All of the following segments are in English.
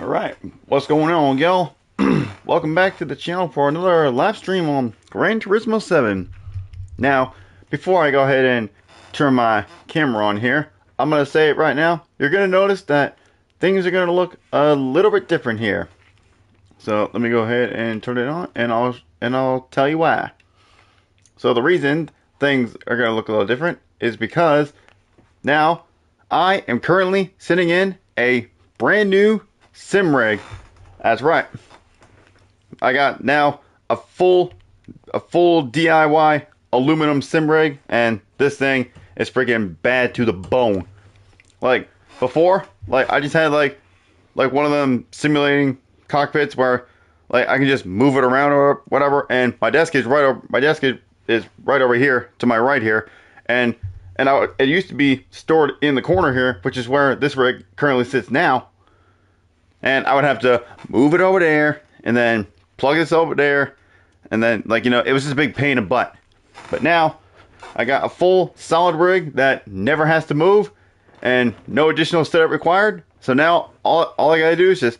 Alright, what's going on, y'all? Welcome back to the channel for another live stream on Gran Turismo 7. Now, before I go ahead and turn my camera on here, I'm going to say it right now. You're going to notice that things are going to look a little bit different here. So, let me go ahead and turn it on, and I'll tell you why. So, the reason things are going to look a little different is because now I am currently sitting in a brand new sim rig. That's right. I got now a full DIY aluminum sim rig, and this thing is freaking bad to the bone. Like before, like I just had like one of them simulating cockpits where like I can just move it around or whatever, and my desk is right over here to my right here, and it used to be stored in the corner here, which is where this rig currently sits now. And I would have to move it over there, and then plug this over there, and then, like, it was just a big pain in the butt. But now, I got a full solid rig that never has to move, and no additional setup required. So now, all I gotta do is just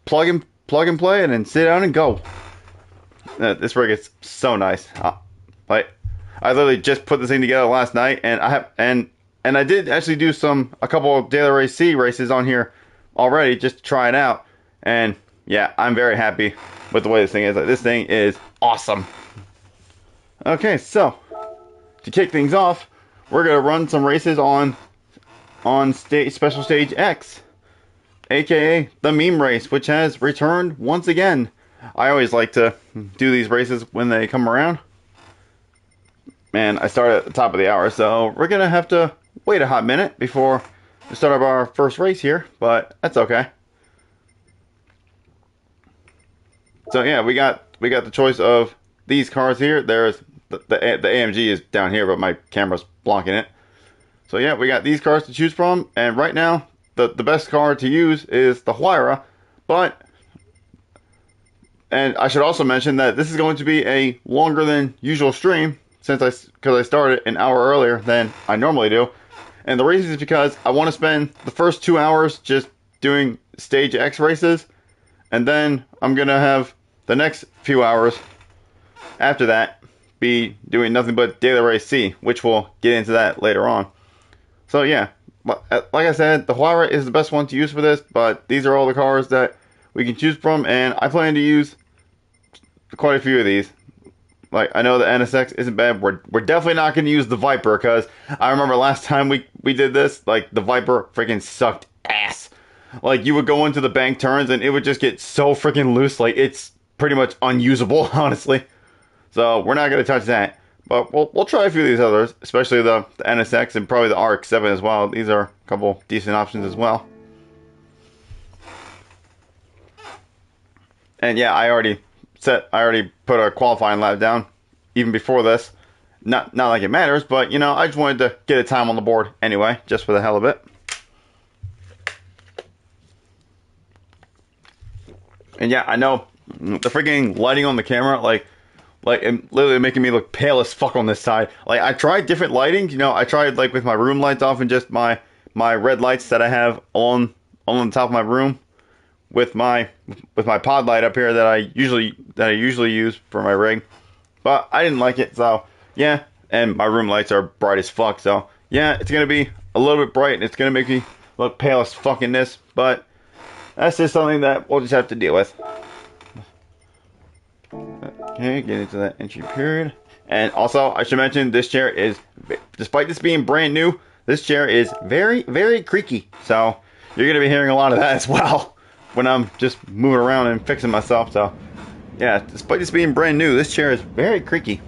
plug and play, and then sit down and go. This rig is so nice. Like, I literally just put this thing together last night, and I did actually do a couple of Daily Race C races on here already just to try it out, and yeah, I'm very happy with the way this thing is. Like, this thing is awesome. Okay, so to kick things off, we're gonna run some races on Special Stage X, aka the meme race, which has returned once again. I always like to do these races when they come around. And I start at the top of the hour, so we're gonna have to wait a hot minute before we start up our first race here, but that's okay. So yeah, we got the choice of these cars here. There's the AMG is down here, but my camera's blocking it. So yeah, we got these cars to choose from, and right now the best car to use is the Huayra. And I should also mention that this is going to be a longer than usual stream, because I started an hour earlier than I normally do. And the reason is because I want to spend the first 2 hours just doing Stage X races, and then I'm going to have the next few hours after that be doing nothing but Daily Race C, which we'll get into that later on. So yeah, like I said, the Huayra is the best one to use for this, but these are all the cars that we can choose from, and I plan to use quite a few of these. Like, I know the NSX isn't bad. We're definitely not going to use the Viper, because I remember last time we did this, like, the Viper freaking sucked ass. Like, you would go into the bank turns, and it would just get so freaking loose. Like, it's pretty much unusable, honestly. So, we're not going to touch that. But we'll try a few of these others, especially the NSX and probably the RX-7 as well. These are a couple decent options as well. And yeah, I already put a qualifying lap down even before this. Not like it matters, but I just wanted to get a time on the board anyway, just for the hell of it. And yeah, I know the freaking lighting on the camera, like it literally making me look pale as fuck on this side. Like, I tried different lighting, I tried like with my room lights off and just my red lights that I have on the top of my room, with my pod light up here that I usually use for my rig, but I didn't like it. So yeah, and my room lights are bright as fuck. So yeah, it's gonna be a little bit bright, and it's gonna make me look pale as fuck in this. But that's just something that we'll just have to deal with. Okay, get into that entry period. And also, I should mention, this chair is, despite this being brand new, this chair is very, very creaky. So you're gonna be hearing a lot of that as well when I'm just moving around and fixing myself. So yeah, despite this being brand new, this chair is very creaky.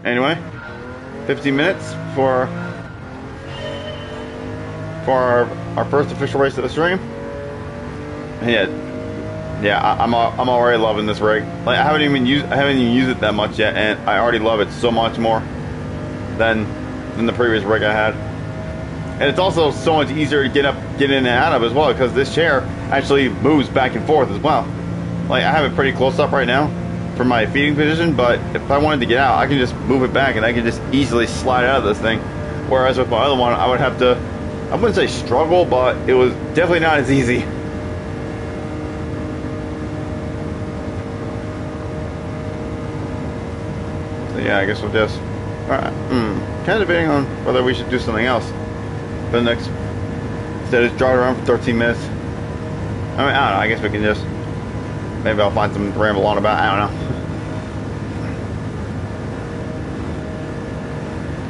Anyway, 15 minutes for our first official race of the stream. And yeah, I'm already loving this rig. Like, I haven't even used it that much yet, and I already love it so much more than the previous rig I had. And it's also so much easier to get in and out of as well, because this chair actually moves back and forth as well. Like, I have it pretty close up right now for my feeding position, but if I wanted to get out, I can just move it back, and I can just easily slide out of this thing. Whereas with my other one, I would have to I wouldn't say struggle, but it was definitely not as easy. So yeah, I guess we'll just... Alright, kind of debating on whether we should do something else for the next... Instead of just drive around for 13 minutes. I mean, I don't know, I guess we can just... Maybe I'll find something to ramble on about, I don't know.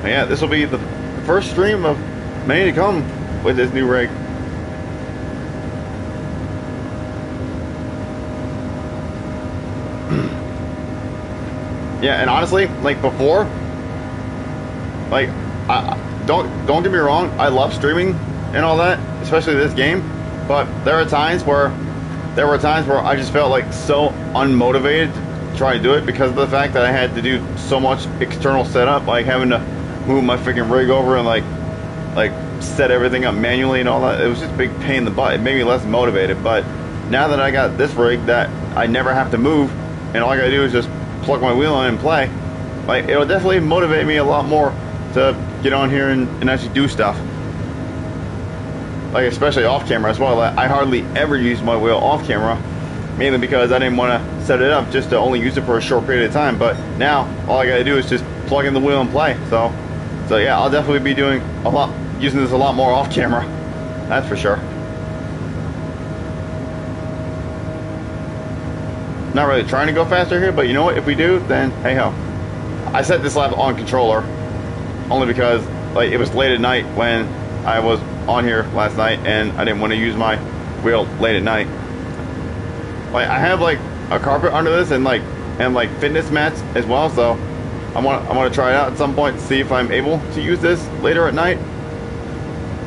But yeah, this will be the first stream of many to come with this new rig. Yeah, and honestly, like before, like don't get me wrong, I love streaming and all that, especially this game. But there were times where I just felt like so unmotivated to try to do it because of the fact that I had to do so much external setup, like having to move my freaking rig over and like set everything up manually and all that. It was just a big pain in the butt. It made me less motivated. But now that I got this rig that I never have to move and all I gotta do is just plug my wheel in and play, like it'll definitely motivate me a lot more to get on here and actually do stuff. Like especially off camera as well. I hardly ever use my wheel off camera, mainly because I didn't want to set it up just to only use it for a short period of time. But now all I gotta do is just plug in the wheel and play. So yeah, I'll definitely be doing using this a lot more off camera. That's for sure. Not really trying to go faster here, but you know what? If we do, then hey ho. I set this lap on controller only because like it was late at night when I was on here last night, and I didn't want to use my wheel late at night. Like I have like a carpet under this and like fitness mats as well, so I want to try it out at some point to see if I'm able to use this later at night.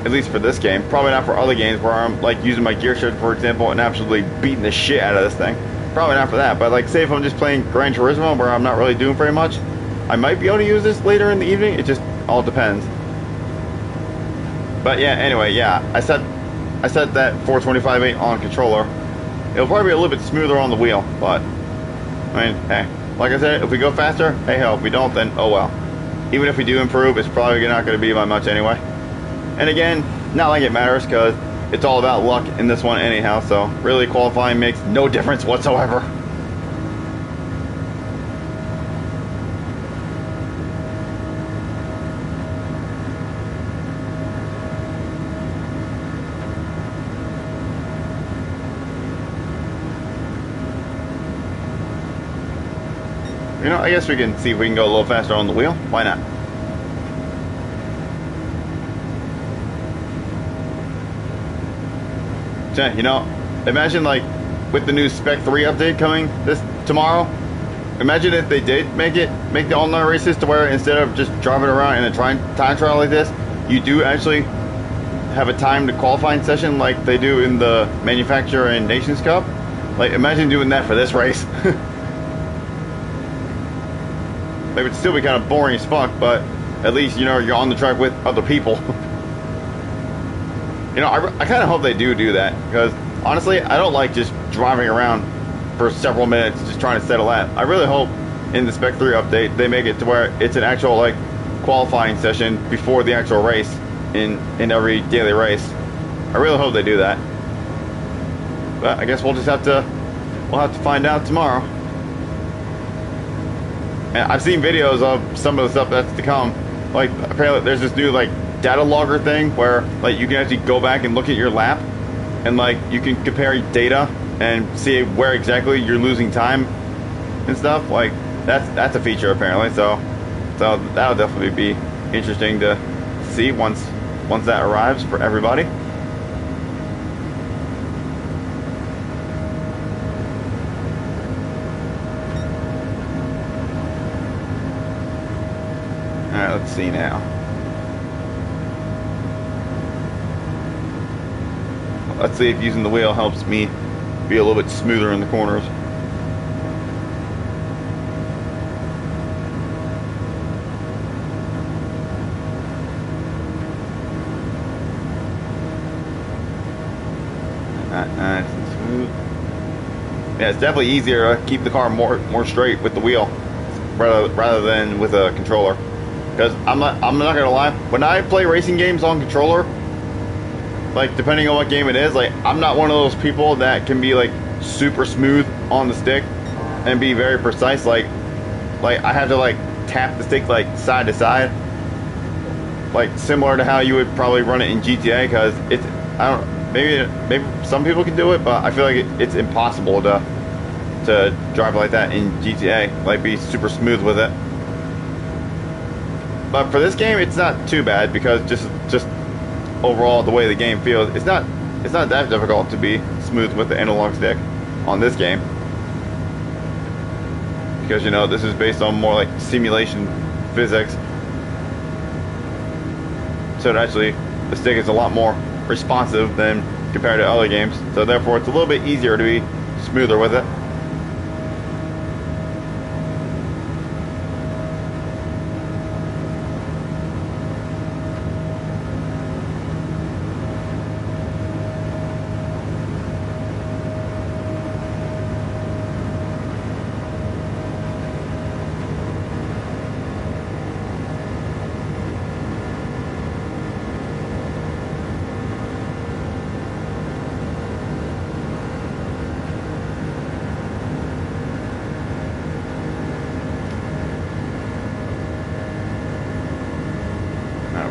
At least for this game. Probably not for other games where I'm like using my gear shift, for example, and absolutely beating the shit out of this thing. Probably not for that, but like say if I'm just playing Gran Turismo where I'm not really doing very much, I might be able to use this later in the evening. It just all depends. But yeah, anyway, yeah, I set that 425/8 on controller. It'll probably be a little bit smoother on the wheel, but I mean, hey, like I said, if we go faster, hey ho. If we don't, then oh well. Even if we do improve, it's probably not going to be by much anyway. And again, not like it matters because it's all about luck in this one anyhow, so really qualifying makes no difference whatsoever. You know, I guess we can see if we can go a little faster on the wheel. Why not? You know, imagine like with the new Spec 3 update coming tomorrow. Imagine if they did make the all-night races to where instead of just driving around in a time trial like this, you do actually have a timed qualifying session like they do in the Manufacturer and Nations Cup. Like imagine doing that for this race. It would still be kind of boring as fuck, but at least you know you're on the track with other people. You know, I kind of hope they do that, because honestly, I don't like just driving around for several minutes just trying to set a lap. I really hope in the Spec 3 update they make it to where it's an actual like qualifying session before the actual race in every daily race. I really hope they do that. But I guess we'll have to find out tomorrow. And I've seen videos of some of the stuff that's to come. Like apparently there's this new like data logger thing where like you can actually go back and look at your lap and like you can compare data and see where exactly you're losing time and stuff. Like that's a feature apparently, so that'll definitely be interesting to see once that arrives for everybody. Alright, let's see now. Let's see if using the wheel helps me be a little bit smoother in the corners. Nice and smooth. Yeah, it's definitely easier to keep the car more straight with the wheel rather than with a controller. Because I'm not gonna lie, when I play racing games on controller, like depending on what game it is, like I'm not one of those people that can be like super smooth on the stick and be very precise. Like I have to like tap the stick like side to side, like similar to how you would probably run it in GTA. Because it's, I don't, maybe some people can do it, but I feel like it's impossible to drive like that in GTA, like be super smooth with it. But for this game, it's not too bad because just overall the way the game feels, it's not that difficult to be smooth with the analog stick on this game, because you know this is based on more like simulation physics. So actually, the stick is a lot more responsive than compared to other games. So therefore, it's a little bit easier to be smoother with it.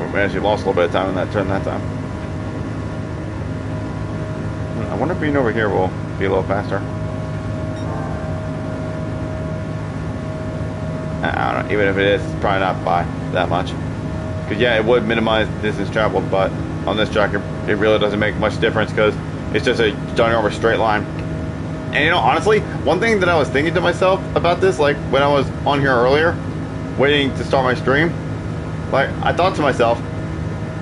We actually lost a little bit of time in that turn that time. I wonder if being over here will be a little faster. I don't know. Even if it is, it's probably not by that much. Because yeah, it would minimize distance traveled, but on this track, it really doesn't make much difference because it's just a starting over straight line. And you know, honestly, one thing that I was thinking to myself about this, like when I was on here earlier, waiting to start my stream, like I thought to myself,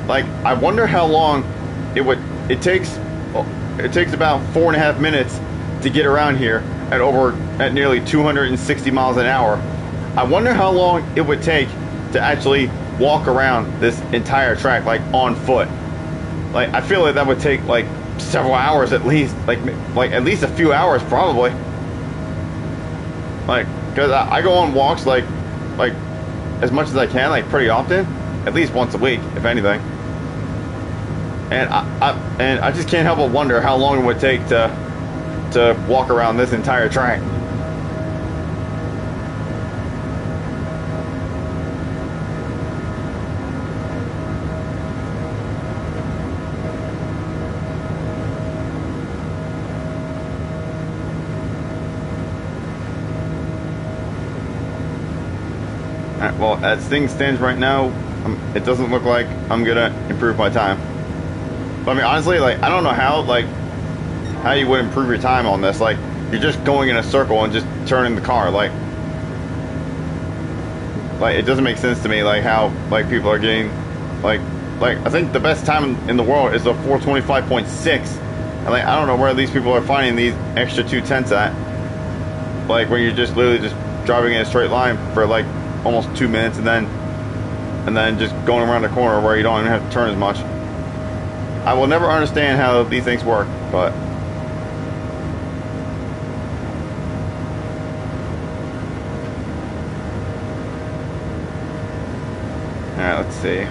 like I wonder how long it takes about 4.5 minutes to get around here at nearly 260 miles an hour. I wonder how long it would take to actually walk around this entire track like on foot. Like I feel like that would take like several hours at least, like at least a few hours probably. Like because I go on walks like as much as I can, like pretty often, at least once a week, if anything. And I just can't help but wonder how long it would take to walk around this entire track. Alright, well, as things stands right now, it doesn't look like I'm gonna improve my time. But I mean, honestly, like I don't know how you would improve your time on this. Like you're just going in a circle and just turning the car. Like it doesn't make sense to me. Like how like people are getting like I think the best time in the world is a 425.6, and like I don't know where these people are finding these extra 2/10 at. Like when you're just literally just driving in a straight line for like almost 2 minutes, and then just going around the corner where you don't even have to turn as much. I will never understand how these things work, but alright, let's see.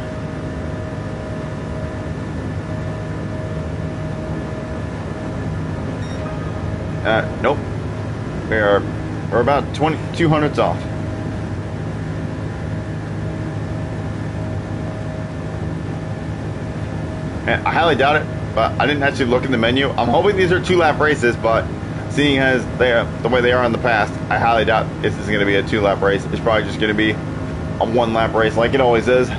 Nope. We're about 200s off. And I highly doubt it, but I didn't actually look in the menu. I'm hoping these are 2-lap races, but seeing as the way they are in the past, I highly doubt this is going to be a 2-lap race. It's probably just going to be a 1-lap race like it always is.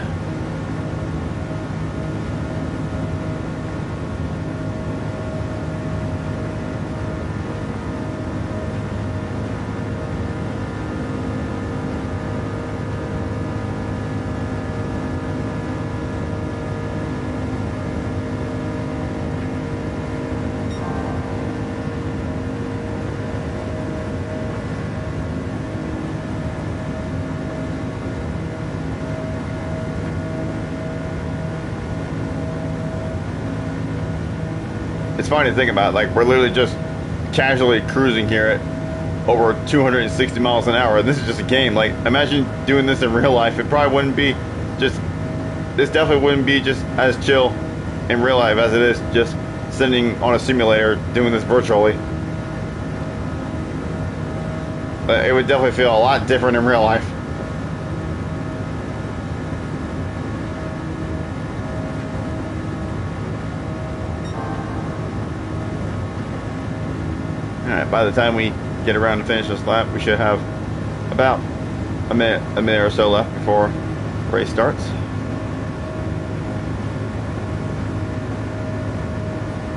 It's funny to think about, like we're literally just casually cruising here at over 260 miles an hour. This is just a game. Like imagine doing this in real life. It probably wouldn't be just, this definitely wouldn't be just as chill in real life as it is just sitting on a simulator doing this virtually. But it would definitely feel a lot different in real life. Alright, by the time we get around to finish this lap, we should have about a minute or so left before the race starts.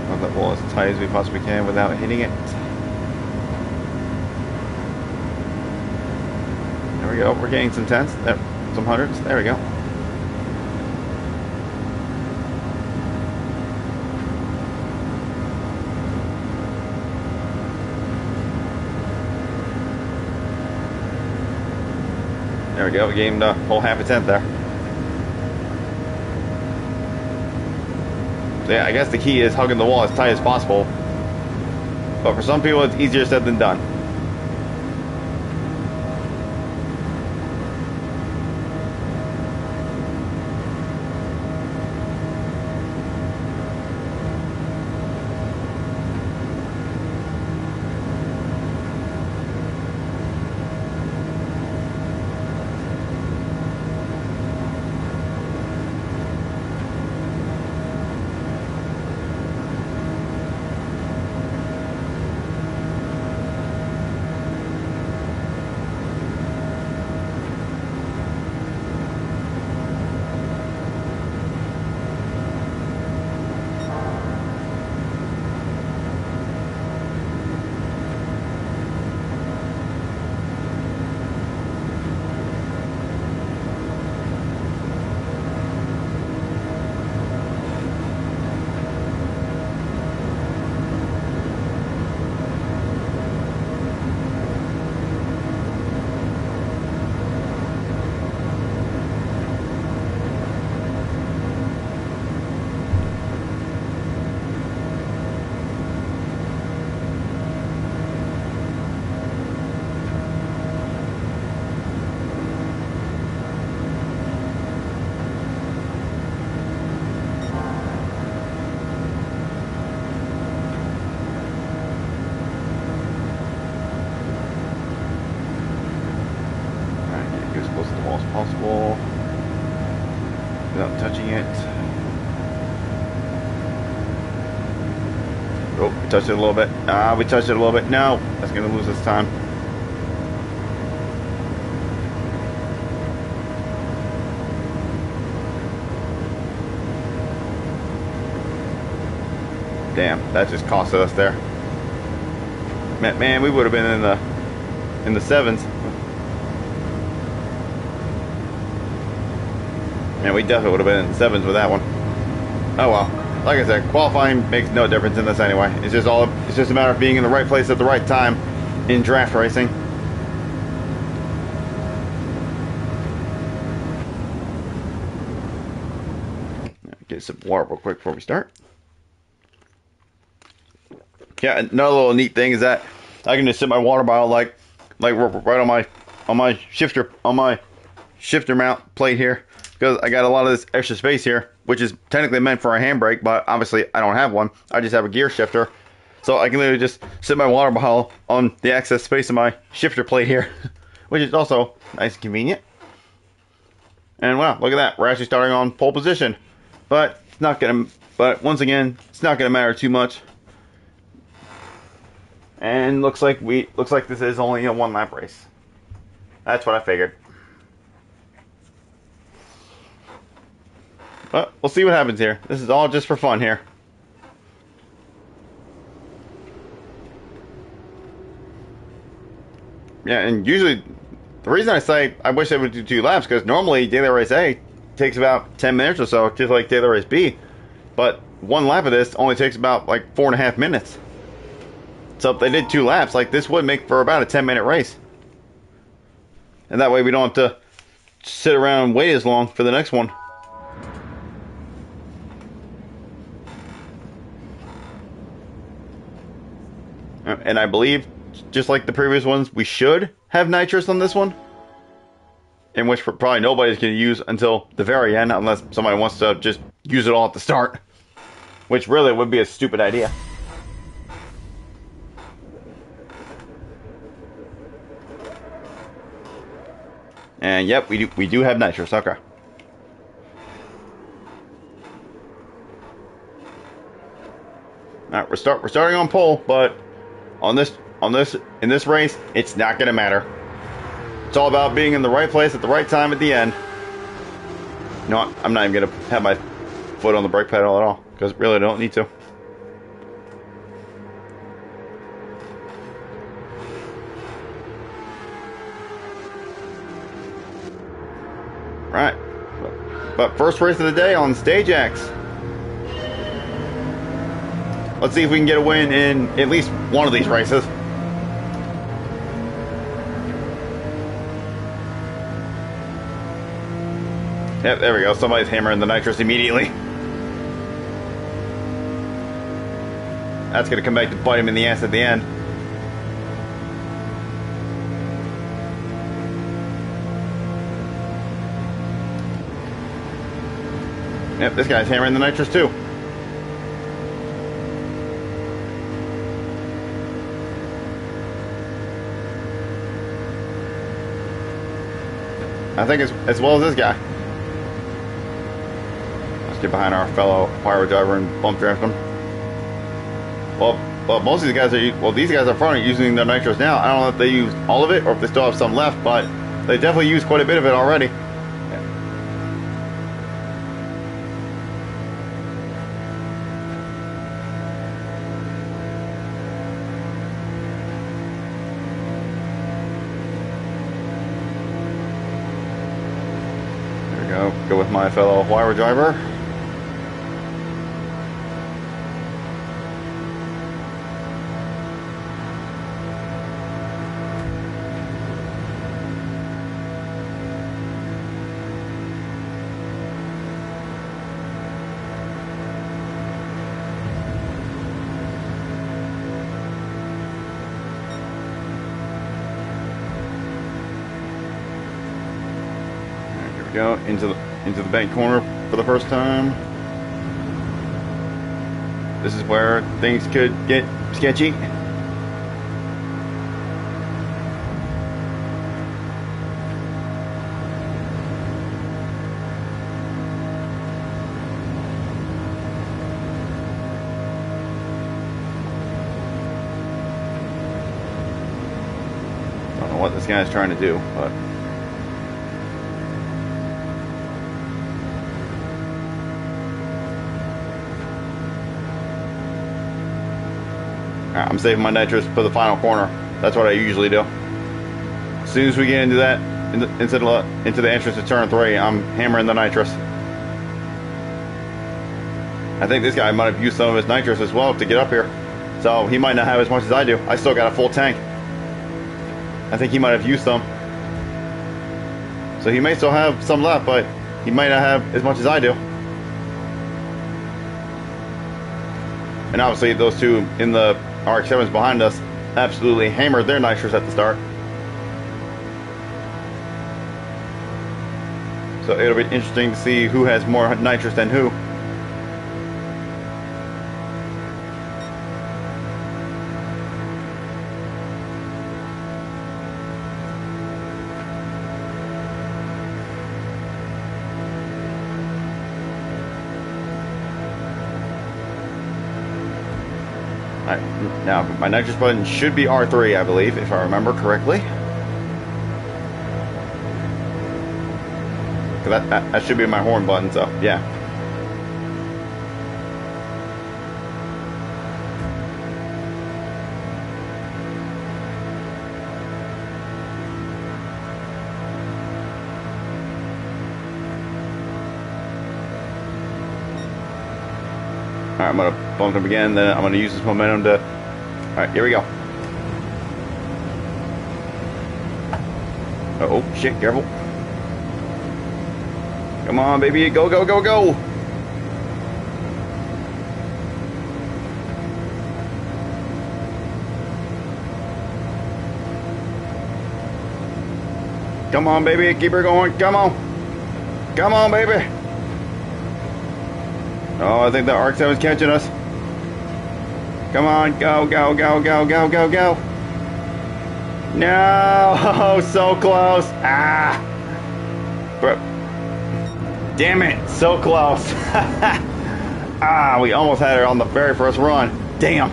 Run that wall as tight as we possibly can without hitting it. There we go. We're getting some tenths, some hundreds. There we go. There we go. We gained a whole half a tenth there. So yeah, I guess the key is hugging the wall as tight as possible. But for some people, it's easier said than done. Possible without touching it. Oh, we touched it a little bit. We touched it a little bit. No, that's going to lose us time. Damn, that just costed us there. Man, we would have been in the sevens. Man, we definitely would have been in the sevens with that one. Oh well. Like I said, qualifying makes no difference in this anyway. It's just a matter of being in the right place at the right time in draft racing. Get some water real quick before we start. Yeah, another little neat thing is that I can just sit my water bottle like right on my shifter mount plate here, because I got a lot of this extra space here, which is technically meant for a handbrake, but obviously I don't have one. I just have a gear shifter, so I can literally just sit my water bottle on the excess space of my shifter plate here, which is also nice and convenient. And wow, look at that, we're actually starting on pole position, but it's not gonna. But once again, it's not gonna matter too much. And looks like this is only a 1 lap race. That's what I figured. But we'll see what happens here. This is all just for fun here. Yeah, and usually the reason I say I wish I would do 2 laps, because normally daily race A takes about 10 minutes or so, just like daily race B. But 1 lap of this only takes about like 4.5 minutes. So if they did 2 laps, like this would make for about a 10-minute race. And that way we don't have to sit around and wait as long for the next one. And I believe, just like the previous ones, we should have nitrous on this one. In which probably nobody's going to use until the very end, unless somebody wants to just use it all at the start. which really would be a stupid idea. And yep, we do have nitrous. Okay. All right, we're starting on pole, but in this race, it's not gonna matter. It's all about being in the right place at the right time at the end. You know what? I'm not even gonna have my foot on the brake pedal at all because really I don't need to. Right. But first race of the day on Stage X. Let's see if we can get a win in at least one of these races. Yep, there we go. Somebody's hammering the nitrous immediately. That's going to come back to bite him in the ass at the end. Yep, this guy's hammering the nitrous too. I think as well as this guy. Let's get behind our fellow pyro driver and bump draft him. Well, most of these guys these guys up front are using their nitrous now. I don't know if they use all of it or if they still have some left, but they definitely use quite a bit of it already. Go with my fellow wire driver. Here we go into the bank corner for the first time. This is where things could get sketchy. Don't know what this guy's trying to do, but I'm saving my nitrous for the final corner. That's what I usually do. As soon as we get into that, into the entrance to turn 3, I'm hammering the nitrous. I think this guy might have used some of his nitrous as well to get up here, so he might not have as much as I do. I still got a full tank. I think he might have used some, so he may still have some left, but he might not have as much as I do. And obviously, those two in the RX-7s behind us absolutely hammered their nitrous at the start. So it'll be interesting to see who has more nitrous than who. Now, my nitrous button should be R3, I believe, if I remember correctly. That should be my horn button, so yeah. Alright, I'm going to bump him again, then I'm going to use this momentum to... Alright, here we go. Oh, shit, careful. Come on, baby, go, go, go, go! Come on, baby, keep her going, come on! Come on, baby! Oh, I think the RX-7 is catching us. Come on, go, go, go, go, go, go, go. No, so close. Ah. Bro. Damn it, so close. Ah, we almost had her on the very first run. Damn.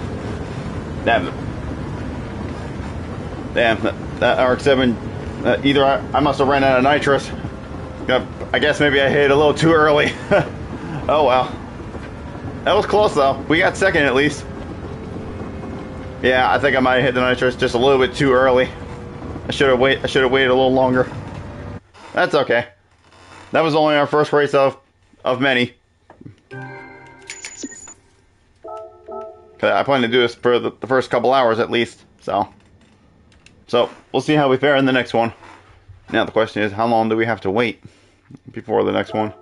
Damn, that RX-7, either I must have ran out of nitrous. I guess maybe I hit it a little too early. Oh well. That was close though. We got second at least. Yeah, I think I might have hit the nitrous just a little bit too early. I should have waited a little longer. That's okay. That was only our first race of many. I plan to do this for the first couple hours at least, so we'll see how we fare in the next one. Now the question is, how long do we have to wait before the next one?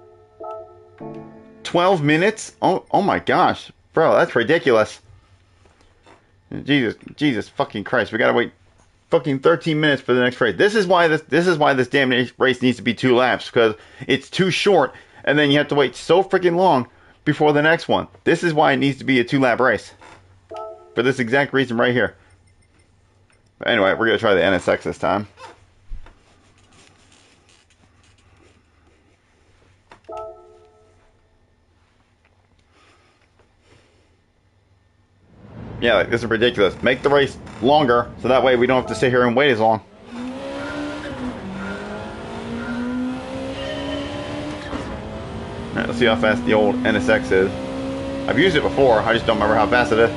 12 minutes? Oh my gosh, bro, that's ridiculous. Jesus fucking Christ, we gotta wait fucking 13 minutes for the next race. This is why this damn race needs to be 2 laps, because it's too short, and then you have to wait so freaking long before the next one. This is why it needs to be a 2-lap race. For this exact reason right here. But anyway, we're going to try the NSX this time. Yeah, like, this is ridiculous. Make the race longer, so that way we don't have to sit here and wait as long. Alright, let's see how fast the old NSX is. I've used it before, I just don't remember how fast it is.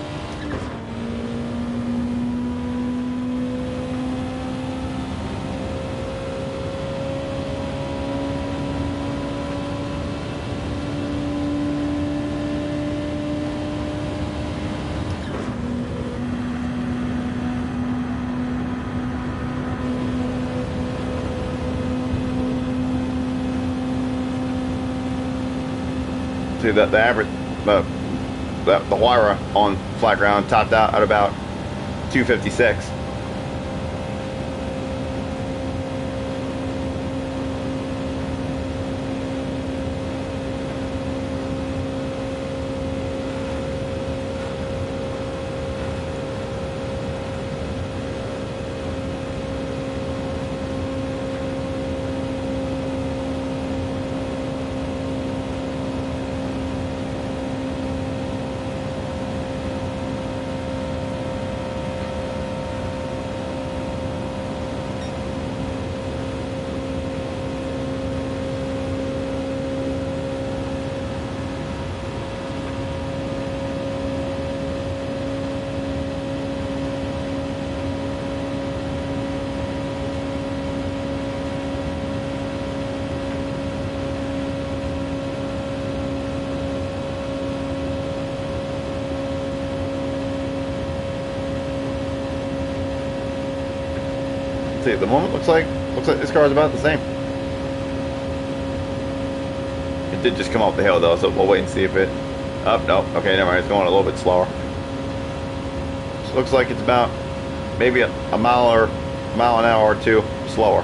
See that the average, the wire on flat ground topped out at about 256. See, at the moment looks like this car is about the same. It did just come off the hill though, so we'll wait and see if it. Oh no, okay, never mind. It's going a little bit slower. So looks like it's about maybe a mile an hour or 2 slower,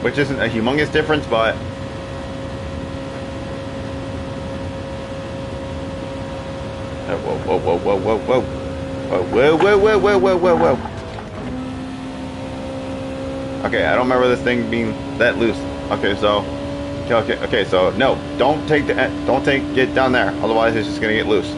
which isn't a humongous difference, but whoa, whoa, whoa, whoa, whoa, whoa, whoa, whoa, whoa, whoa, whoa, whoa, whoa. Okay, I don't remember this thing being that loose. Okay, so, okay, so no, don't get down there. Otherwise, it's just gonna get loose.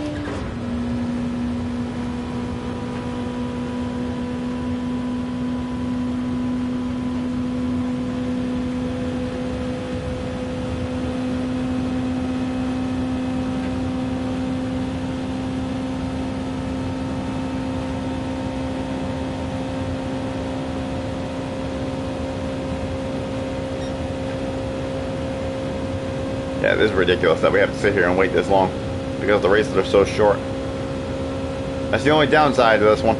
Yeah, this is ridiculous that we have to sit here and wait this long because the races are so short. That's the only downside to this one.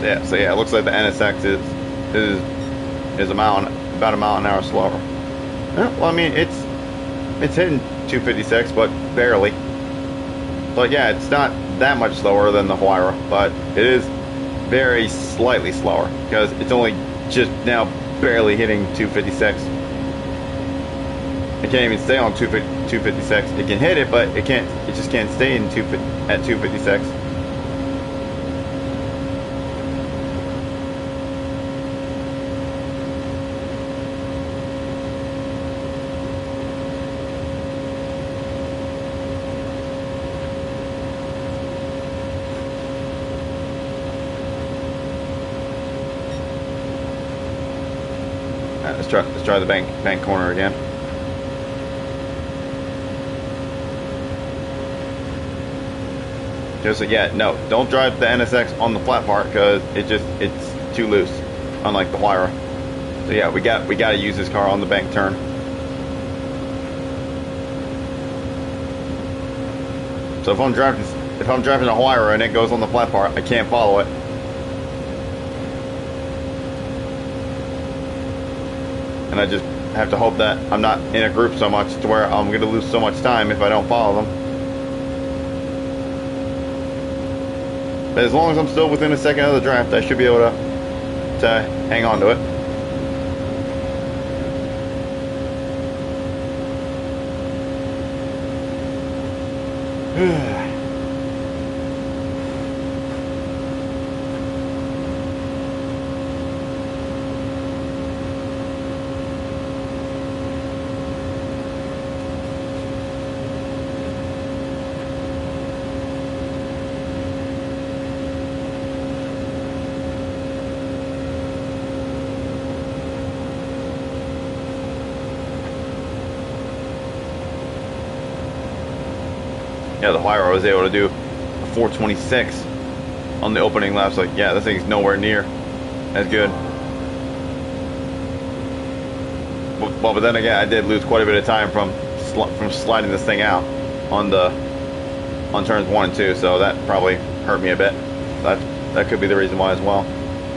yeah, it looks like the NSX is about a mile an hour slower. Well, I mean, it's hitting 256, but barely. But yeah, it's not that much slower than the Huayra, but it is very slightly slower because it's only just now barely hitting 256. It can't even stay on 256. It can hit it, but it can't. It just can't stay at 256. Let's try the bank corner again. Just yeah, no, don't drive the NSX on the flat part because it's too loose, unlike the Huayra. So yeah, we got to use this car on the bank turn. So if I'm driving a Huayra and it goes on the flat part, I can't follow it. And I just have to hope that I'm not in a group so much to where I'm going to lose so much time if I don't follow them. But as long as I'm still within a second of the draft, I should be able to hang on to it. Yeah, the Huayra was able to do a 426 on the opening laps. Like, yeah, this thing's nowhere near as good. Well, but then again, I did lose quite a bit of time from sliding this thing out on turns 1 and 2, so that probably hurt me a bit. That could be the reason why as well.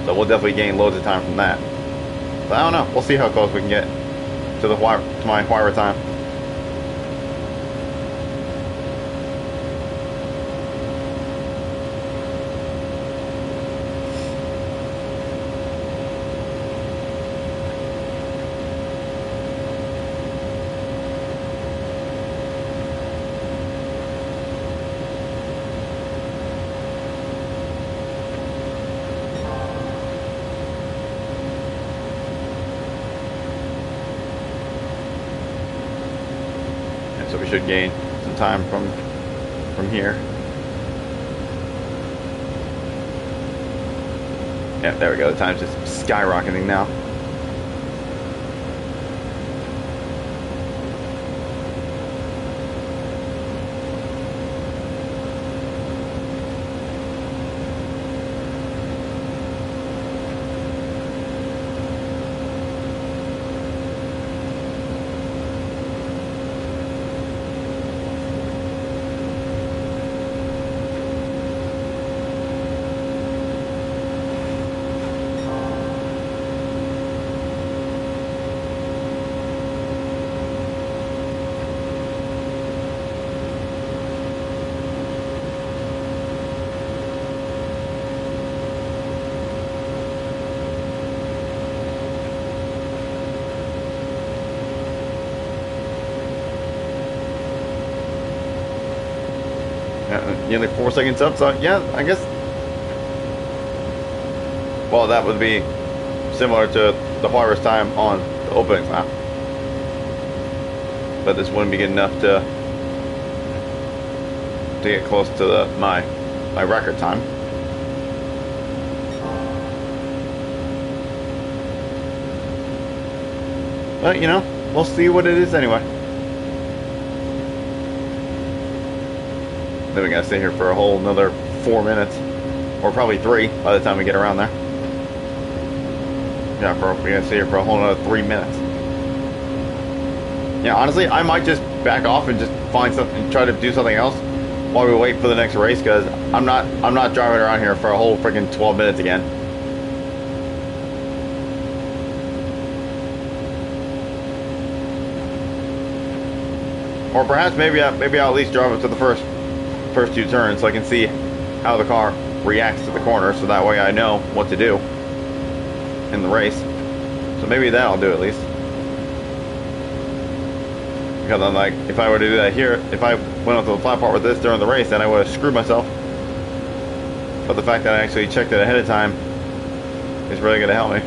So we'll definitely gain loads of time from that. But I don't know. We'll see how close we can get to my Huayra time. So we should gain some time from here. Yeah, there we go. The time's just skyrocketing now. Nearly 4 seconds up, so yeah, I guess. Well, that would be similar to the Huayra's time on the opening lap. But this wouldn't be good enough to get close to my record time. But, you know, we'll see what it is anyway. Then we gotta stay here for a whole another 4 minutes. Or probably 3 by the time we get around there. Yeah, we gotta stay here for a whole another 3 minutes. Yeah, honestly, I might just back off and just find something, try to do something else while we wait for the next race, because I'm not driving around here for a whole freaking 12 minutes again. Or perhaps maybe I'll at least drive up to the first two turns so I can see how the car reacts to the corner, so that way I know what to do in the race. So maybe that I'll do at least. Because I'm like, if I were to do that here, if I went up to the flat part with this during the race, then I would have screwed myself. But the fact that I actually checked it ahead of time is really going to help me.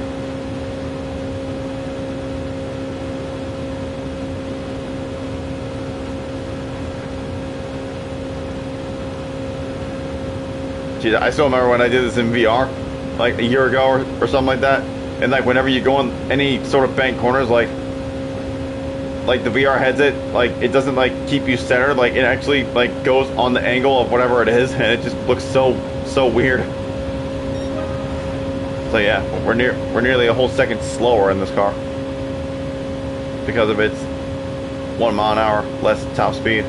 Geez, I still remember when I did this in VR, like a year ago or something like that. And like whenever you go on any sort of bank corners, like the VR headset, like it doesn't like keep you centered. Like it actually like goes on the angle of whatever it is, and it just looks so weird. So yeah, we're nearly a whole second slower in this car because of its 1 mile an hour less top speed.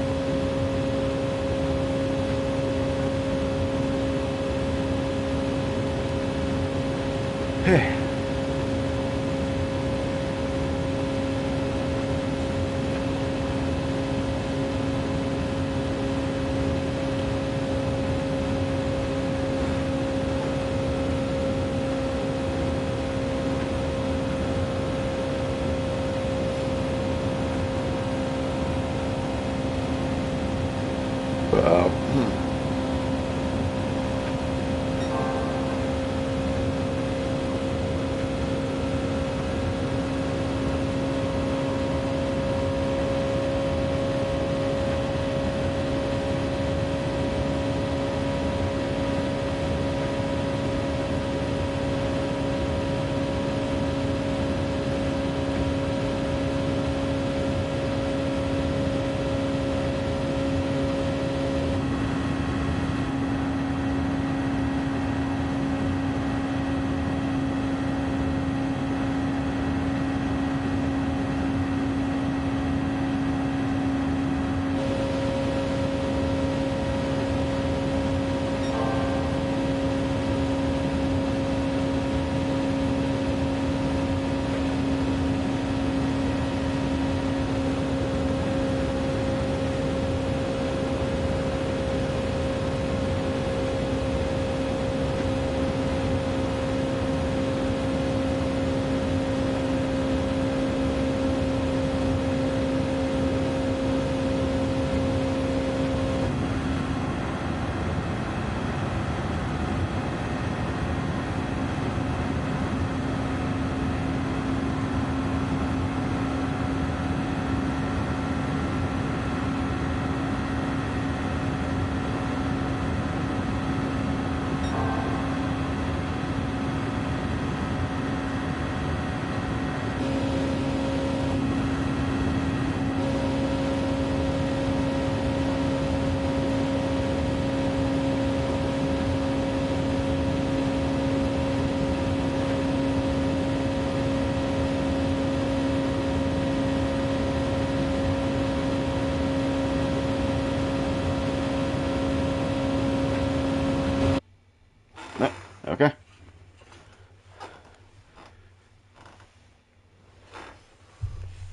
Okay.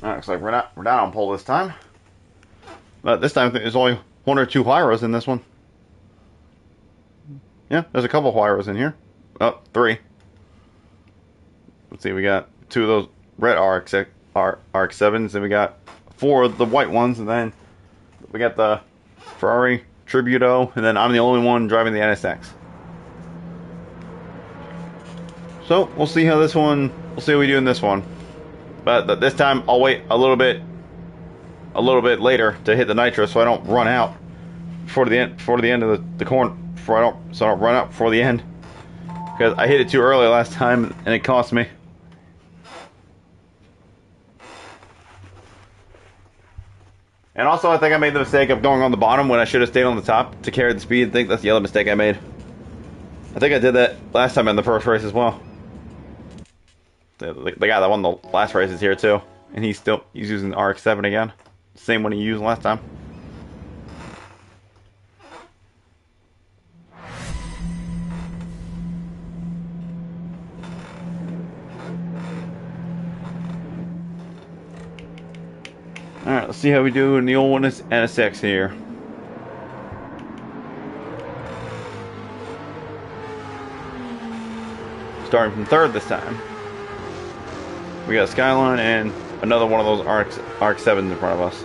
Alright, looks like we're down on pole this time. But this time I think there's only 1 or 2 Huayras in this one. Yeah, there's a couple Huayras in here. Oh, 3. Let's see, we got 2 of those red RX-7s, and we got 4 of the white ones, and then we got the Ferrari Tributo, and then I'm the only one driving the NSX. So we'll see how this one. We'll see how we do in this one. But this time I'll wait a little bit later to hit the nitro, so I don't run out before the end of the corner. So I don't run out before the end, because I hit it too early last time and it cost me. And also, I think I made the mistake of going on the bottom when I should have stayed on the top to carry the speed. I think that's the other mistake I made. I think I did that last time in the first race as well. The guy that won the last race is here too, and he's using the RX-7 again, same one he used last time. Alright, let's see how we do in the old NSX here. Starting from third this time. We got a Skyline and another one of those RX-7s in front of us.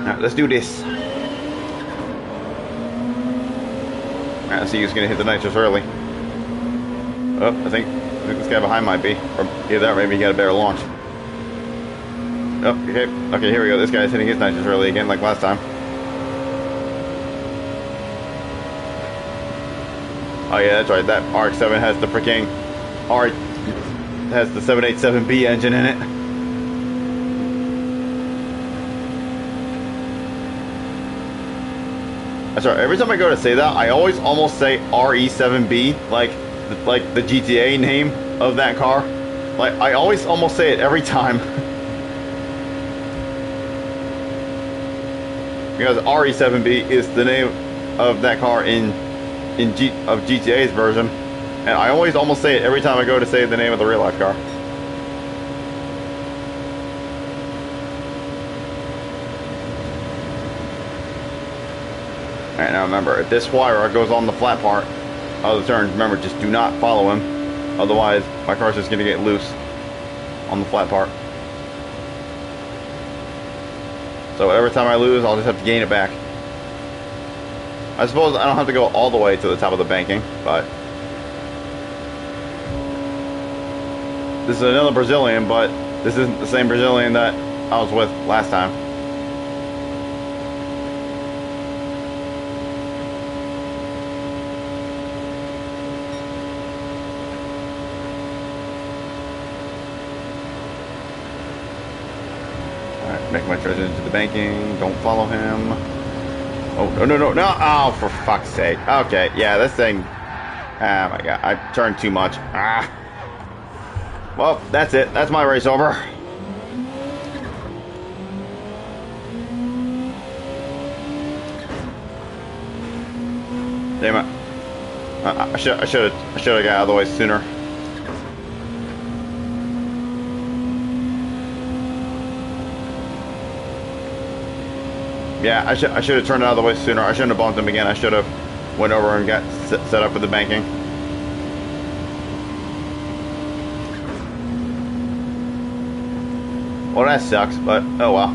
Alright, let's do this. Alright, let's see who's gonna hit the nitrous early. Oh, I think this guy behind might be. Or either that or maybe he got a better launch. Oh, okay. Okay, here we go. This guy's hitting his nitrous early again, like last time. Oh yeah, that's right. That RX-7 has the freaking has the 787B engine in it. That's right. Every time I go to say that, I always almost say RE7B, like the GTA name of that car. Like I always almost say it every time. Because RE7B is the name of that car of GTA's version, and I always almost say it every time I go to say the name of the real life car. Alright, now remember, if this wire goes on the flat part of the turn, remember, just do not follow him. Otherwise, my car's just going to get loose on the flat part. So every time I lose, I'll just have to gain it back. I suppose I don't have to go all the way to the top of the banking, but... This is another Brazilian, but this isn't the same Brazilian that I was with last time. Make my transition to the banking. Don't follow him. Oh, no. Oh, for fuck's sake. Okay, yeah, this thing... Oh, my God. I turned too much. Ah. Well, that's it. That's my race over. Damn it. I should have got out of the way sooner. Yeah, I should have turned out of the way sooner. I shouldn't have bumped him again. I should have went over and got set up for the banking. Well, that sucks, but oh well.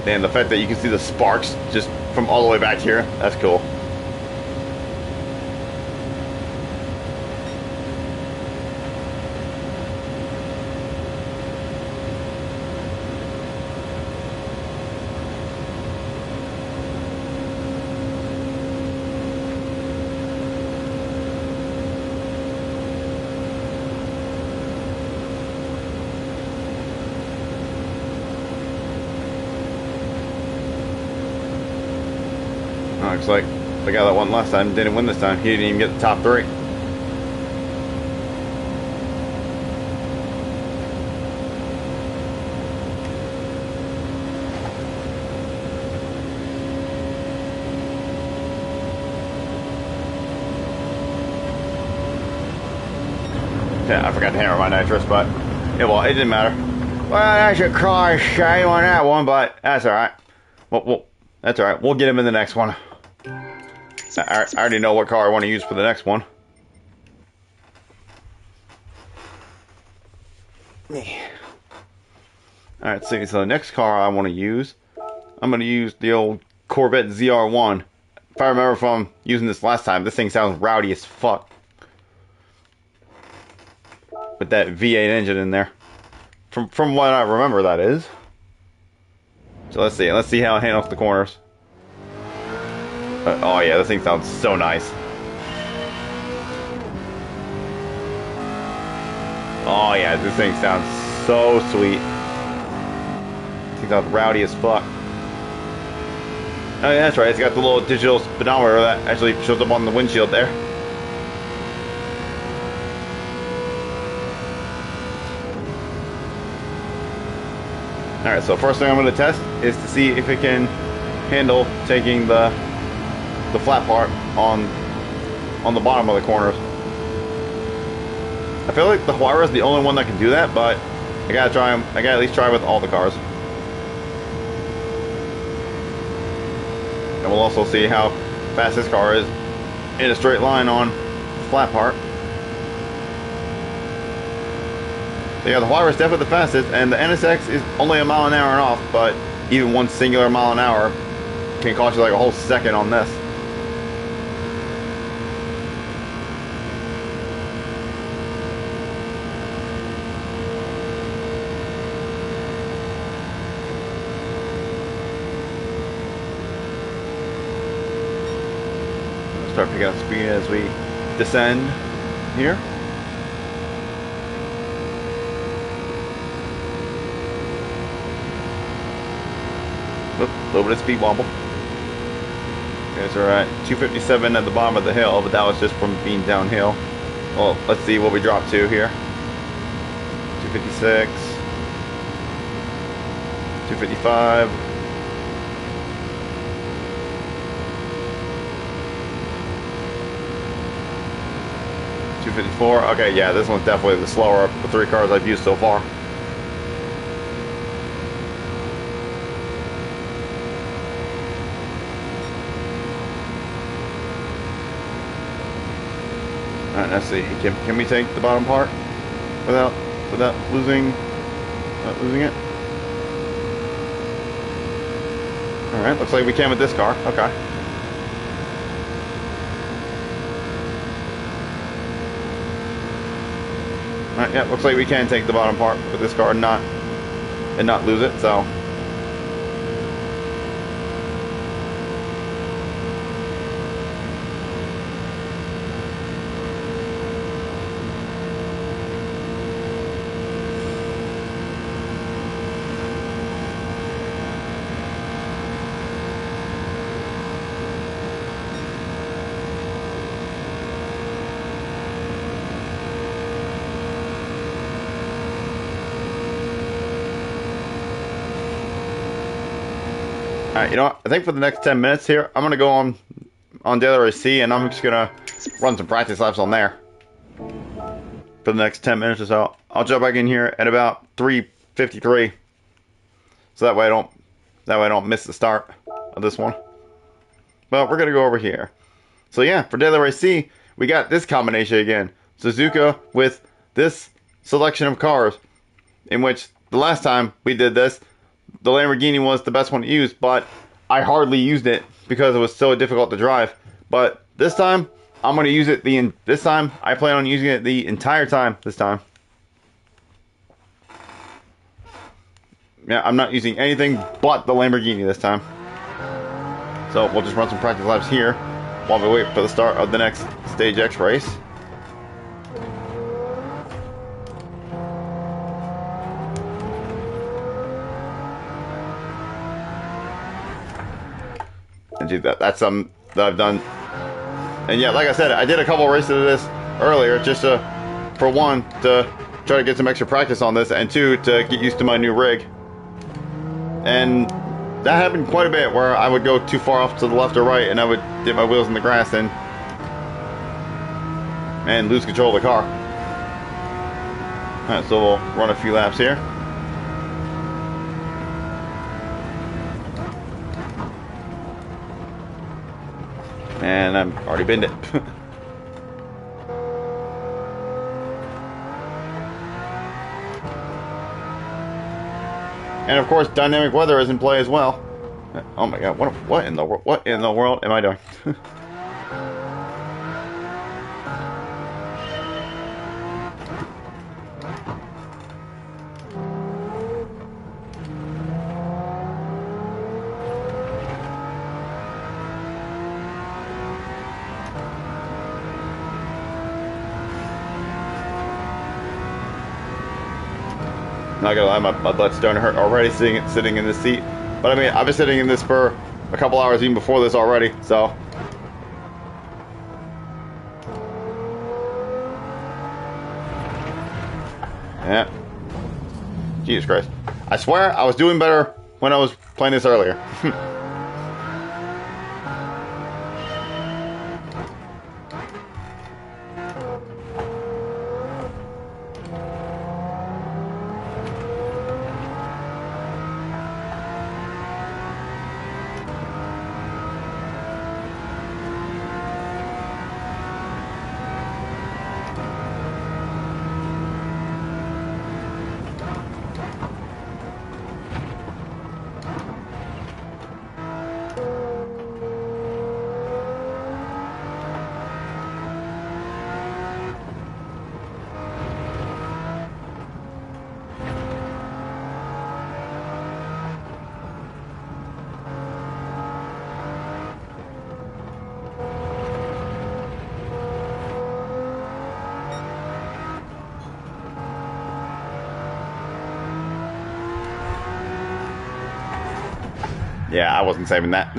Damn, the fact that you can see the sparks just from all the way back here, that's cool. Looks like the guy that won last time didn't win this time. He didn't even get the top 3. Yeah, I forgot to hammer my nitrous, but well, it didn't matter. Well, that's a car shame on that one, but that's alright. Well, that's alright. We'll get him in the next one. I already know what car I want to use for the next one. Alright, so the next car I want to use, I'm going to use the old Corvette ZR1. If I remember from using this last time, this thing sounds rowdy as fuck. With that V8 engine in there. From what I remember, that is. So let's see. Let's see how it handles the corners. Oh yeah, this thing sounds so nice. Oh yeah, this thing sounds so sweet. This thing sounds rowdy as fuck. Oh yeah, that's right. It's got the little digital speedometer that actually shows up on the windshield there. Alright, so first thing I'm going to test is to see if it can handle taking the flat part on the bottom of the corners. I feel like the Huayra is the only one that can do that, but I gotta try them. I gotta at least try with all the cars. And we'll also see how fast this car is in a straight line on the flat part. So yeah, the Huayra is definitely the fastest, and the NSX is only a mile an hour and off, but even one singular mile an hour can cost you like a whole second on this. Start picking up speed as we descend here. A little bit of speed wobble. Okay, so we're at 257 at the bottom of the hill, but that was just from being downhill. Well, let's see what we drop to here. 256. 255. 254. Okay, yeah, this one's definitely the slower of the 3 cars I've used so far. Alright, let's see. Can we take the bottom part without losing it? Alright, looks like we can with this car. Okay. Alright, yeah, looks like we can take the bottom part with this car and not lose it, so. Alright, you know what? I think for the next 10 minutes here, I'm going to go on Daily Race C, and I'm just going to run some practice laps on there. For the next 10 minutes or so. I'll jump back in here at about 3:53. So that way I don't miss the start of this one. But we're going to go over here. So yeah, for Daily Race C, we got this combination again. Suzuka with this selection of cars. In which, the last time we did this, the Lamborghini was the best one to use, but I hardly used it because it was so difficult to drive. But this time, I'm going to use it this time. I plan on using it the entire time this time. Yeah, I'm not using anything but the Lamborghini this time. So we'll just run some practice laps here while we wait for the start of the next Stage X race. And dude, that's that I've done. And yeah, like I said, I did a couple races of this earlier, just to, for one, to try to get some extra practice on this, and two, to get used to my new rig. And that happened quite a bit, where I would go too far off to the left or right, and I would dip my wheels in the grass and lose control of the car. Alright, so we'll run a few laps here. And I've already binned it. And of course, dynamic weather is in play as well. Oh my god, what in the world am I doing? Not gonna lie, my butt's starting to hurt already sitting in this seat. But I mean, I've been sitting in this for a couple hours even before this already, so. Yeah. Jesus Christ. I swear I was doing better when I was playing this earlier. Yeah, I wasn't saving that.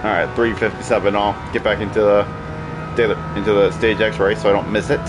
Alright, 3:57. I'll get back into the stage X race so I don't miss it.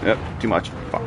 Yep, too much. Fuck.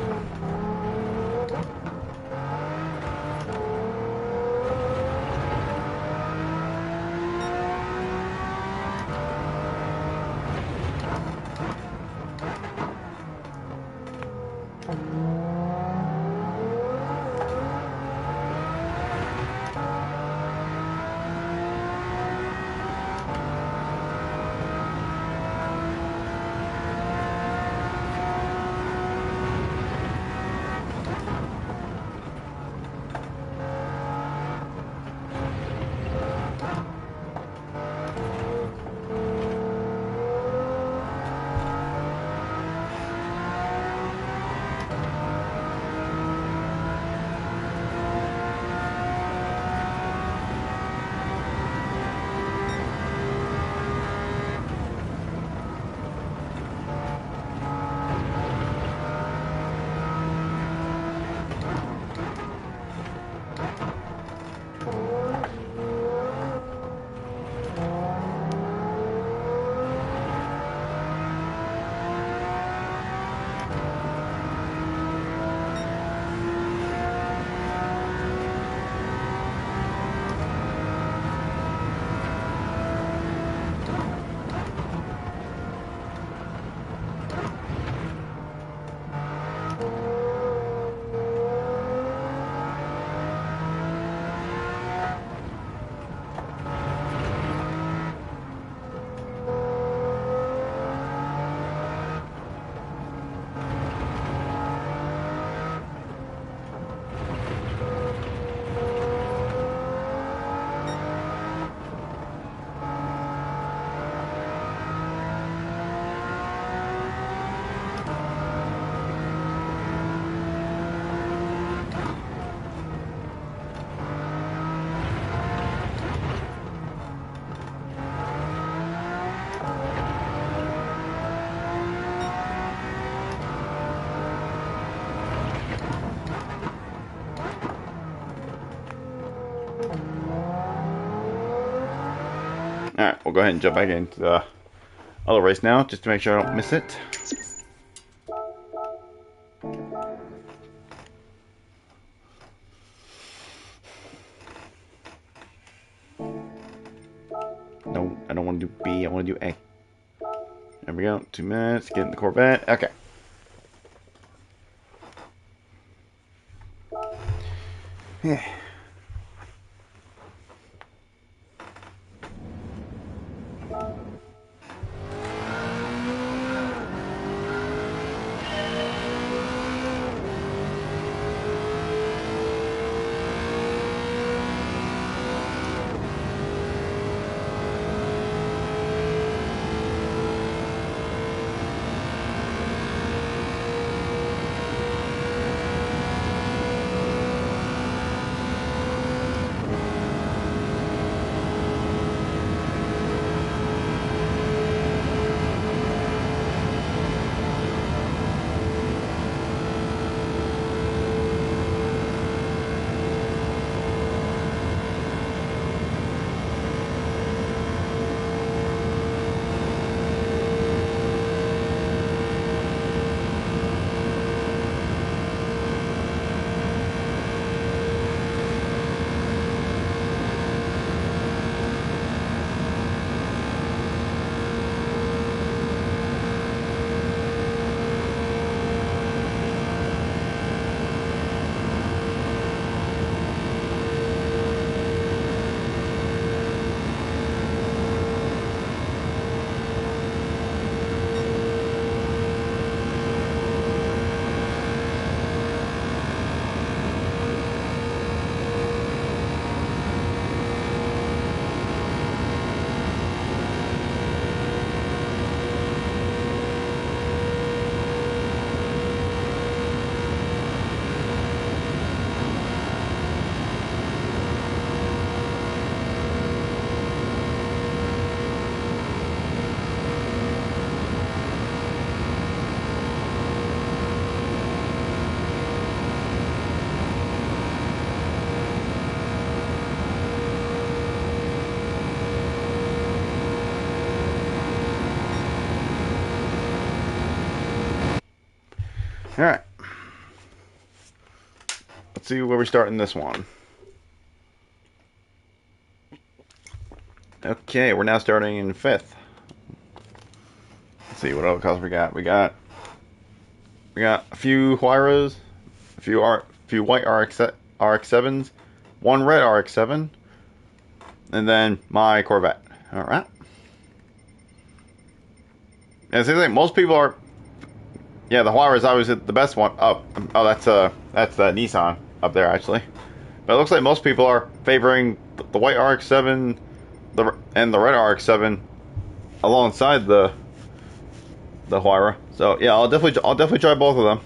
we'll go ahead and jump back into the other race now, just to make sure I don't miss it. No, I don't want to do B, I want to do A. There we go, 2 minutes, get in the Corvette. Okay. Yeah. Alright. Let's see where we start in this one. Okay, we're now starting in 5th. Let's see what other cars we got. We got a few Huayras, a few white RX-7s, one red RX-7, and then my Corvette. Alright. And it seems like most people are. Yeah, the Huayra is obviously the best one. Oh, that's the Nissan up there actually. But it looks like most people are favoring the white RX-7, and the red RX-7 alongside the Huayra. So yeah, I'll definitely try both of them.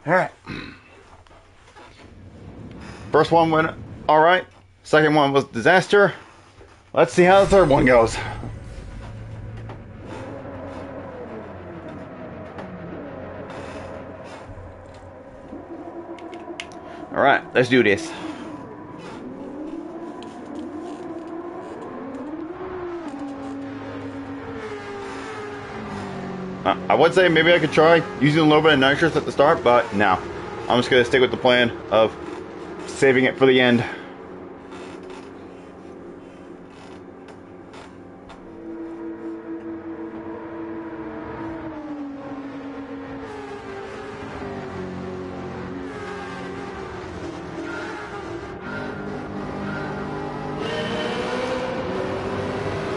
Alright. First one went alright. Second one was disaster. Let's see how the third one goes. Alright, let's do this. I would say maybe I could try using a little bit of nitrous at the start, but no. I'm just going to stick with the plan of saving it for the end.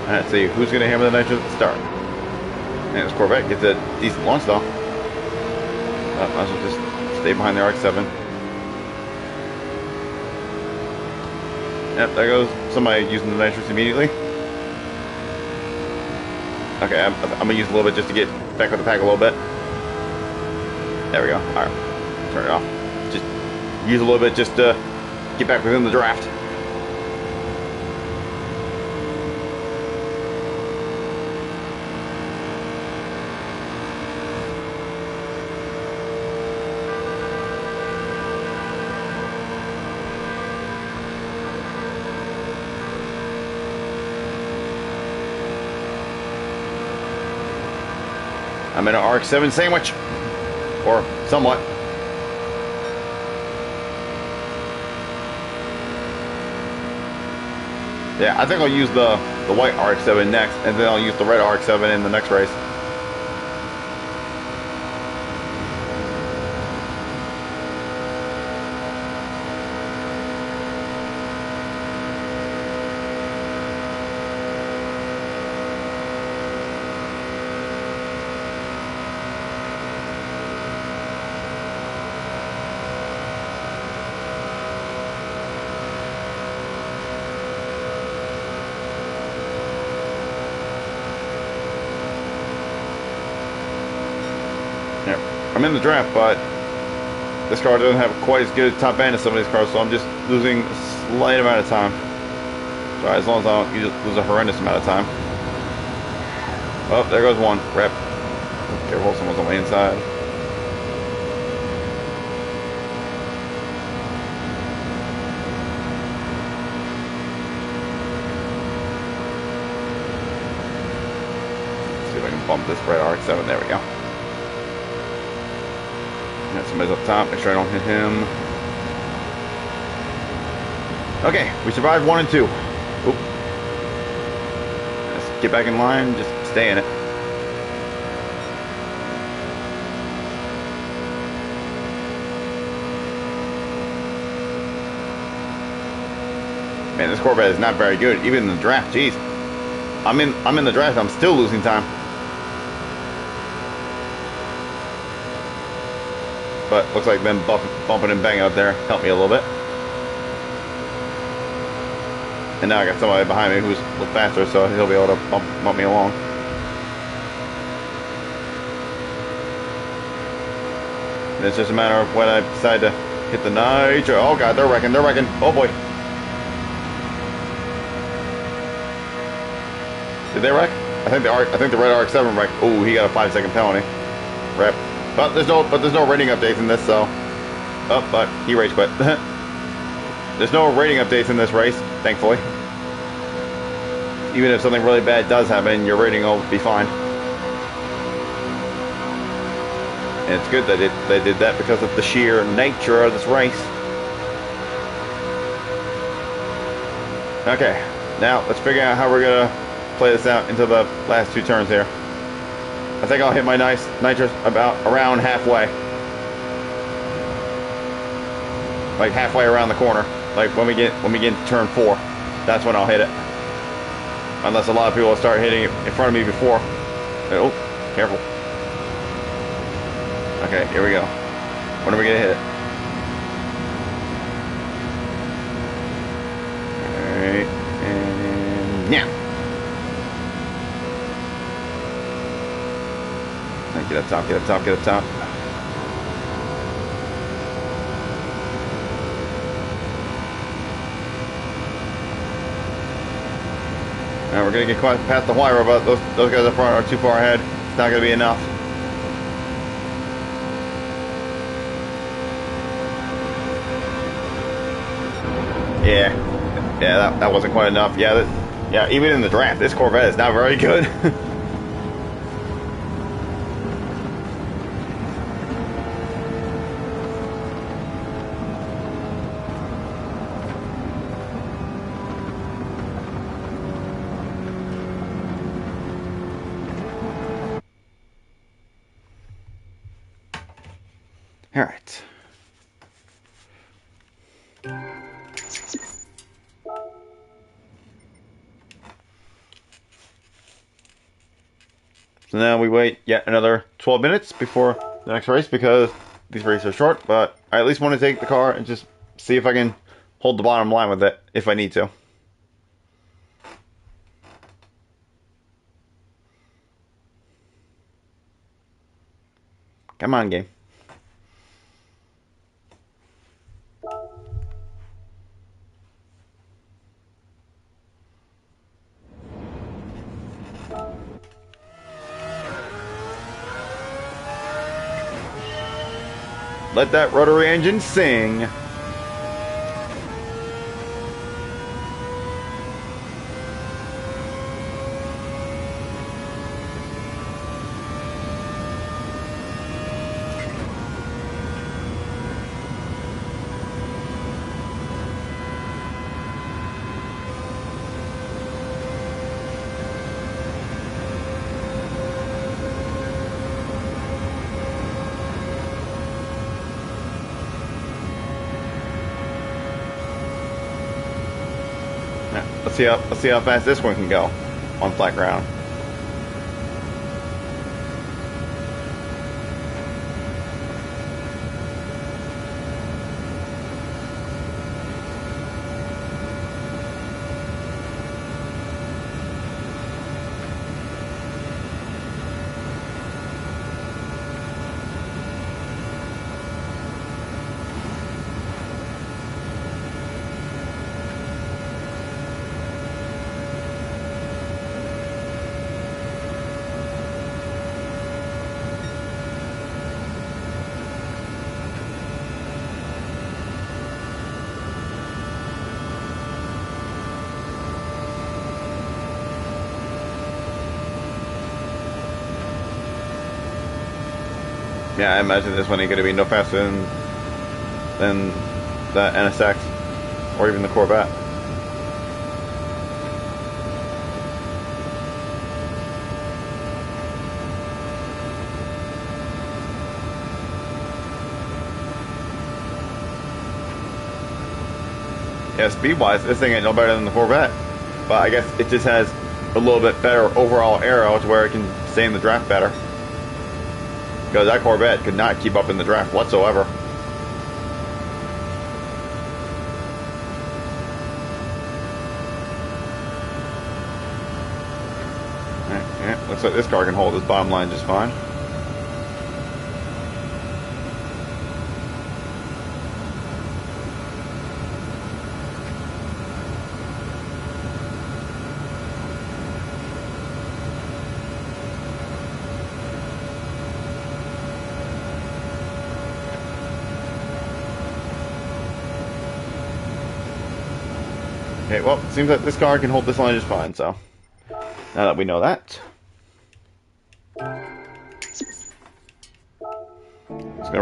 Let's see who's going to hammer the nitrous at the start. And this Corvette gets a decent launch though. Might as well just stay behind the RX-7. Yep, there goes somebody using the nitrous immediately. Okay, I'm going to use a little bit just to get back with the pack a little bit. There we go. Alright. Turn it off. Just use a little bit just to get back within the draft. I'm in an RX-7 sandwich. Or somewhat. Yeah, I think I'll use the white RX-7 next, and then I'll use the red RX-7 in the next race. I'm in the draft, but this car doesn't have quite as good a top end as some of these cars, so I'm just losing a slight amount of time. So as long as I don't lose a horrendous amount of time. Oh, there goes one. Rep. Careful, someone's on the inside. See if I can bump this red RX-7. There we go. Got somebody's up top. Make sure I don't hit him. Okay, we survived 1 and 2. Oop. Let's get back in line. Just stay in it. Man, this Corvette is not very good, even in the draft. Jeez, I'm in the draft. I'm still losing time. But looks like them bumping and banging up there helped me a little bit. And now I got somebody behind me who's a little faster, so he'll be able to bump me along. And it's just a matter of when I decide to hit the nitro. Oh god, they're wrecking. Oh boy. Did they wreck? I think the red RX-7 wrecked. Oh, he got a 5-second penalty. Rep. But there's no rating updates in this, so. Oh, but he rage quit. There's no rating updates in this race, thankfully. Even if something really bad does happen, your rating will be fine. And it's good that they did that because of the sheer nature of this race. Okay, now let's figure out how we're gonna play this out into the last 2 turns here. I think I'll hit my nitrous around halfway. Like halfway around the corner. Like when we get into turn 4. That's when I'll hit it. Unless a lot of people will start hitting it in front of me before. Oh, careful. Okay, here we go. When are we gonna hit it? Alright, and yeah. Get up top, get up top, get up top. Alright, we're gonna get quite past the wire, but those guys up front are too far ahead. It's not gonna be enough. Yeah, that wasn't quite enough. Yeah, even in the draft, this Corvette is not very good. All right. So now we wait yet another 12 minutes before the next race because these races are short, but I at least want to take the car and just see if I can hold the bottom line with it if I need to. Come on, game. Let that rotary engine sing. Let's see how fast this one can go on flat ground. Yeah, I imagine this one ain't going to be no faster than the NSX or even the Corvette. Yeah, speed-wise, this thing ain't no better than the Corvette. But I guess it just has a little bit better overall aero to where it can stay in the draft better. Because that Corvette could not keep up in the draft whatsoever. Yeah, looks like this car can hold this bottom line just fine. Okay, well, it seems like this car can hold this line just fine, so now that we know that, let's go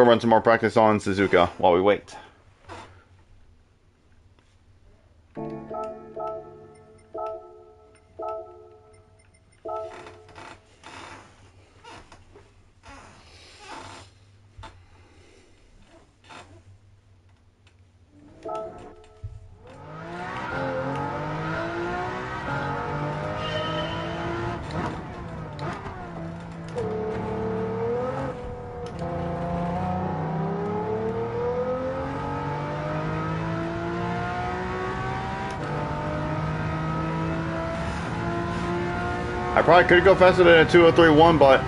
run some more practice on Suzuka while we wait. I probably could go faster than a 2:03.1, but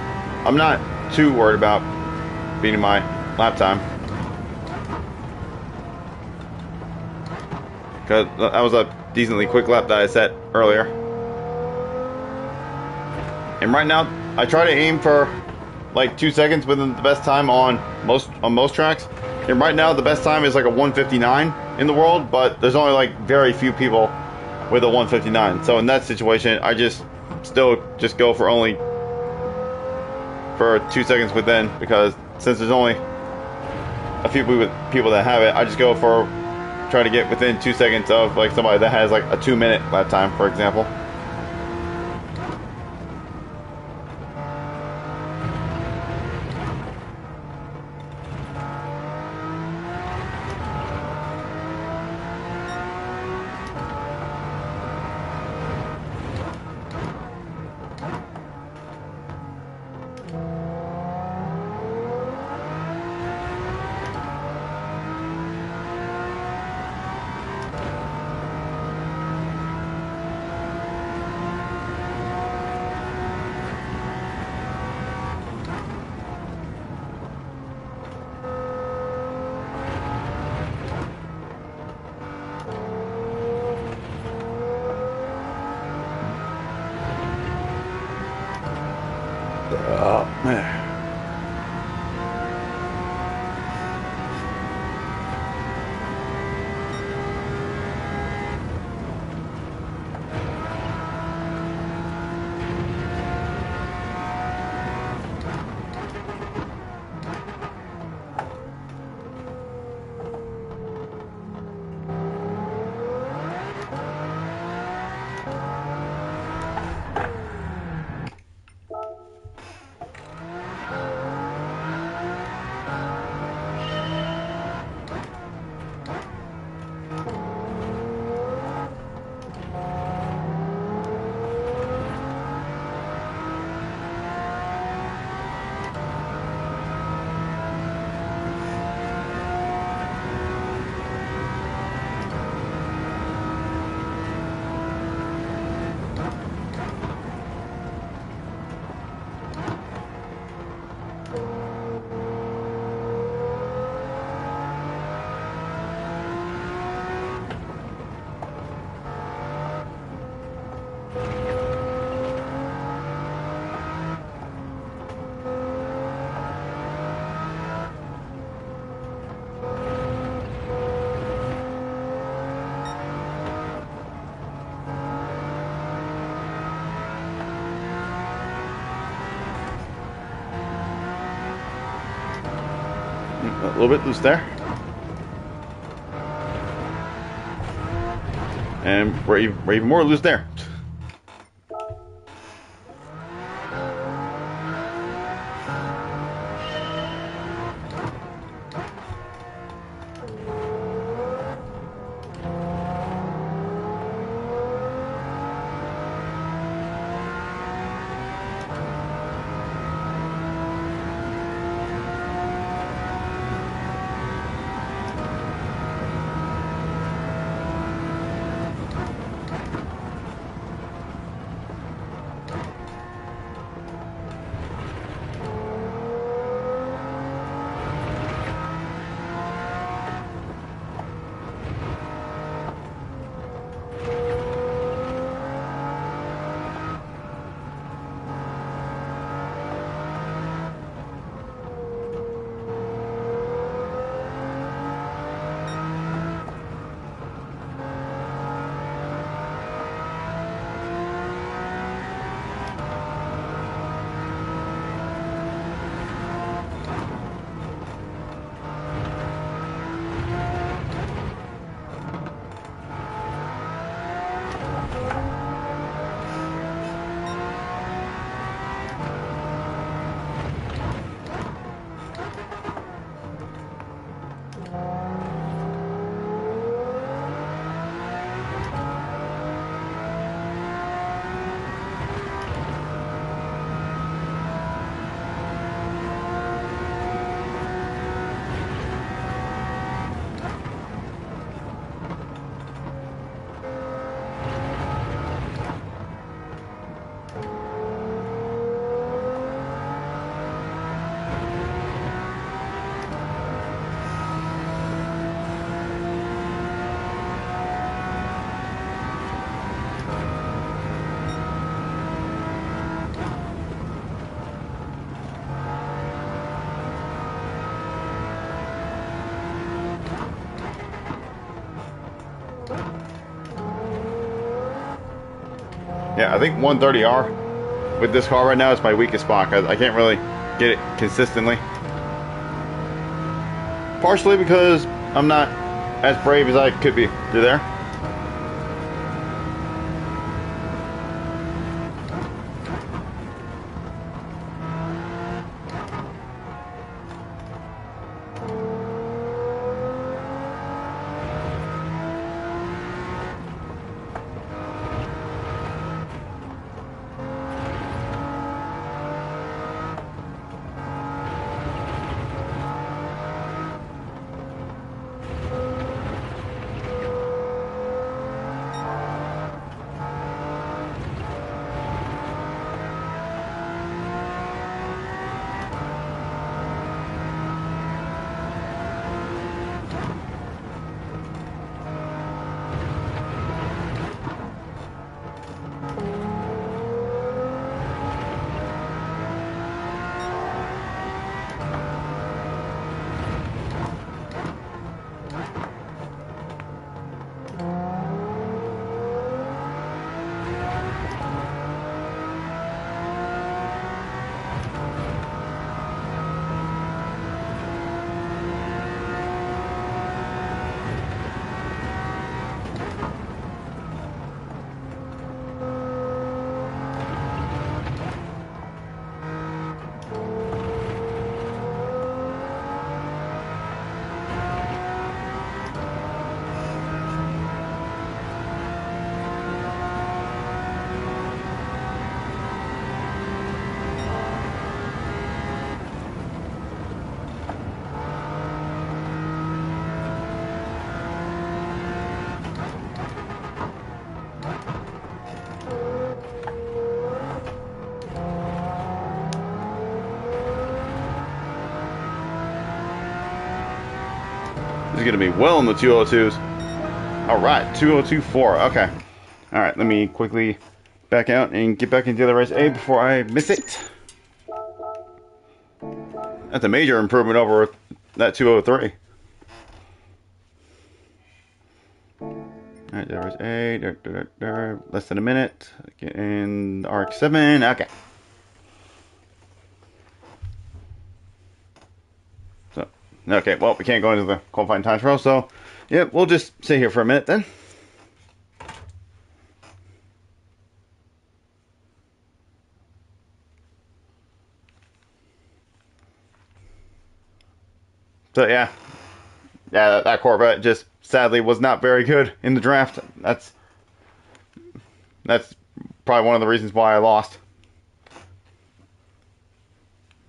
I'm not too worried about beating my lap time. Because that was a decently quick lap that I set earlier. And right now, I try to aim for like 2 seconds within the best time on most tracks. And right now, the best time is like a 1:59 in the world, but there's only like very few people with a 1:59. So in that situation, I still just go for 2 seconds within, because since there's only a few people that have it, I just go for try to get within 2 seconds of like somebody that has like a 2-minute lap time, for example. A little bit loose there. And we're even more loose there. Yeah, I think 130R with this car right now is my weakest spot because I can't really get it consistently. Partially because I'm not as brave as I could be through there. This is going to be well in the 202s. Alright, 2024. Okay. Alright, let me quickly back out and get back into the race A before I miss it. That's a major improvement over that 203. Alright, there's A. Less than a minute. And RX-7. Okay. So, Okay, well, we can't go into the qualifying time trial, so yeah, we'll just sit here for a minute then. So yeah, that Corvette just sadly was not very good in the draft. That's probably one of the reasons why I lost.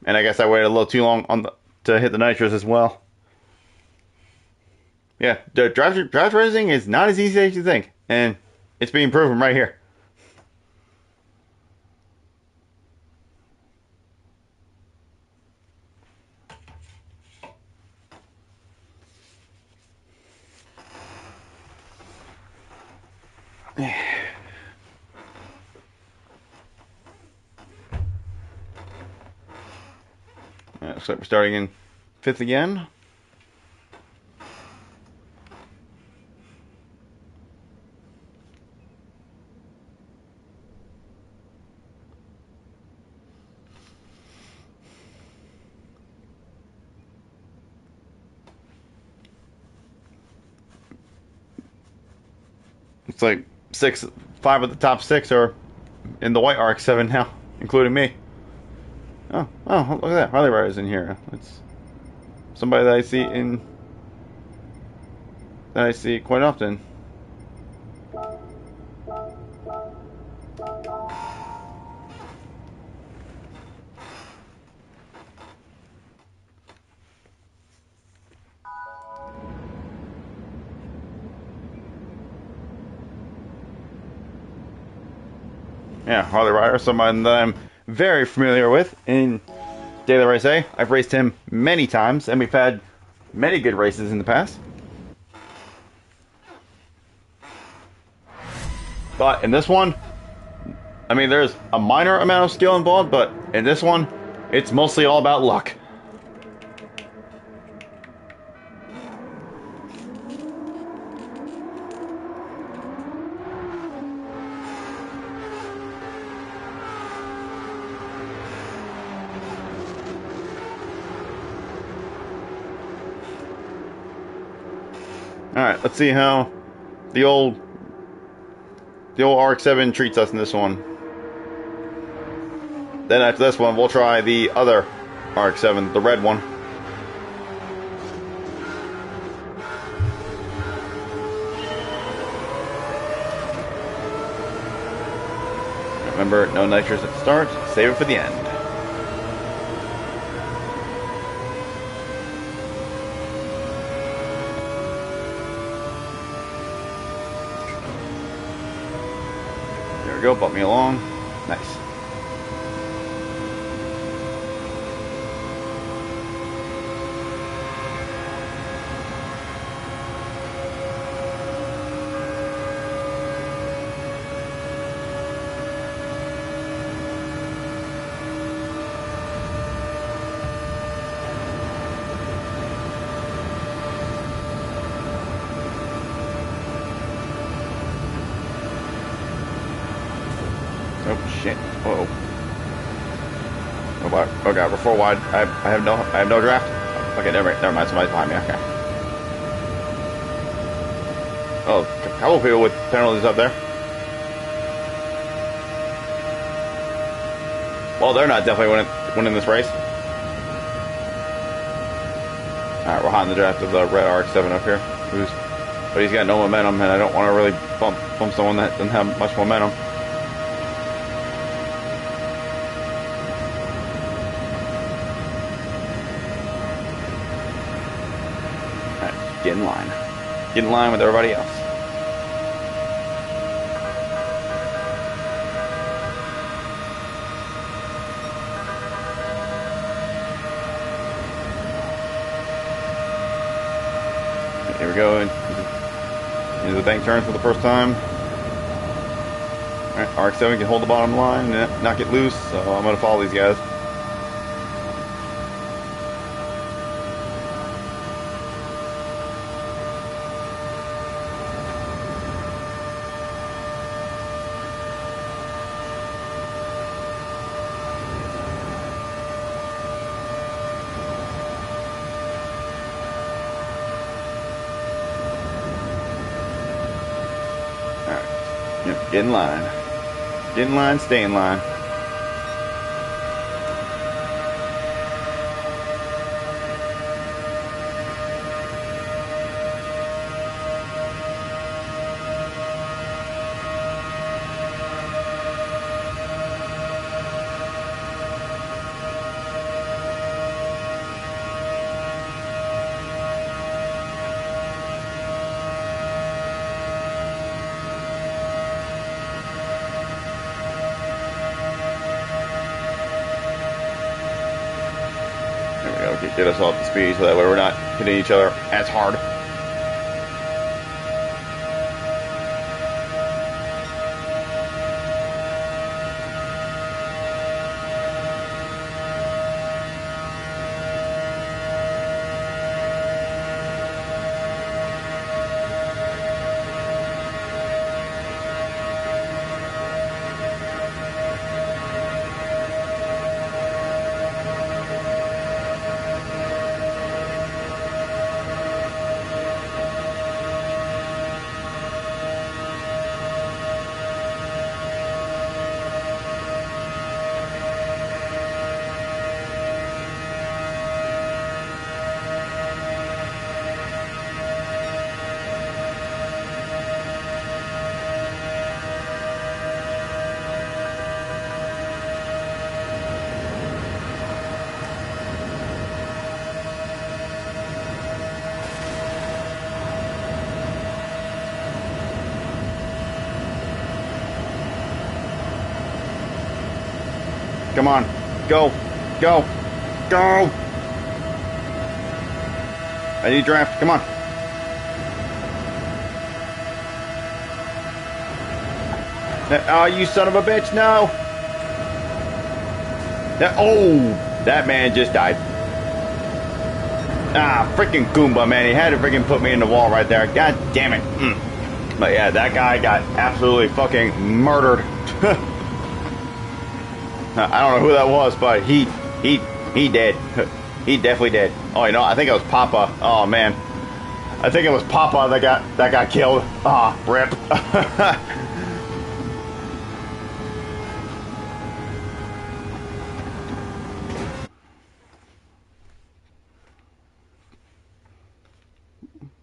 And I guess I waited a little too long to hit the nitros as well. Yeah, the draft racing is not as easy as you think, and it's being proven right here. Looks like we're starting in 5th again. It's like 5 of the top 6 are in the white RX-7 now, including me. Oh, look at that. Harley Riders in here. It's somebody that I see quite often. Yeah, Harley Rider, someone that I'm very familiar with in Daily Race A. I've raced him many times, and we've had many good races in the past. But in this one, I mean, there's a minor amount of skill involved, but in this one, it's mostly all about luck. Alright, let's see how the old RX-7 treats us in this one. Then after this one, we'll try the other RX-7, the red one. Remember, no nitros at the start, save it for the end. There we go, bump me along. Nice. Oh shit! Uh oh. Oh god, we're 4 wide. I have no draft. Okay, never mind. Somebody's behind me. Okay. Oh, a couple people with penalties up there. Well, they're not definitely winning this race. All right, we're hot in the draft of the red RX-7 up here. But he's got no momentum, and I don't want to really bump someone that doesn't have much momentum. Get in line. Get in line with everybody else. Here we go. Into the bank turn for the first time. Alright, RX-7 can hold the bottom line and not get loose, so I'm going to follow these guys. Get in line. Get in line, stay in line. Get us off the speed so that way we're not hitting each other as hard. Come on. Go. Go. Go. I need draft. Come on. Oh, you son of a bitch. No. Oh, that man just died. Ah, freaking Goomba, man. He had to freaking put me in the wall right there. God damn it. But yeah, that guy got absolutely fucking murdered. I don't know who that was, but he dead. He definitely dead. Oh, you know, I think it was Papa. Oh man, I think it was Papa that got killed. Ah, rip.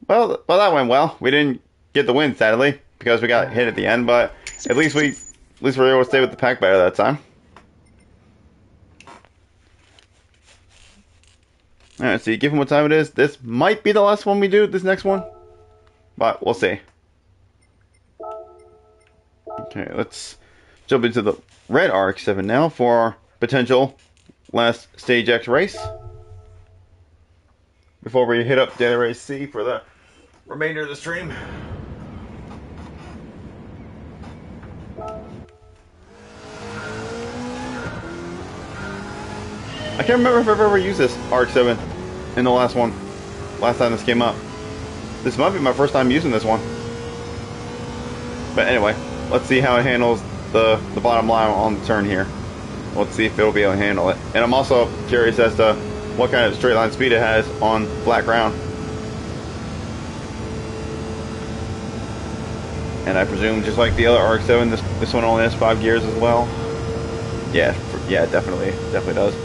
Well, that went well. We didn't get the win, sadly, because we got hit at the end. But at least we were able to stay with the pack better that time. Alright, so you give him what time it is. This might be the last one we do, this next one. But we'll see. Okay, let's jump into the red RX-7 now for our potential last Stage X race. Before we hit up Daily Race C for the remainder of the stream. I can't remember if I've ever used this RX-7 in the last one. Last time this came up. This might be my first time using this one. But anyway, let's see how it handles the bottom line on the turn here. Let's see if it'll be able to handle it. And I'm also curious as to what kind of straight line speed it has on flat ground. And I presume just like the other RX-7, this one only has 5 gears as well. Yeah, definitely does.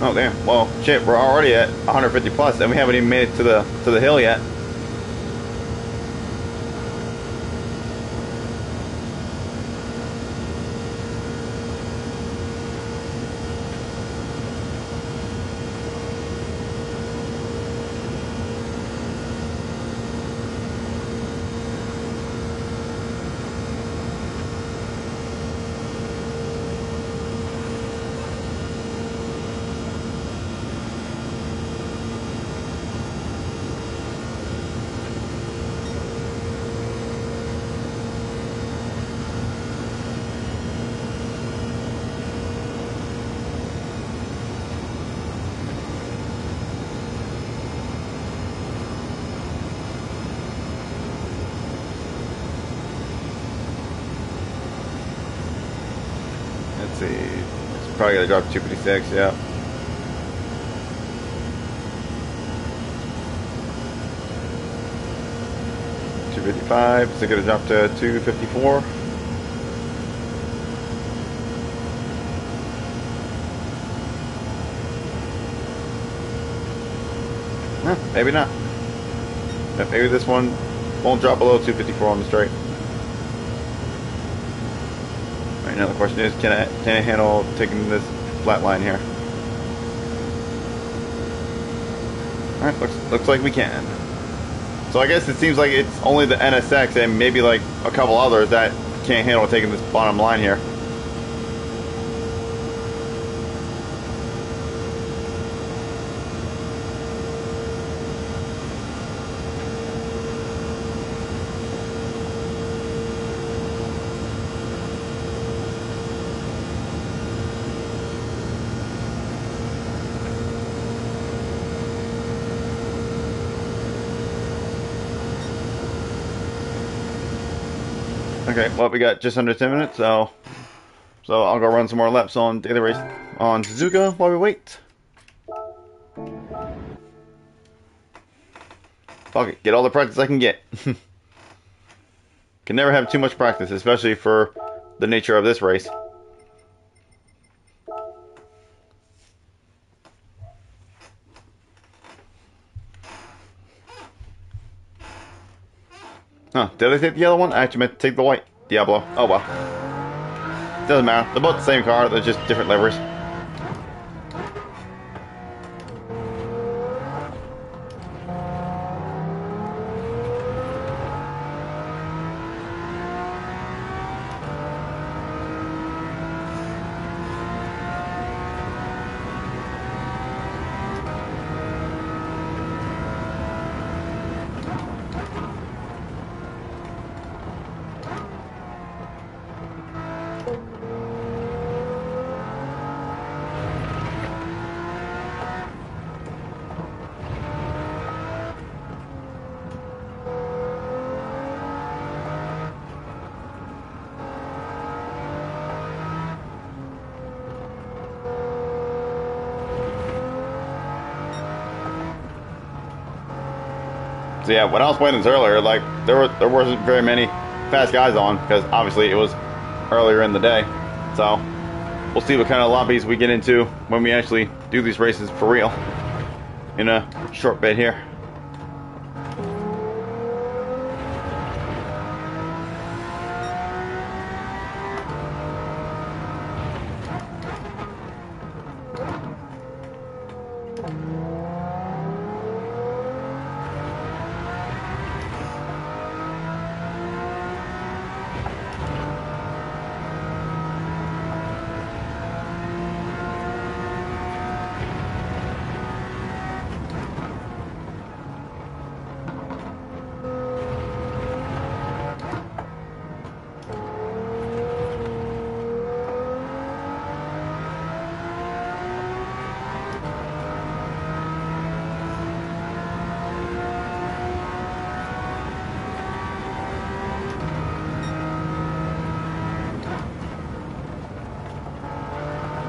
Oh damn! Well, shit, we're already at 150 plus, and we haven't even made it to the hill yet. Let's see. It's probably gonna drop to 256, yeah. 255. Is it going to drop to 254? Maybe not. Maybe this one won't drop below 254 on the straight. Right now the question is, can I handle taking this flat line here? Alright, looks like we can. So I guess it seems like it's only the NSX and maybe like a couple others that can't handle taking this bottom line here. Okay, well, we got just under 10 minutes, so I'll go run some more laps on daily race on Suzuka while we wait. Fuck it, get all the practice I can get. Can never have too much practice, especially for the nature of this race. Huh, did I take the yellow one? I actually meant to take the white Diablo. Oh well. Doesn't matter. They're both the same car, they're just different liveries. So yeah, when I was playing this earlier, like there wasn't very many fast guys on because obviously it was earlier in the day. So we'll see what kind of lobbies we get into when we actually do these races for real in a short bit here.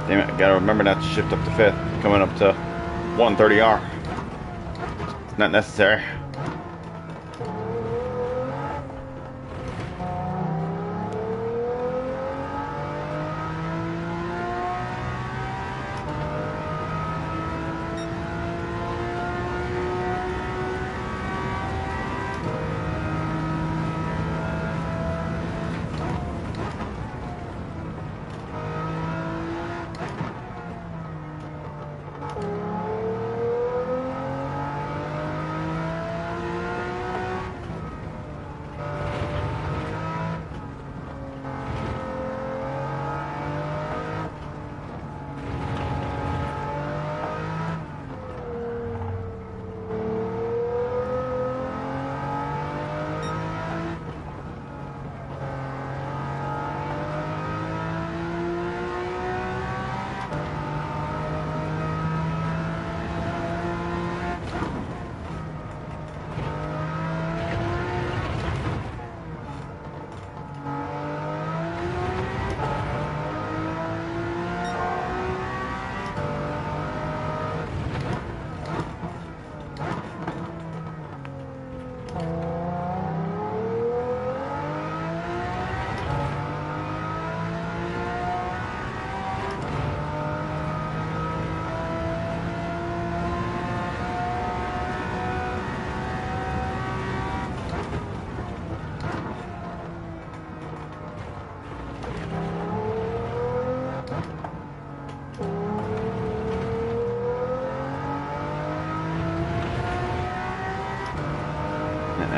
Damn it, I gotta remember not to shift up to 5th, coming up to 130R. It's not necessary.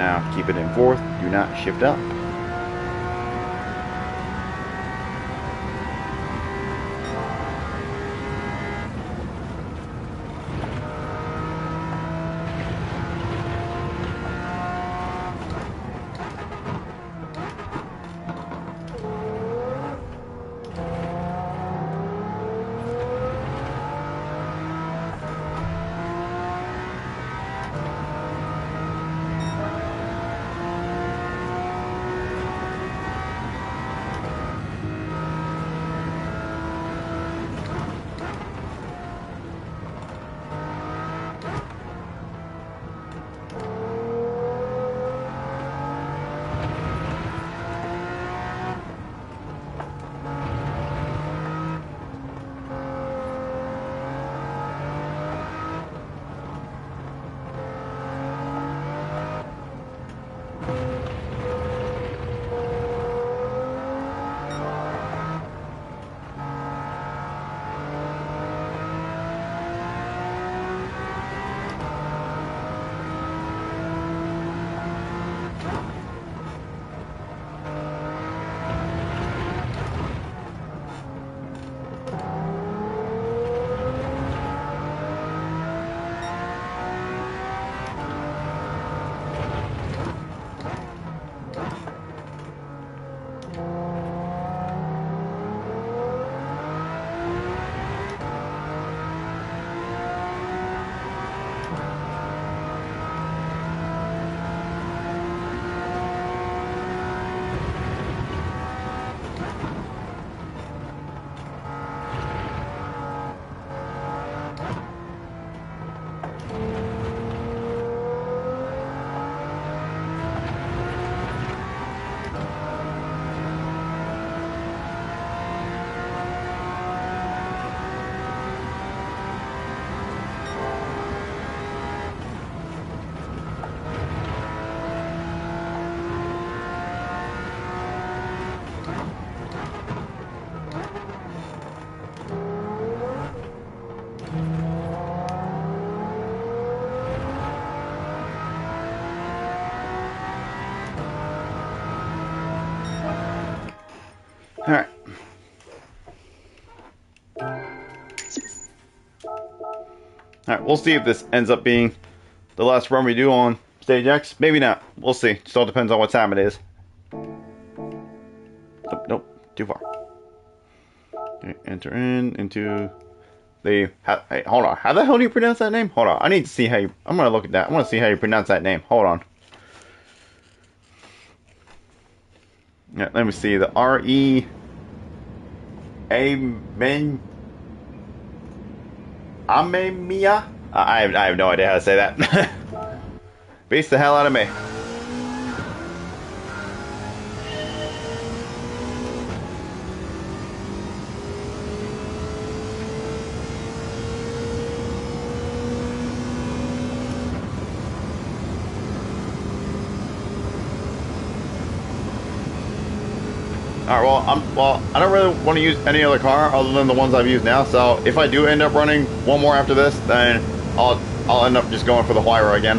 Now keep it in fourth. Do not shift up. Alright. Alright, we'll see if this ends up being the last run we do on Stage X. Maybe not. We'll see. Just all depends on what time it is. Nope, nope. Too far. Okay, enter into the... Hey, hold on. How the hell do you pronounce that name? Hold on. I need to see how you... I'm going to look at that. I want to see how you pronounce that name. Hold on. Yeah, let me see. The R-E... Amen... Amemia? I have no idea how to say that. Beats the hell out of me. Alright, well, I don't really want to use any other car other than the ones I've used now, so if I do end up running one more after this, then I'll end up just going for the Huayra again.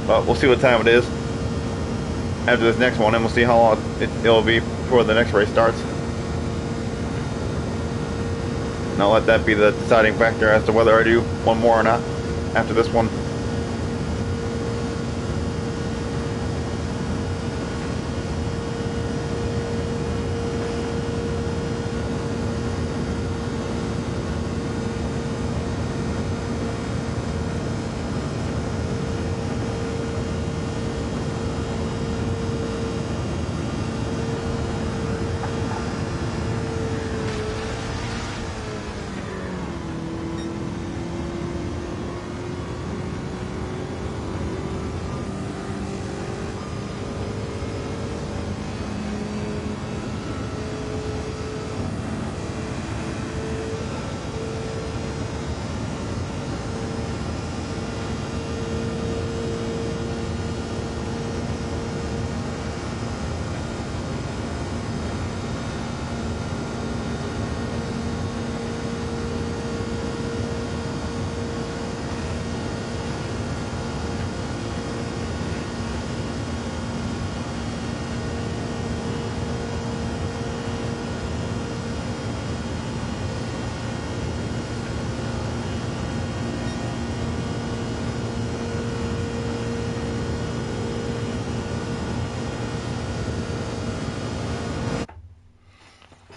But we'll see what time it is after this next one, and we'll see how long it'll be before the next race starts. And I'll let that be the deciding factor as to whether I do one more or not after this one.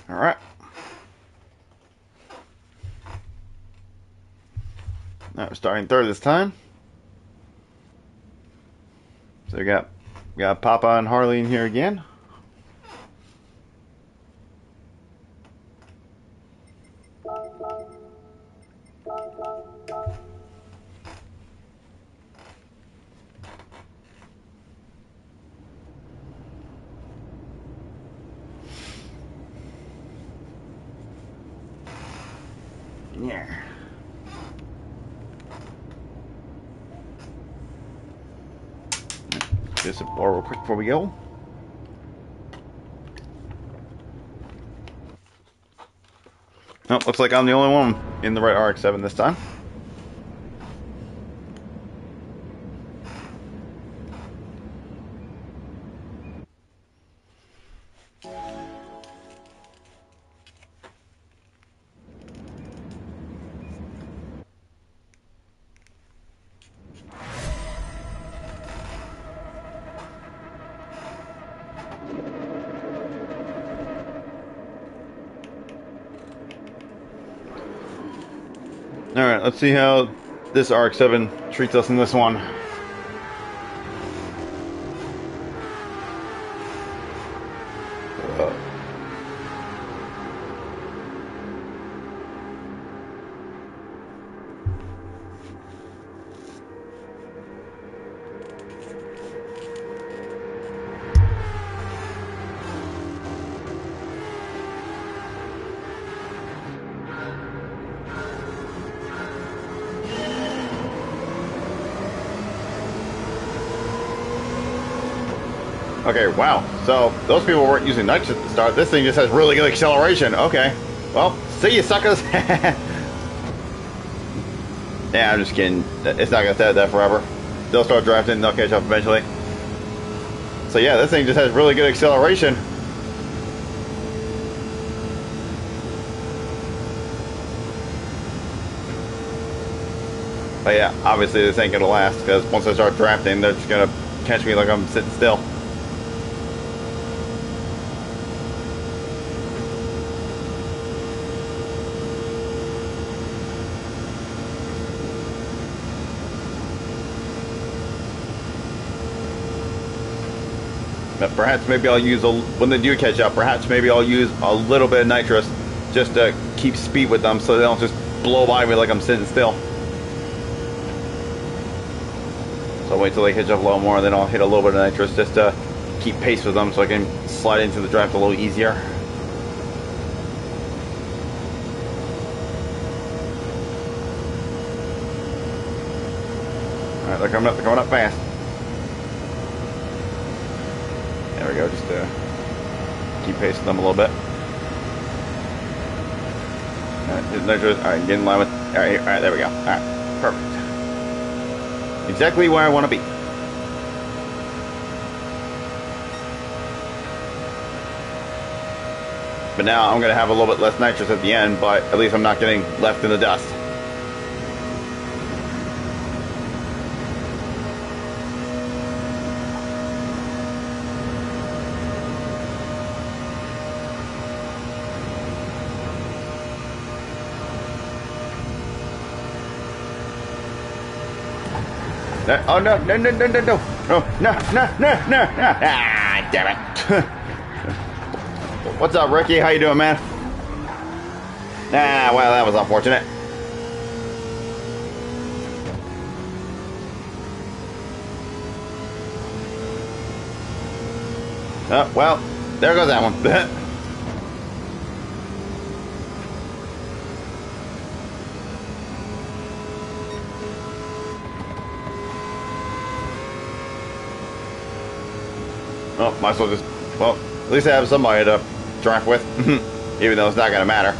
All right. Now we're starting third this time. So we got Papa and Harley in here again. Yeah. Just a bar real quick before we go. Oh, looks like I'm the only one in the right RX-7 this time. Alright, let's see how this RX-7 treats us in this one. Okay, wow. So, those people weren't using nitrous at the start. This thing just has really good acceleration. Okay. Well, see you, suckers. Yeah, I'm just kidding. It's not going to stay at that forever. They'll start drafting, they'll catch up eventually. So yeah, this thing just has really good acceleration. But yeah, obviously this ain't going to last, because once I start drafting, they're just going to catch me like I'm sitting still. But perhaps maybe I'll use, when they do catch up, perhaps maybe I'll use a little bit of nitrous just to keep speed with them so they don't just blow by me like I'm sitting still. So I'll wait till they catch up a little more, and then I'll hit a little bit of nitrous just to keep pace with them so I can slide into the draft a little easier. Alright, they're coming up fast. There we go, just to keep pace with them a little bit. Alright, get in line with. Alright, there we go. Alright, perfect. Exactly where I want to be. But now I'm going to have a little bit less nitrous at the end, but at least I'm not getting left in the dust. Oh no, no, no, no, no, no. Oh, no, no, no, no, no. Ah, damn it. What's up, Ricky? How you doing, man? Ah, well, that was unfortunate. Well, there goes that one. Oh, might as well just, well, at least I have somebody to draft with, even though it's not going to matter.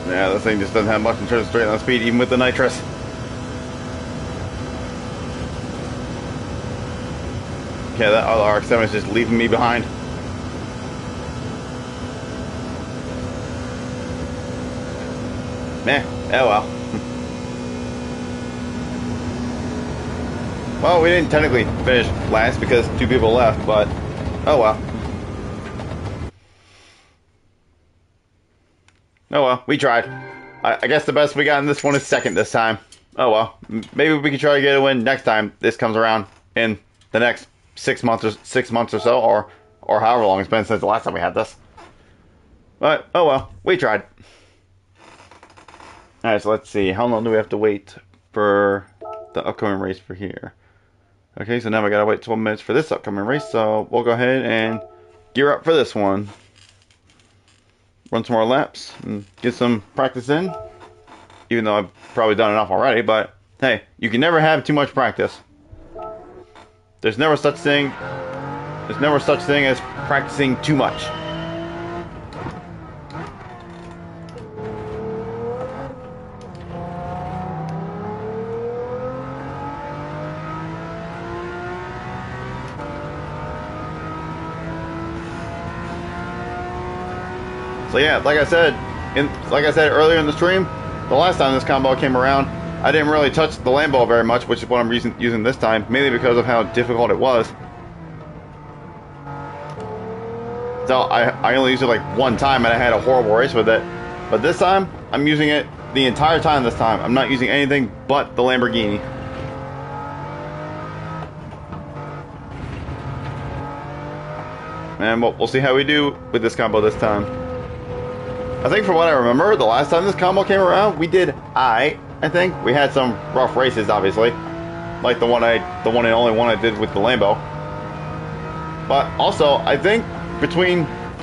Yeah, this thing just doesn't have much in terms of straight line speed, even with the nitrous. Okay, that other RX-7 is just leaving me behind. Meh, oh well. Well, we didn't technically finish last because 2 people left, but oh well. Oh well, we tried. I guess the best we got in this one is second this time. Oh well, maybe we can try to get a win next time this comes around in the next 6 months or so, or however long it's been since the last time we had this. But oh well, we tried. All right, so let's see. How long do we have to wait for the upcoming race for here? Okay, so now we gotta wait 12 minutes for this upcoming race, so we'll go ahead and gear up for this one. Run some more laps and get some practice in. Even though I've probably done enough already, but hey, you can never have too much practice. There's never such thing as practicing too much. So yeah, like I said earlier in the stream, the last time this combo came around, I didn't really touch the Lambo very much, which is what I'm using this time, mainly because of how difficult it was. So I only used it like one time and I had a horrible race with it. But this time, I'm using it the entire time this time. I'm not using anything but the Lamborghini. And we'll see how we do with this combo this time. I think from what I remember, the last time this combo came around, we did I think. We had some rough races, obviously. Like the one and only one I did with the Lambo. But also, I think between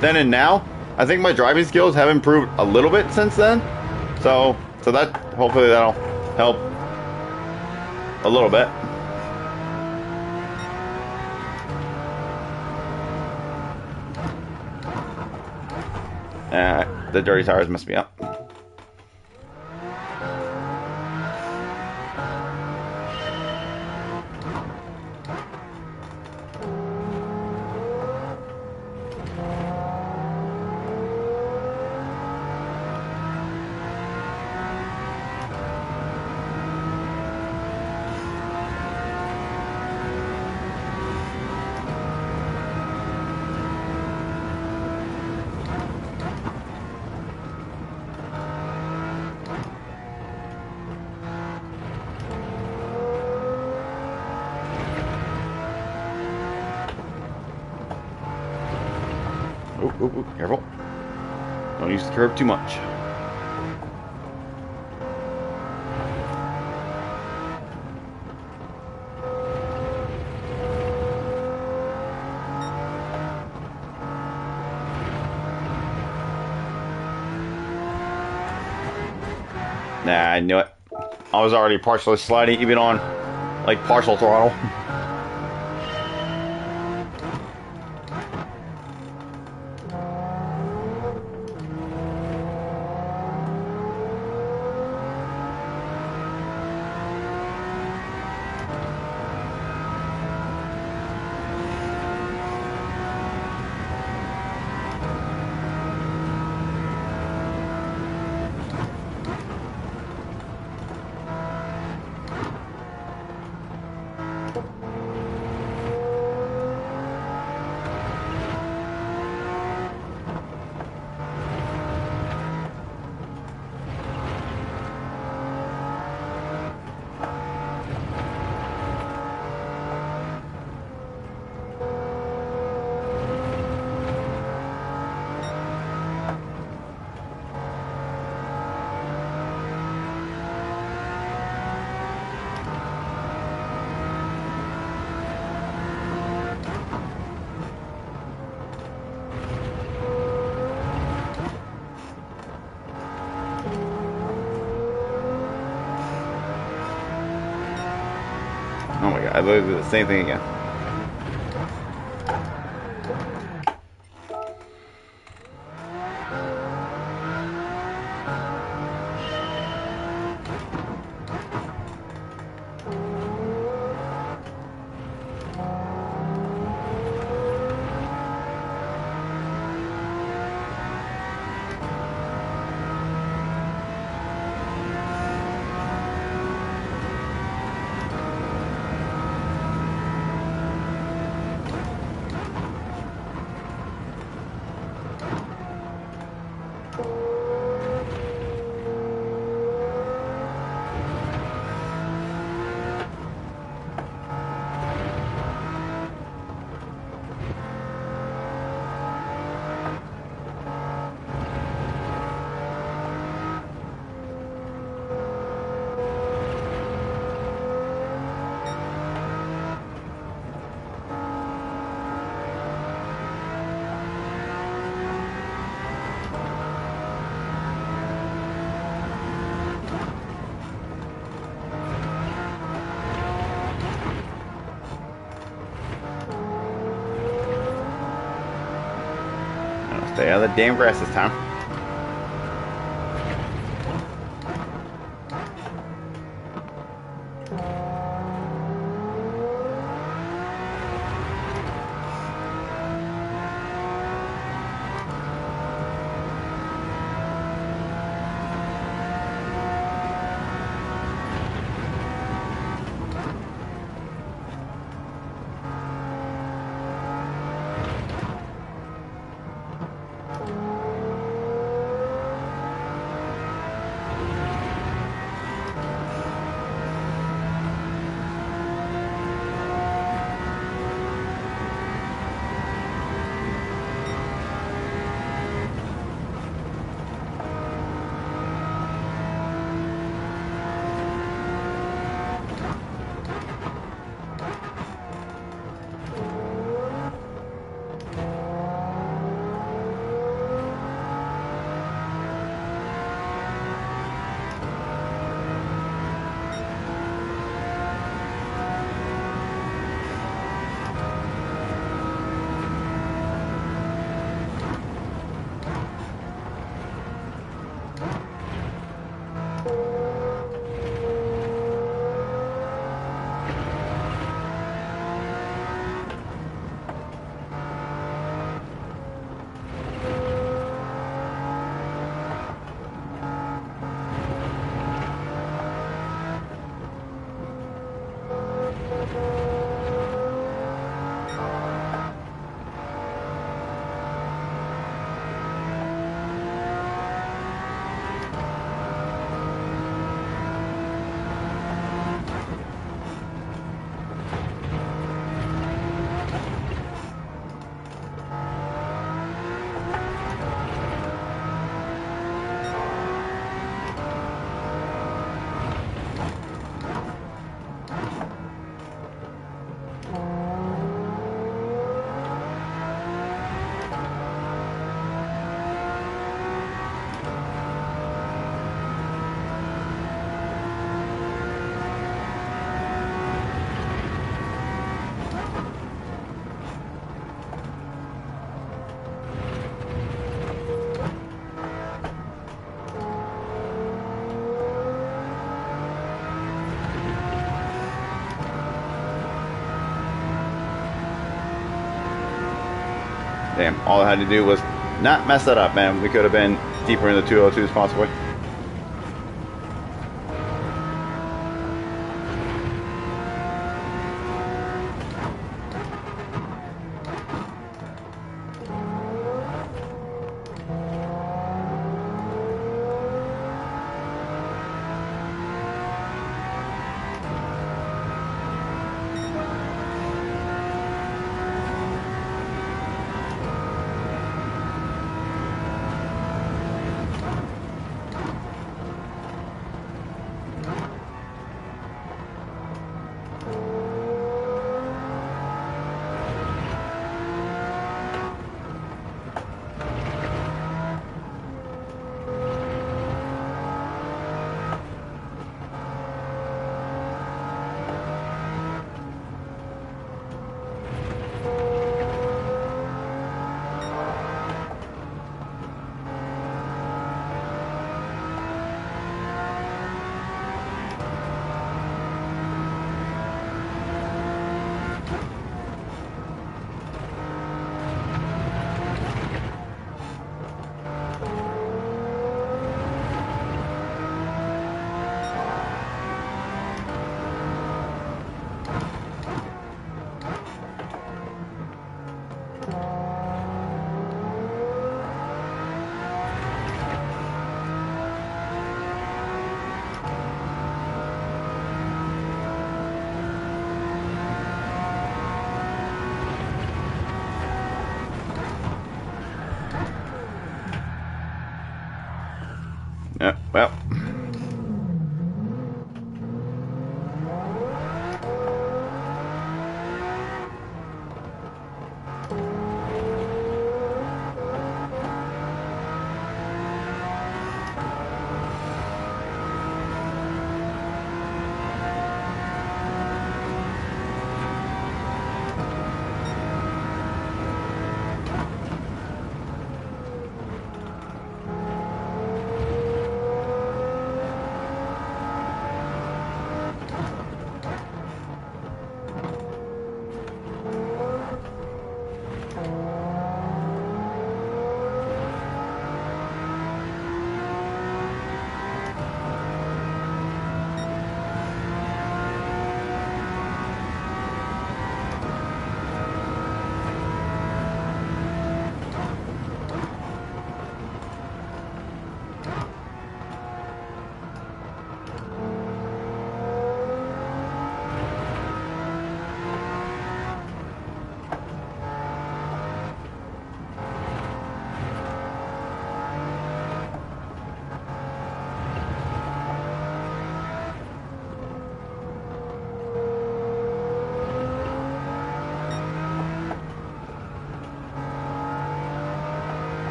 then and now, I think my driving skills have improved a little bit since then. So that, hopefully that'll help a little bit. The dirty tires messed me up. Ooh, careful. Don't use the curb too much. Nah, I knew it. I was already partially sliding, even on, like, partial throttle. Oh my god, I literally did the same thing again. Stay out of the damn grass this time. Damn, all I had to do was not mess that up, man. We could have been deeper in the 202s possibly. Yeah, well.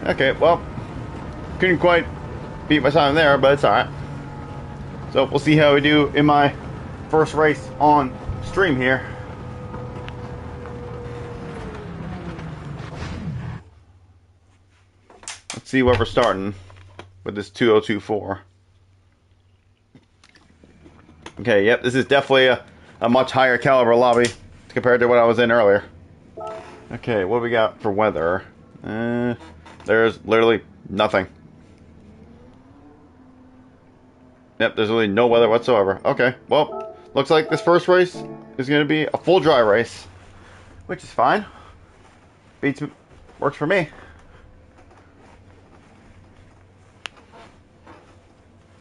Okay, well, couldn't quite beat my time there, but it's alright. So we'll see how we do in my first race on stream here. Let's see what we're starting with this 2024. Okay, yep, this is definitely a much higher caliber lobby compared to what I was in earlier. Okay, what do we got for weather? There's literally nothing. Yep, there's really no weather whatsoever. Okay, well, looks like this first race is going to be a full dry race, which is fine. Works for me.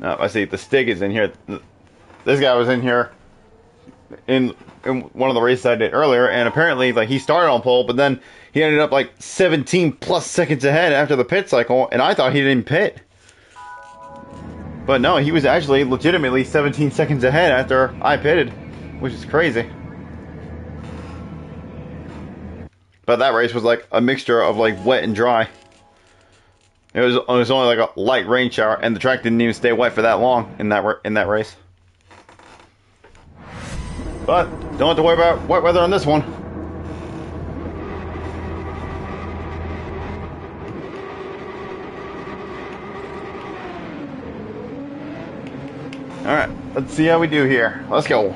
No, I see the Stig is in here. This guy was in here in one of the races I did earlier, and apparently, like, he started on pole, but then he ended up like 17 plus seconds ahead after the pit cycle, and I thought he didn't pit. But no, he was actually legitimately 17 seconds ahead after I pitted, which is crazy. But that race was like a mixture of like wet and dry. It was only like a light rain shower, and the track didn't even stay wet for that long in that race. But don't have to worry about wet weather on this one. Alright, let's see how we do here. Let's go.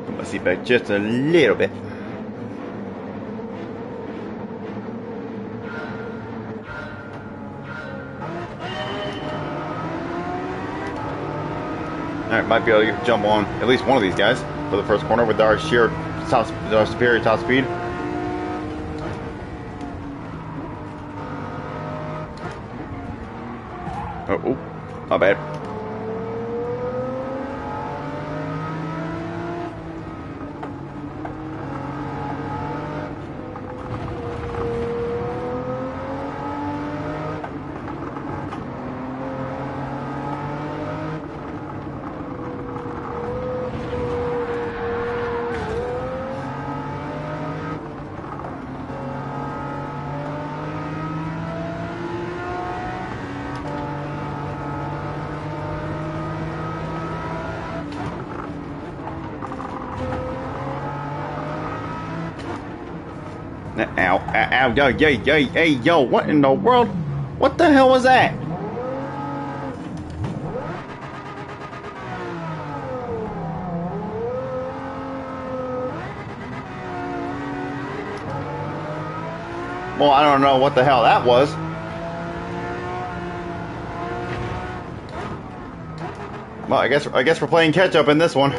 Put my seat back just a little bit. Alright, might be able to jump on at least one of these guys for the first corner with our superior top speed. Oh, my bad. Ow, ow, yo, hey, yo, what in the world? What the hell was that? Well, I don't know what the hell that was. Well, I guess we're playing catch up in this one.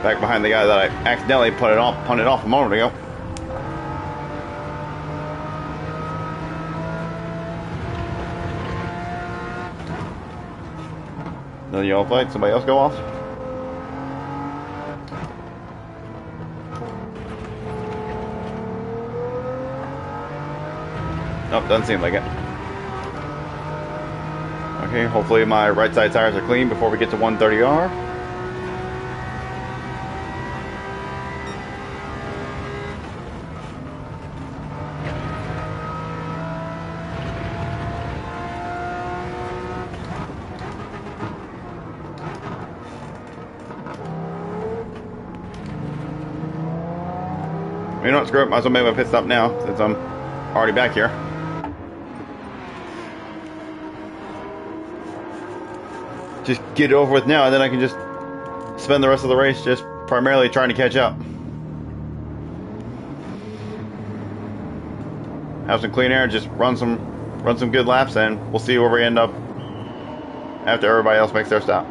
Back behind the guy that I accidentally punted off a moment ago. Another yellow flag. Somebody else go off. Nope, doesn't seem like it. Okay, hopefully my right side tires are clean before we get to 130R. You know what, screw it, might as well make my pit stop now, since I'm already back here. Just get it over with now, and then I can just spend the rest of the race just primarily trying to catch up. Have some clean air, just run some good laps, and we'll see where we end up after everybody else makes their stop.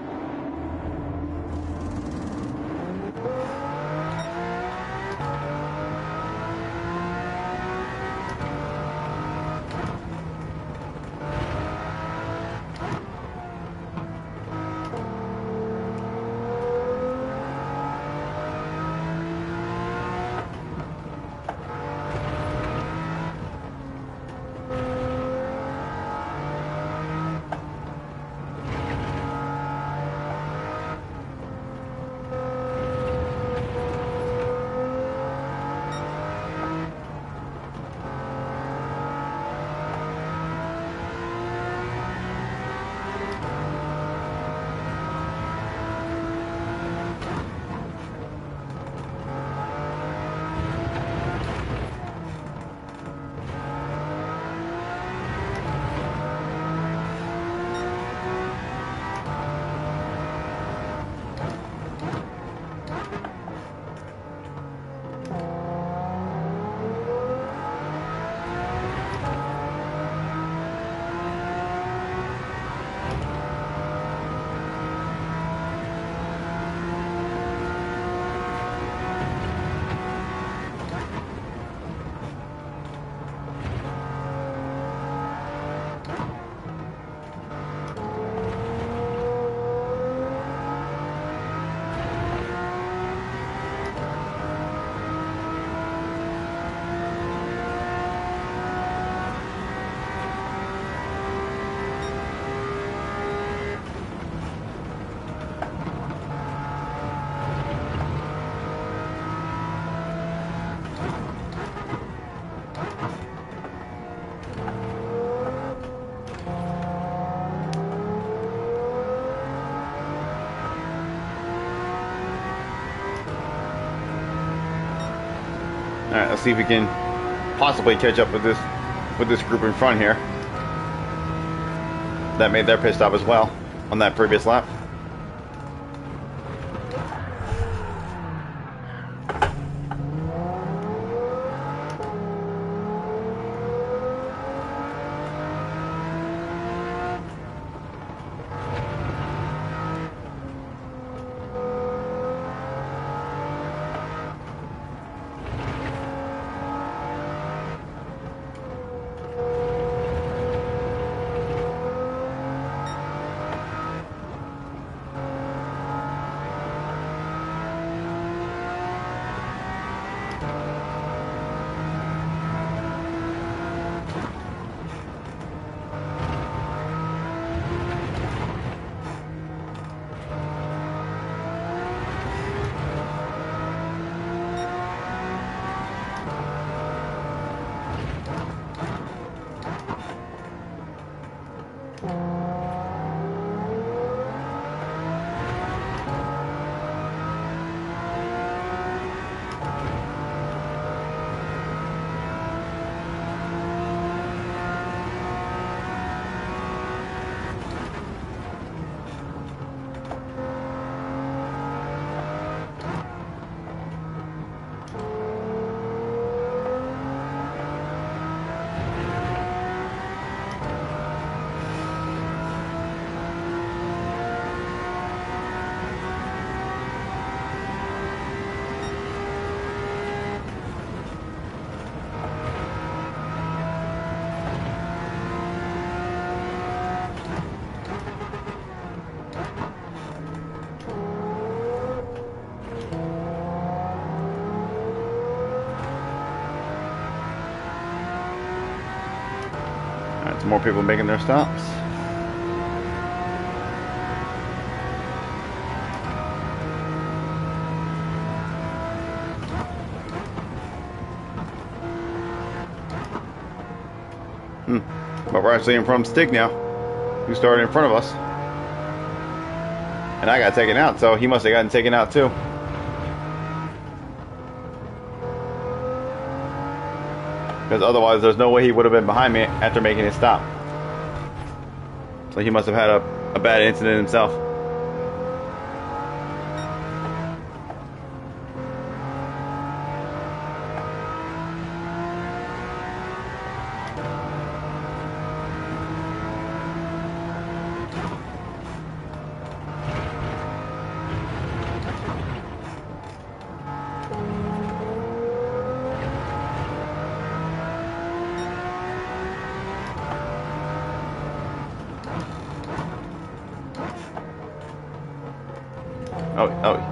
Alright, let's see if we can possibly catch up with this group in front here. That made their pit stop as well on that previous lap. Alright, some more people making their stops. But we're actually in front of Stig now, who started in front of us. And I got taken out, so he must have gotten taken out too. Because otherwise there's no way he would have been behind me after making his stop. So he must have had a bad incident himself.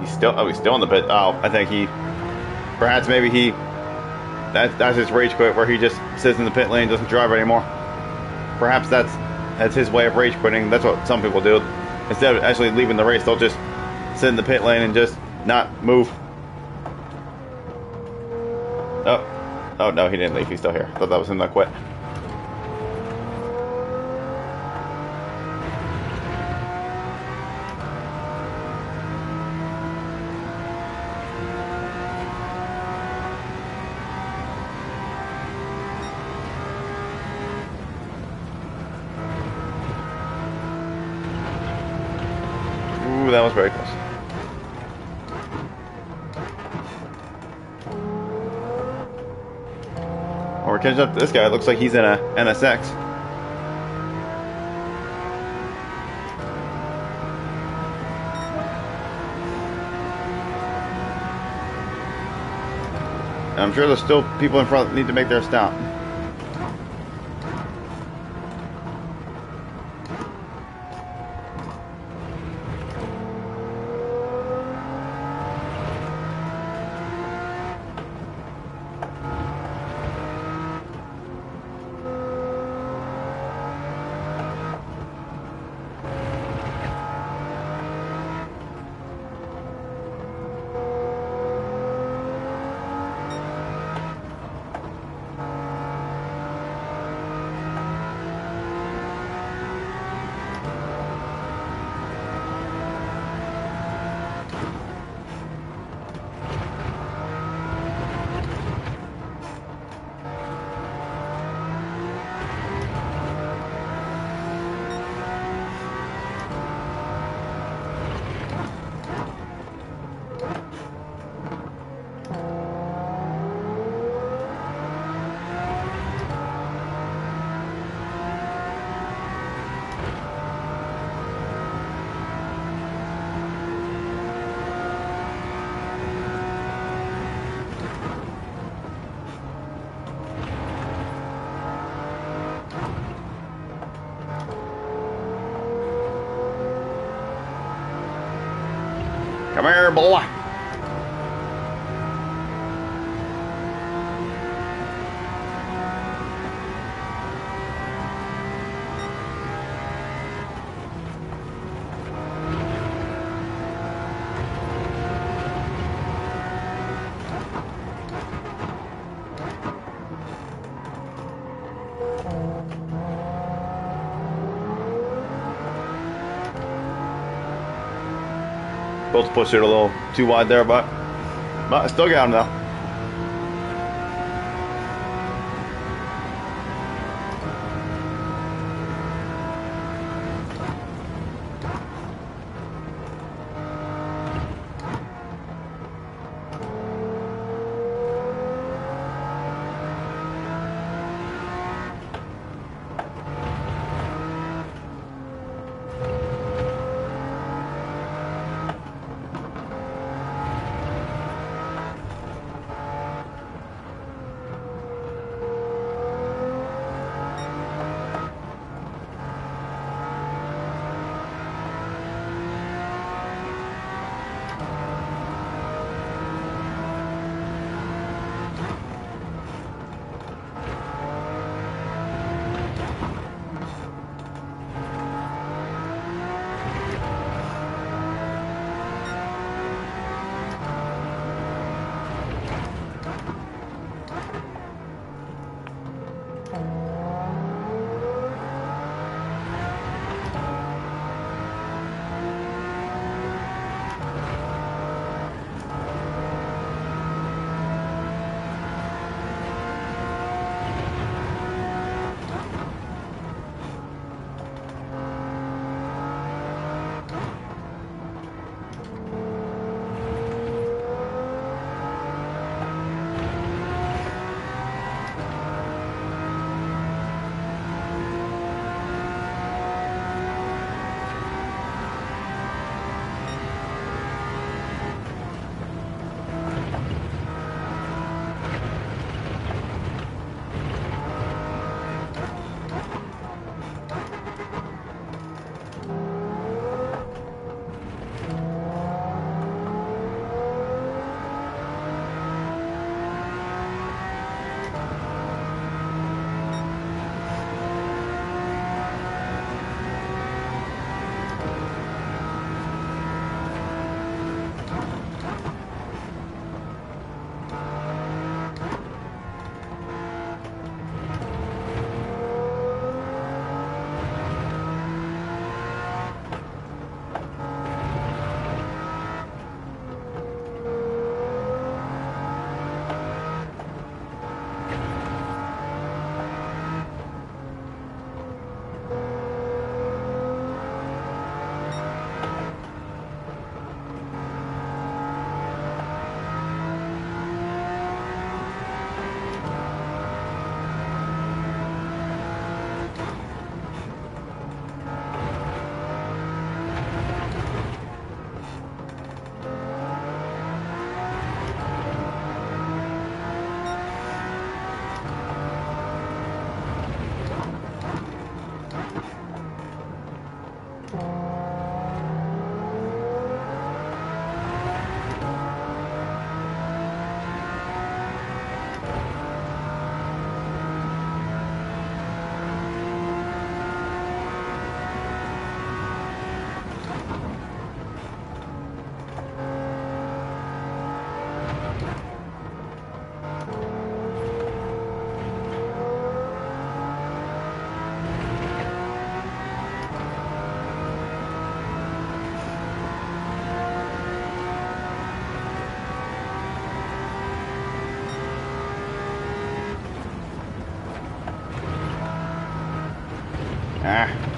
He's still in the pit. Oh, I think perhaps maybe that's his rage quit, where he just sits in the pit lane and doesn't drive anymore. Perhaps that's his way of rage quitting. That's what some people do. Instead of actually leaving the race, they'll just sit in the pit lane and just not move. Oh no, he didn't leave. He's still here. I thought that was him that quit. That was very close. Oh, we're catching up to this guy. It looks like he's in a NSX. And I'm sure there's still people in front that need to make their stop. Come here, boy. Supposed to push it a little too wide there, but I still got him though.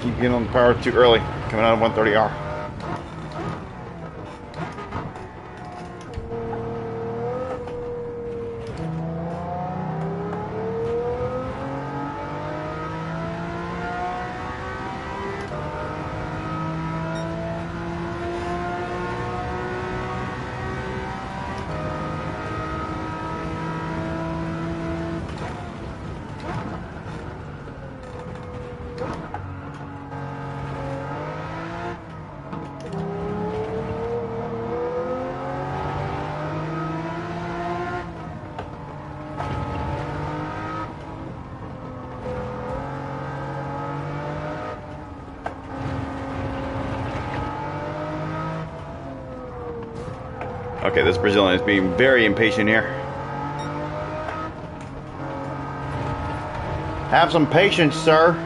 Keep getting on the power too early, coming out of 130R. Okay, this Brazilian is being very impatient here. Have some patience, sir.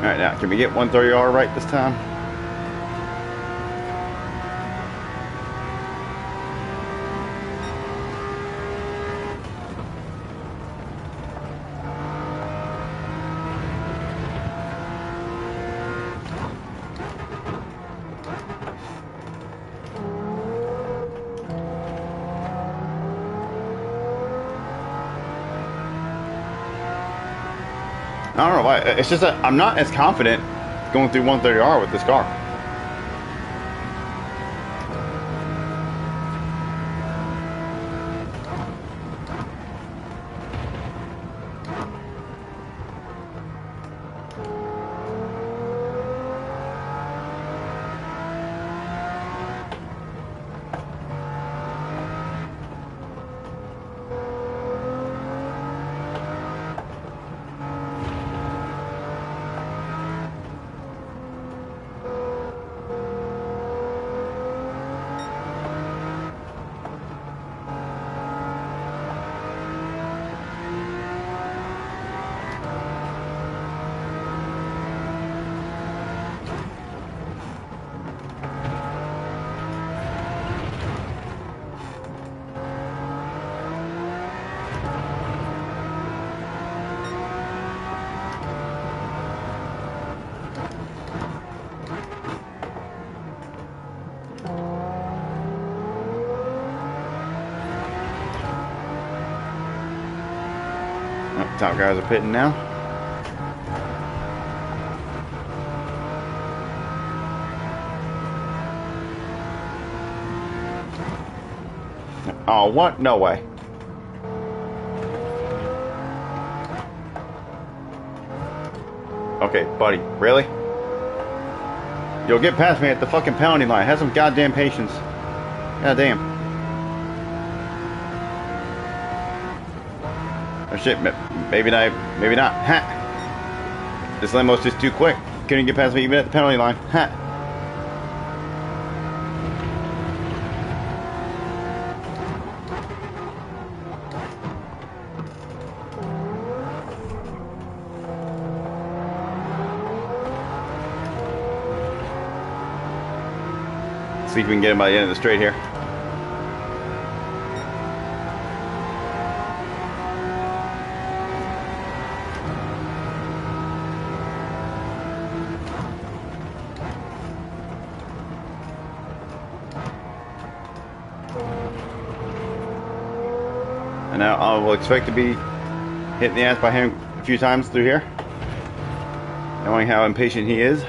Alright, now, can we get 130R right this time? I don't know why. It's just that I'm not as confident going through 130R with this car. Top guys are pitting now. Oh, what? No way. Okay, buddy. Really? Yo, get past me at the fucking penalty line. Have some goddamn patience. God damn. Oh shit, maybe not. Maybe not. Ha! This limo's just too quick. Couldn't get past me even at the penalty line. Ha! See if we can get him by the end of the straight here. And now I will expect to be hitting the ass by him a few times through here, knowing how impatient he is.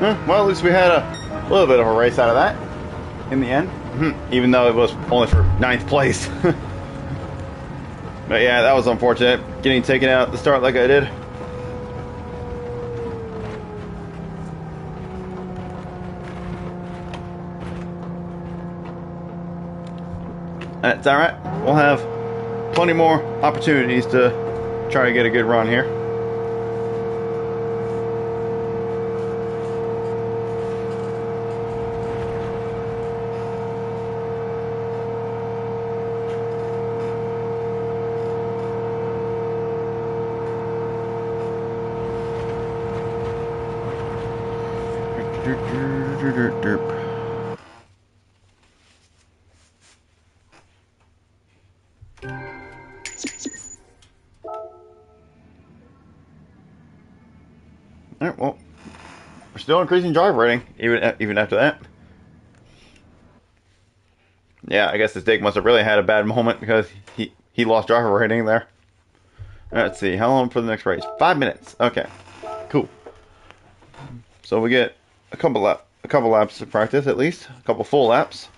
Well, at least we had a little bit of a race out of that in the end. Even though it was only for 9th place. But yeah, that was unfortunate. Getting taken out at the start like I did. That's alright. We'll have plenty more opportunities to try to get a good run here. Alright, well, we're still increasing drive rating, even after that. Yeah, I guess this Dick must have really had a bad moment because he lost driver rating there. Let's see, how long for the next race? 5 minutes. Okay, cool. So we get a couple laps of practice at least, a couple full laps.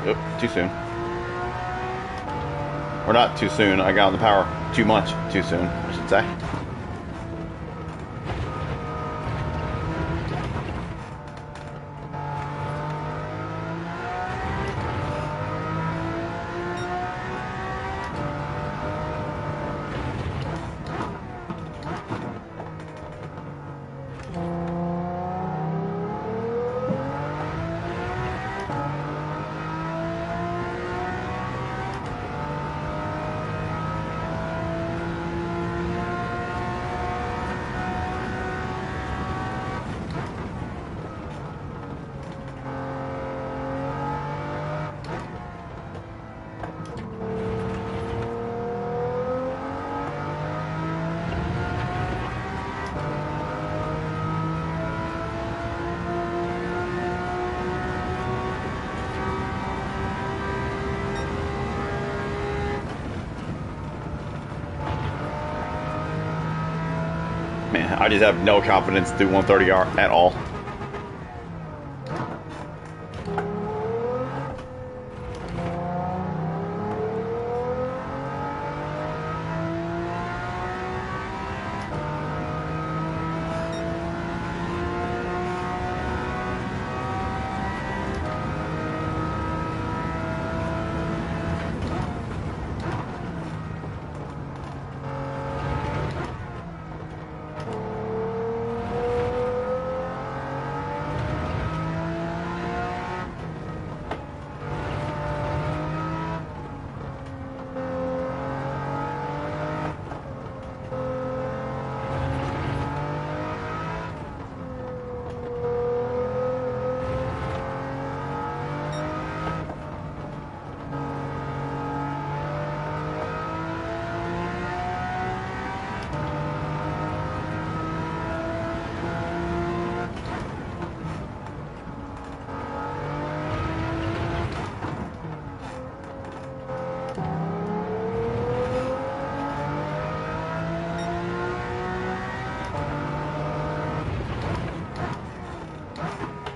Oop, too soon. Or not too soon, I got on the power too much too soon, I should say. Man, I just have no confidence to do 130R at all.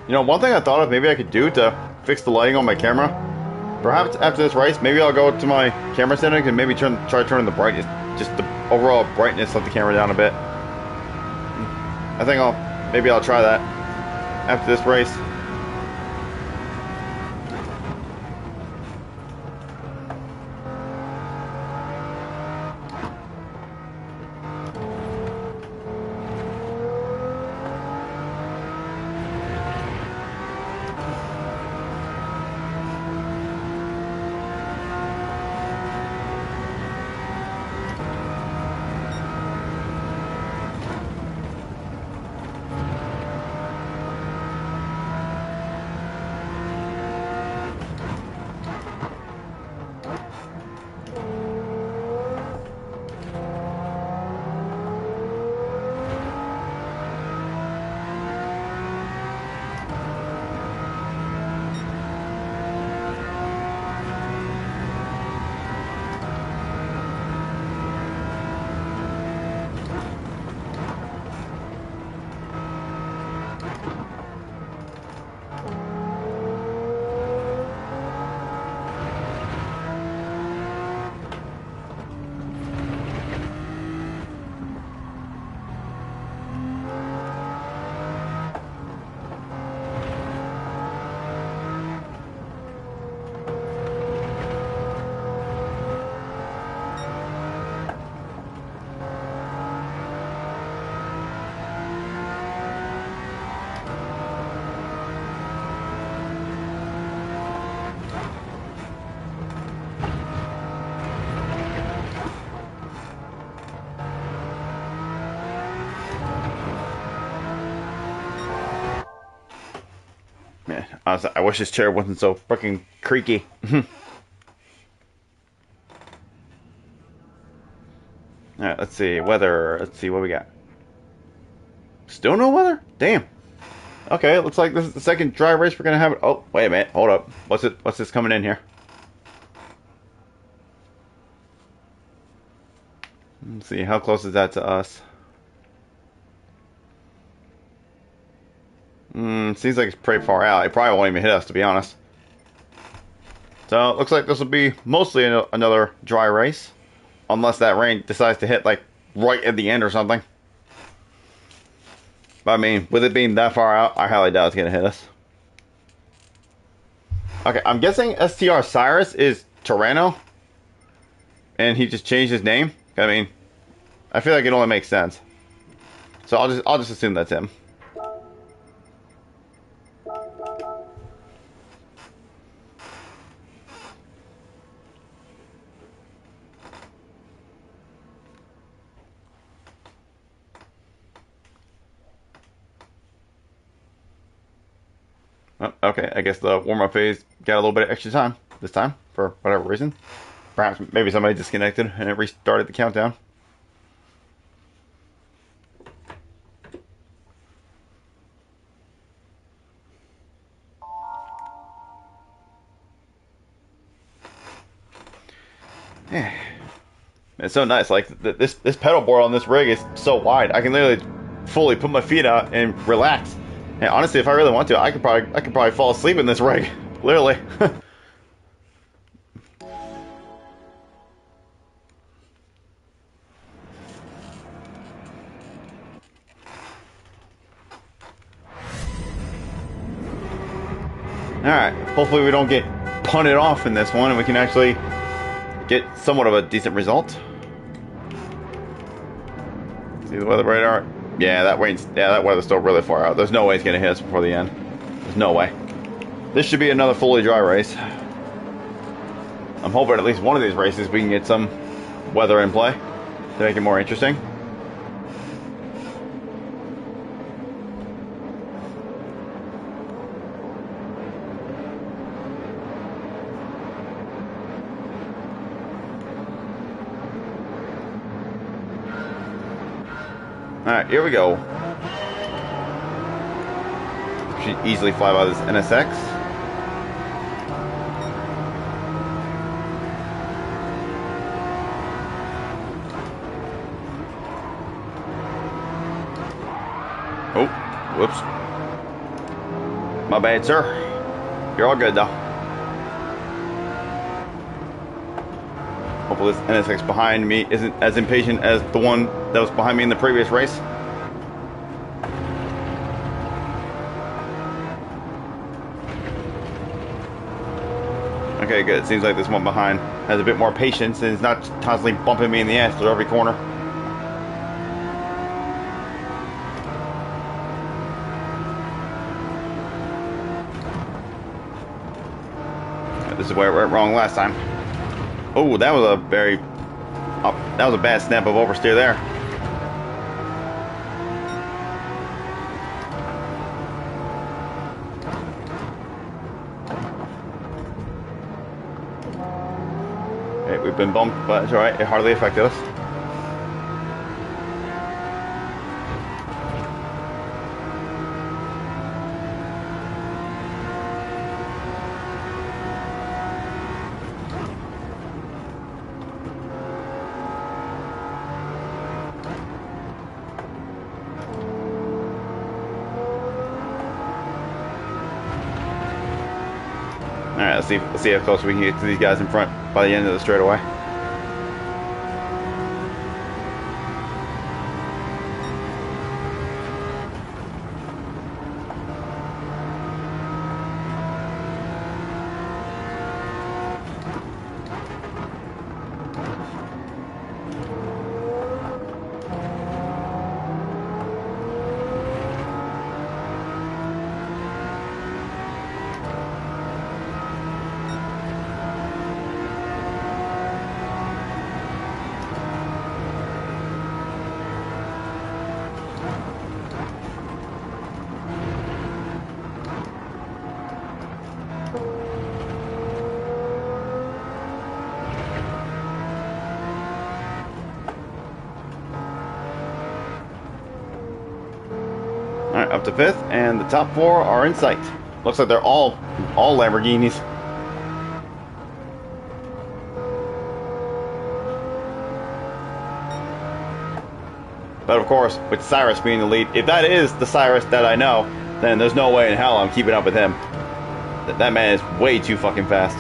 You know, one thing I thought of maybe I could do to fix the lighting on my camera, perhaps after this race, maybe I'll go to my camera settings and maybe try turning the just the overall brightness, let the camera down a bit. I think maybe I'll try that after this race. Man, honestly, I wish this chair wasn't so freaking creaky. Alright, let's see. Weather. Let's see what we got. Still no weather? Damn. Okay, it looks like this is the second dry race we're gonna have. Oh, wait a minute. Hold up. What's this coming in here? Let's see. How close is that to us? Seems like it's pretty far out. It probably won't even hit us, to be honest. So, it looks like this will be mostly another dry race. Unless that rain decides to hit, like, right at the end or something. But, I mean, with it being that far out, I highly doubt it's going to hit us. Okay, I'm guessing STR Cyrus is Tyranno. And he just changed his name. I mean, I feel like it only makes sense. So, I'll just assume that's him. Oh, okay, I guess the warm-up phase got a little bit of extra time this time, for whatever reason. Perhaps maybe somebody disconnected and it restarted the countdown. Yeah. It's so nice. Like, this pedal board on this rig is so wide. I can literally fully put my feet out and relax. And honestly, if I really want to, I could probably fall asleep in this rig. Literally. Alright, hopefully we don't get punted off in this one and we can actually get somewhat of a decent result. See the weather radar? Yeah, that weather's still really far out. There's no way it's gonna hit us before the end. There's no way. This should be another fully dry race. I'm hoping at least one of these races we can get some weather in play to make it more interesting. Alright, here we go. Should easily fly by this NSX. Oh, whoops. My bad, sir. You're all good, though. hopefully this NSX behind me isn't as impatient as the one that was behind me in the previous race. Okay, good. It seems like this one behind has a bit more patience and is not constantly bumping me in the ass through every corner. This is where I went wrong last time. Oh, that was a very... that was a bad snap of oversteer there. Okay, we've been bumped, but it's alright. It hardly affected us. Alright, let's see how close we can get to these guys in front by the end of the straightaway. Alright, up to 5th, and the top 4 are in sight. Looks like they're all Lamborghinis. But of course, with Cyrus being the lead, if that is the Cyrus that I know, then there's no way in hell I'm keeping up with him. That man is way too fucking fast.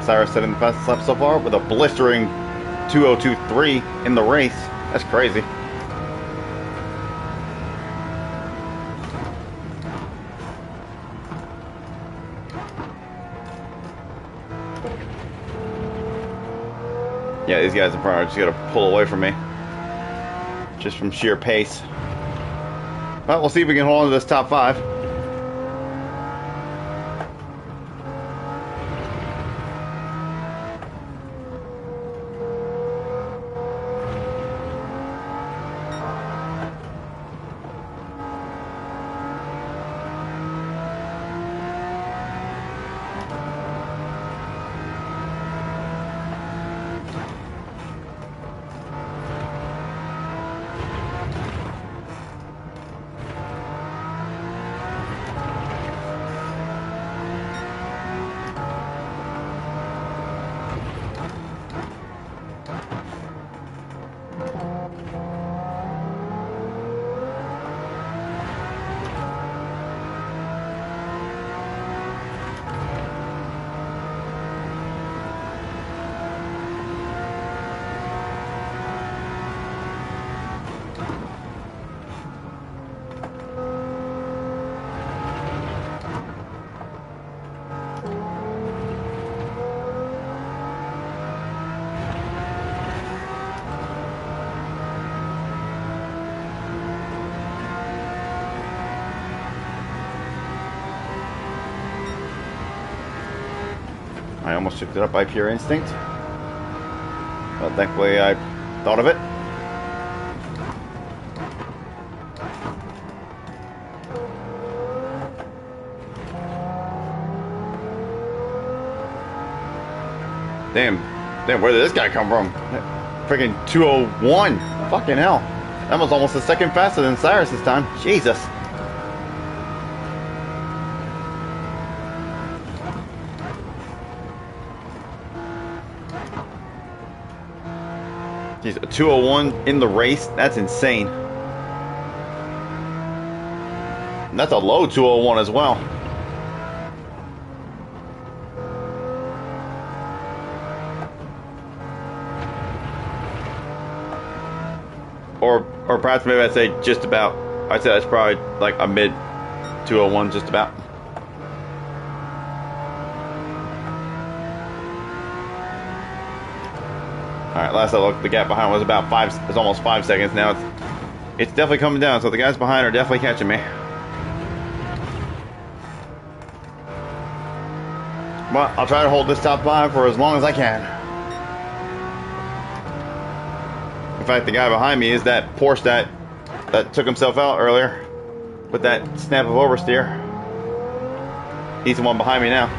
Cyrus setting the fastest lap so far with a blistering 2:02.3 in the race. That's crazy. Yeah, these guys in front are just gonna pull away from me. Just from sheer pace. But we'll see if we can hold on to this top 5. I almost picked it up by pure instinct. But thankfully I thought of it. Damn, where did this guy come from? Freaking 201. Fucking hell. That was almost a second faster than Cyrus this time. Jesus. Jeez, a 201 in the race? That's insane. And that's a low 201 as well. Or perhaps maybe I'd say just about. I'd say that's probably like a mid 201 just about. Alright, last I looked, the gap behind was about it's almost 5 seconds now. It's definitely coming down, so the guys behind are definitely catching me. But I'll try to hold this top 5 for as long as I can. In fact, the guy behind me is that Porsche that took himself out earlier with that snap of oversteer. He's the one behind me now.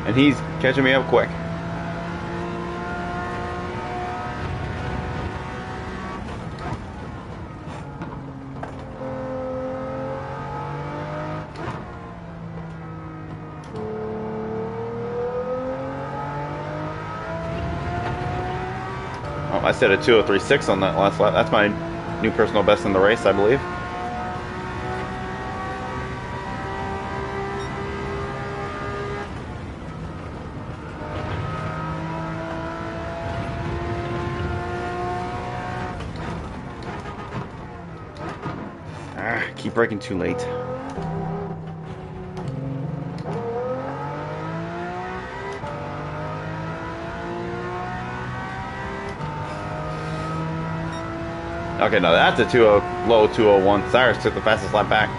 And he's catching me up quick. I set a 2:03.6 on that last lap. That's my new personal best in the race, I believe. Keep braking too late. Okay, now that's a low 201. Cyrus took the fastest lap back.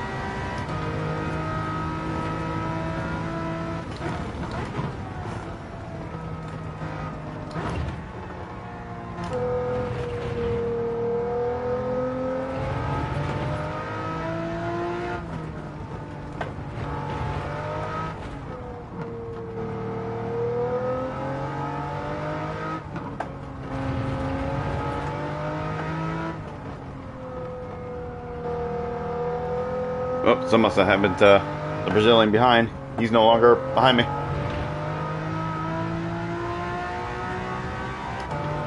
Oh, some must have happened to the Brazilian behind. He's no longer behind me.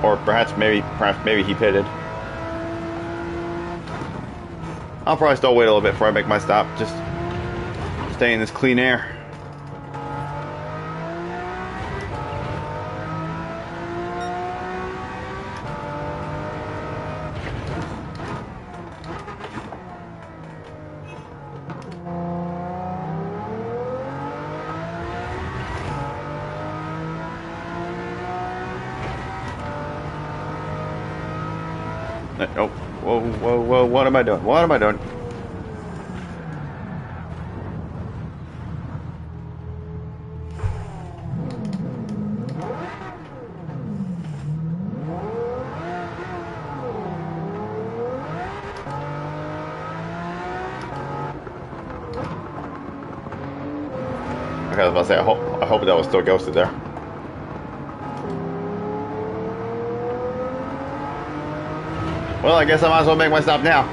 Or perhaps maybe he pitted. I'll probably still wait a little bit before I make my stop. Just stay in this clean air. Oh, whoa, what am I doing? What am I doing? Okay, I was about to say, I hope that was still ghosted there. Well, I guess I might as well make my stop now.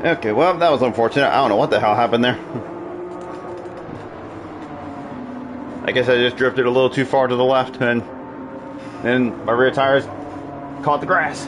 Okay, well, that was unfortunate. I don't know what the hell happened there. I guess I just drifted a little too far to the left, and my rear tires caught the grass.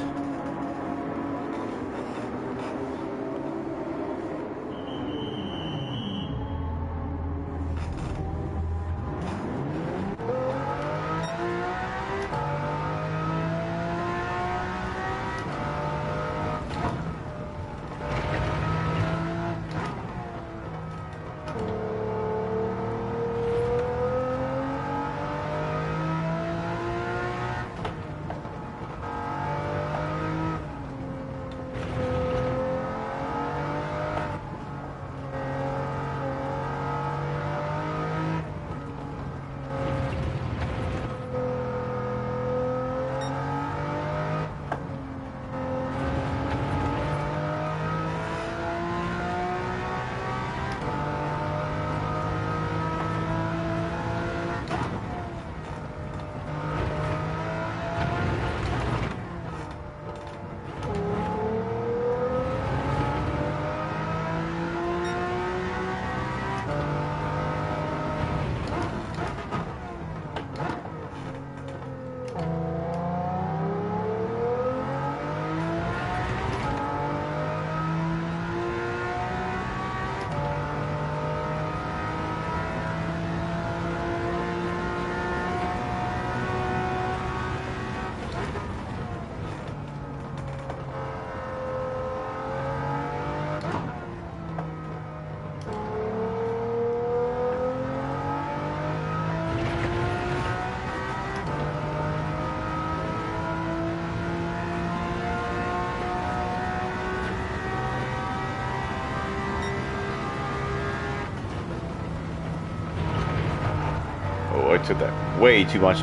I took that way too much.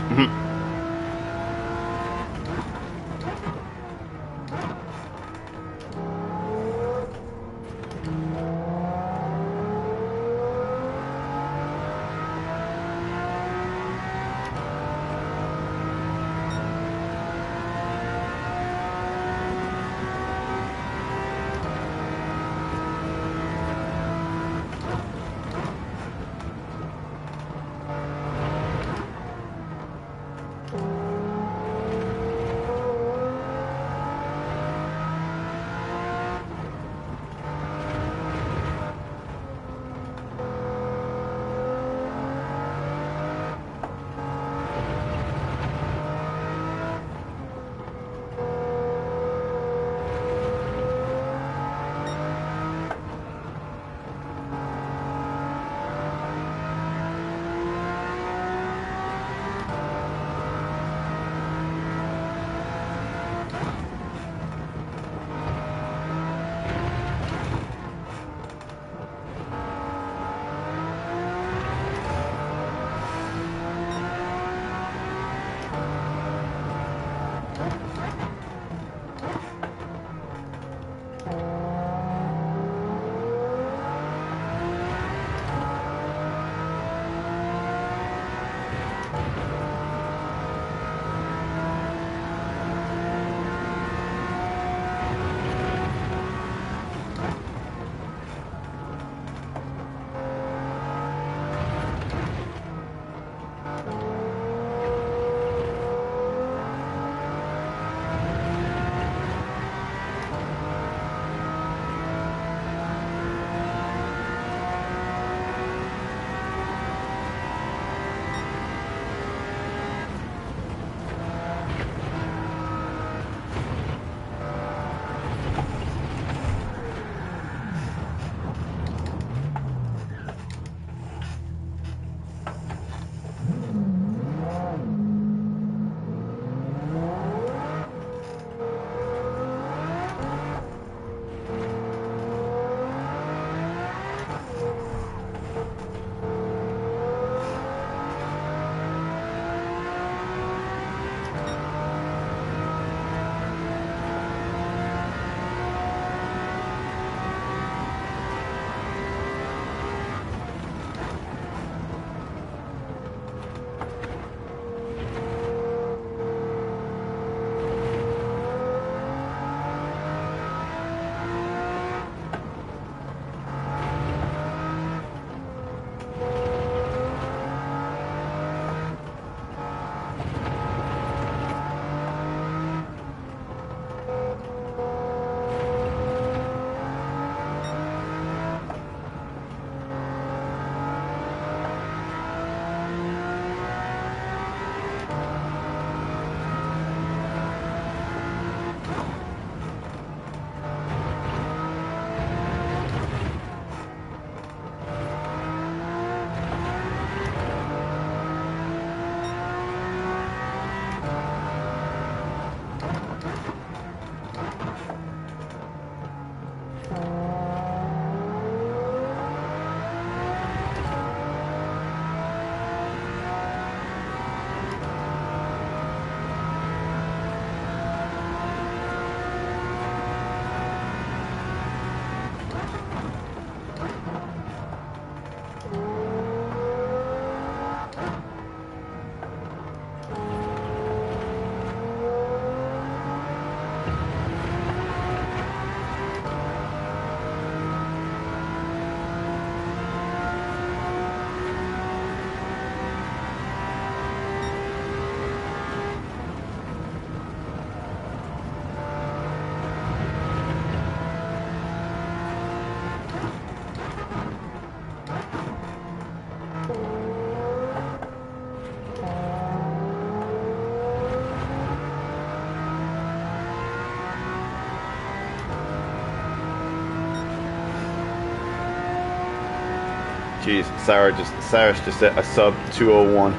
Jeez, Cyrus just hit a sub 201.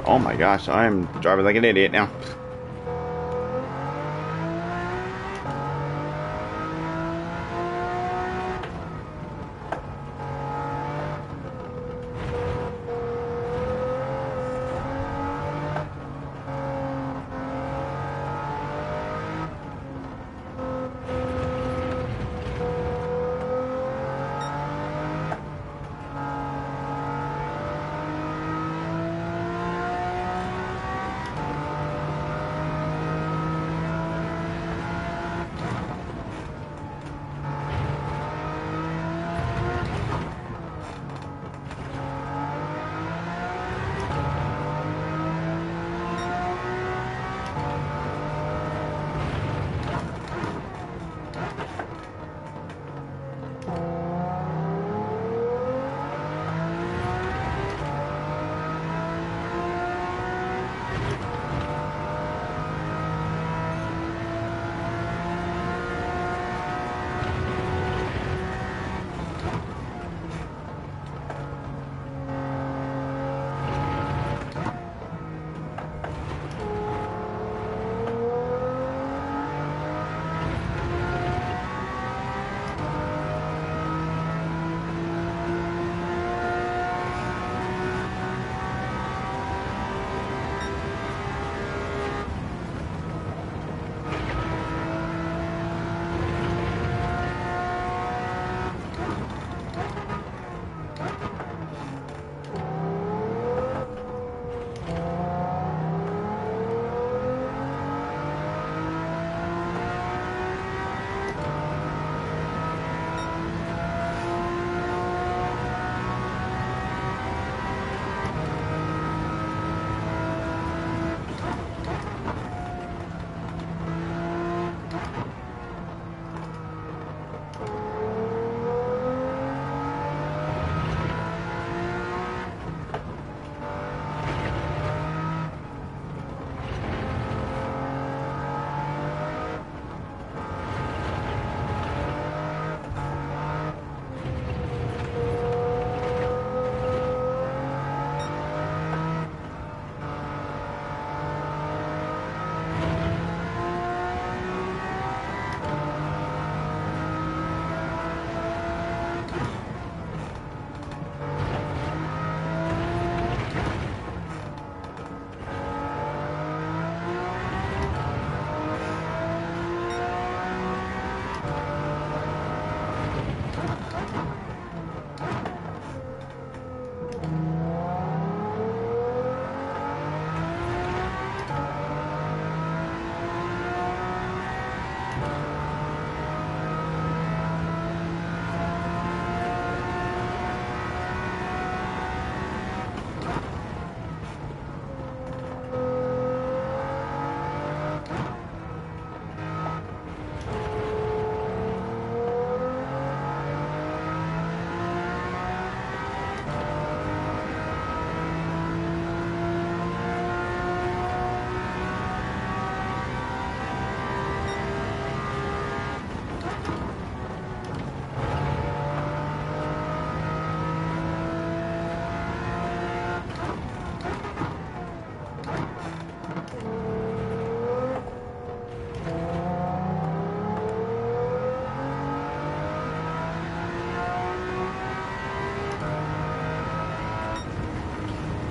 Oh my gosh, I am driving like an idiot now.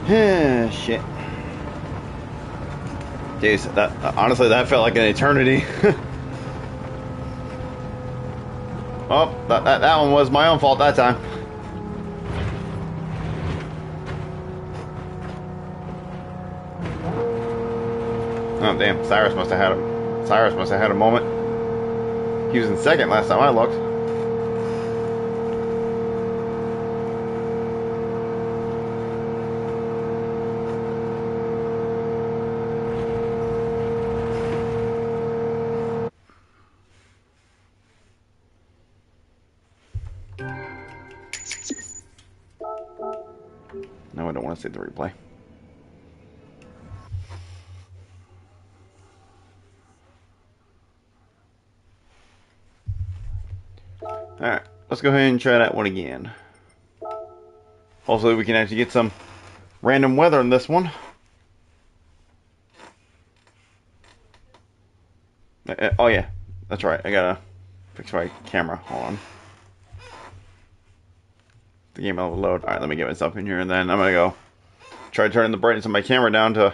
Shit. Jeez, that honestly that felt like an eternity. Oh, that one was my own fault that time. Oh damn, Cyrus must have had a moment. He was in second last time I looked. No, I don't want to see the replay. Alright, let's go ahead and try that one again. Hopefully we can actually get some random weather in this one. Oh yeah, that's right, I gotta fix my camera. Hold on. The game will load. Alright, let me get myself in here and then I'm gonna go try turning the brightness of my camera down to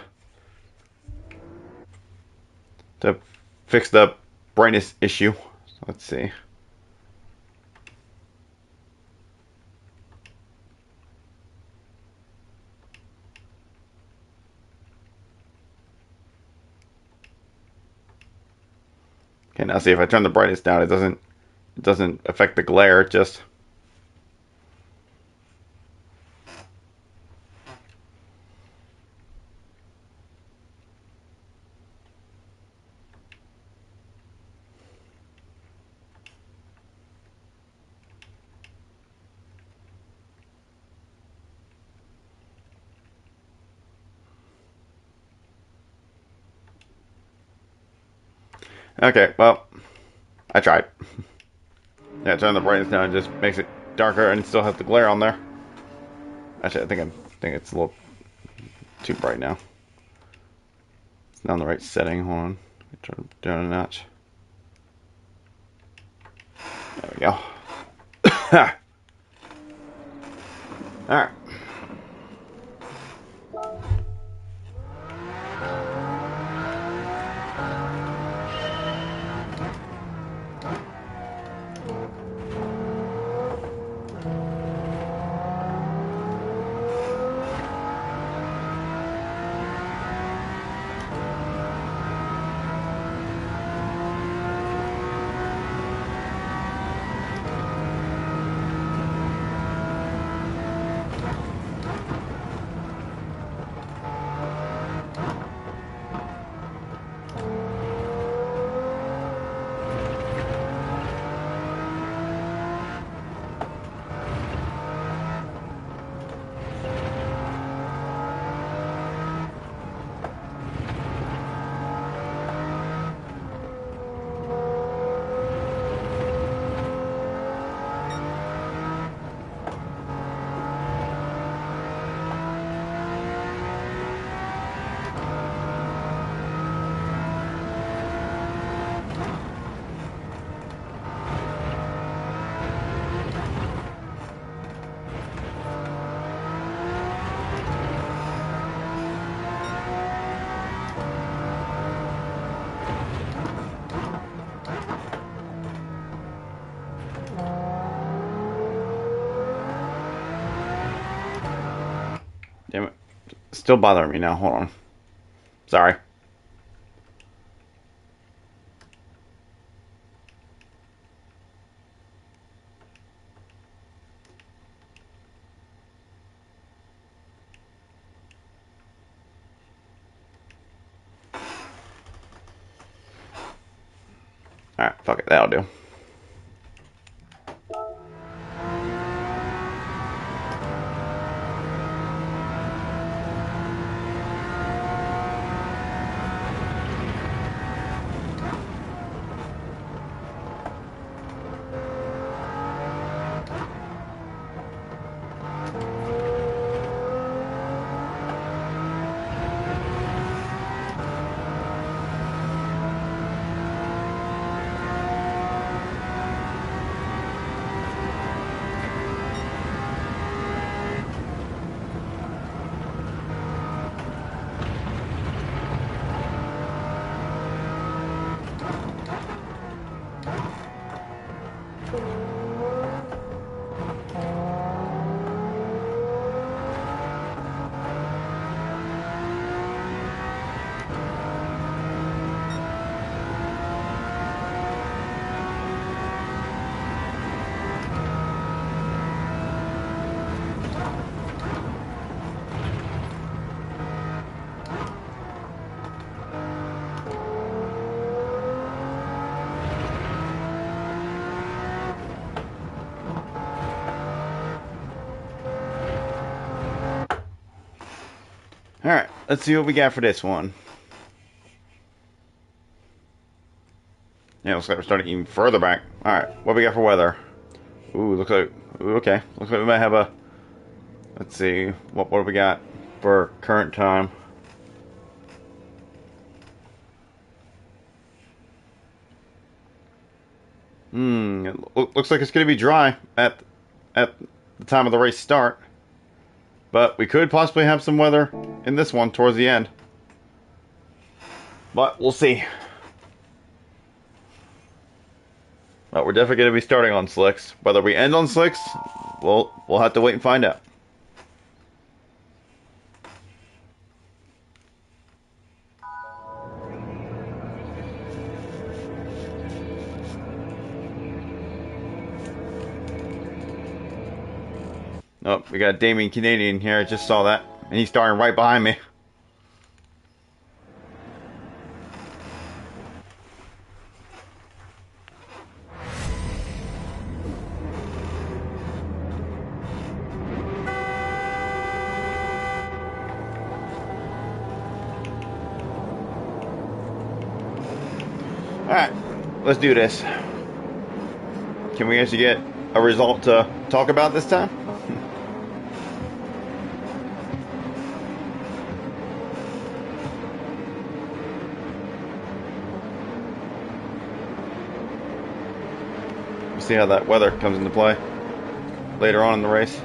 fix the brightness issue. So let's see. Okay, now see if I turn the brightness down, it doesn't affect the glare. It just okay. Well, I tried. Yeah, turn the brightness down. It just makes it darker and still has the glare on there. Actually, I think it's a little too bright now. It's not in the right setting. Hold on. Turn it down a notch. There we go. All right. Damn it. Still bothering me now. Hold on. Sorry. Alright, fuck it. That'll do. Alright, let's see what we got for this one. Yeah, looks like we're starting even further back. Alright, what we got for weather? Ooh, looks like... Ooh, okay. Looks like we might have a... Let's see. What do we got for current time? It looks like it's going to be dry at the time of the race start. But we could possibly have some weather in this one towards the end. But we'll see. But we're definitely going to be starting on slicks. Whether we end on slicks, we'll have to wait and find out. Oh, we got Damien Canadian here. I just saw that. And he's starting right behind me. Alright, let's do this. Can we actually get a result to talk about this time? See how that weather comes into play later on in the race.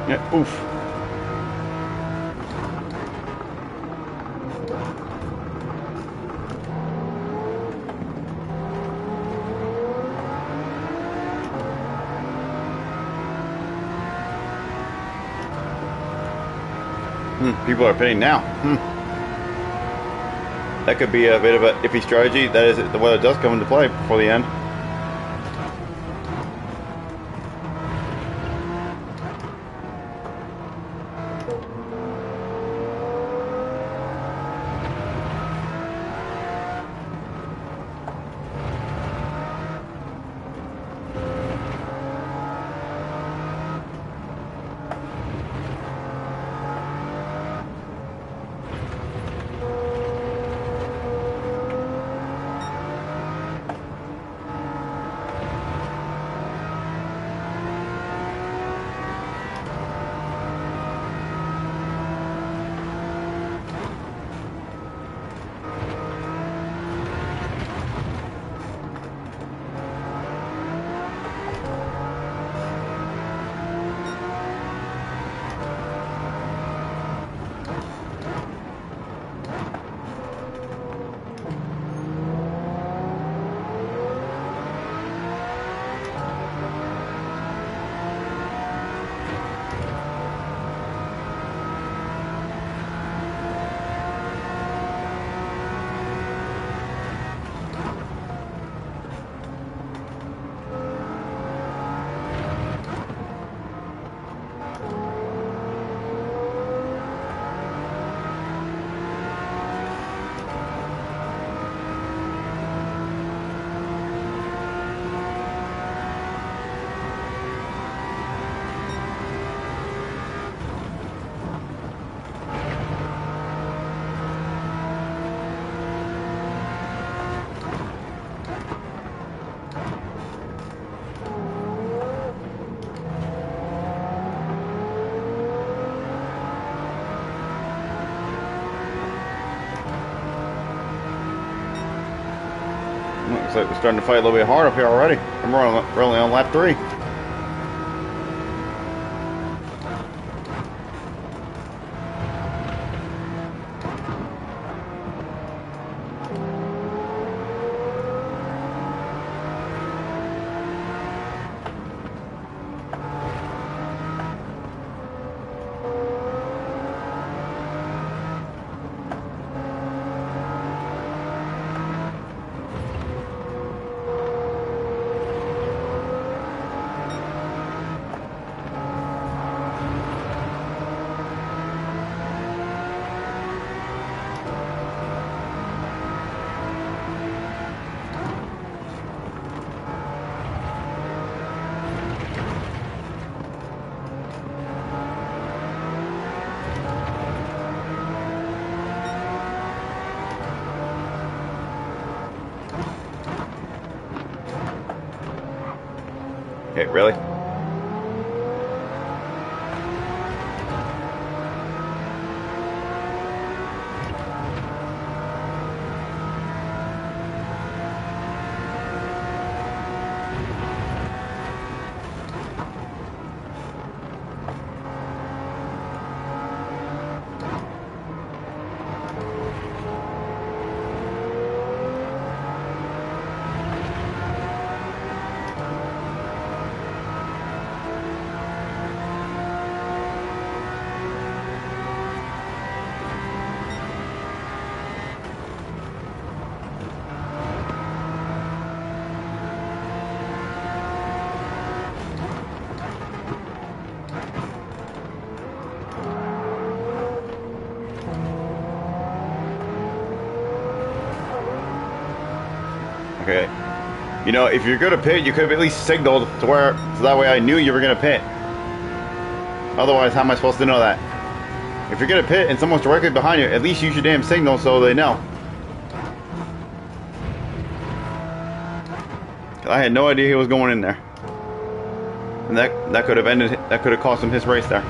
Yeah, oof. People are pitting now. That could be a bit of an iffy strategy. That is, the weather does come into play before the end. Looks like we're starting to fight a little bit hard up here already. And we're only on lap 3. Okay, really? Okay. You know, if you're gonna pit, you could have at least signaled to where, so that way I knew you were gonna pit. Otherwise, how am I supposed to know that? If you're gonna pit and someone's directly behind you, at least use your damn signal so they know. 'Cause I had no idea he was going in there, and that could have ended. That could have cost him his race there.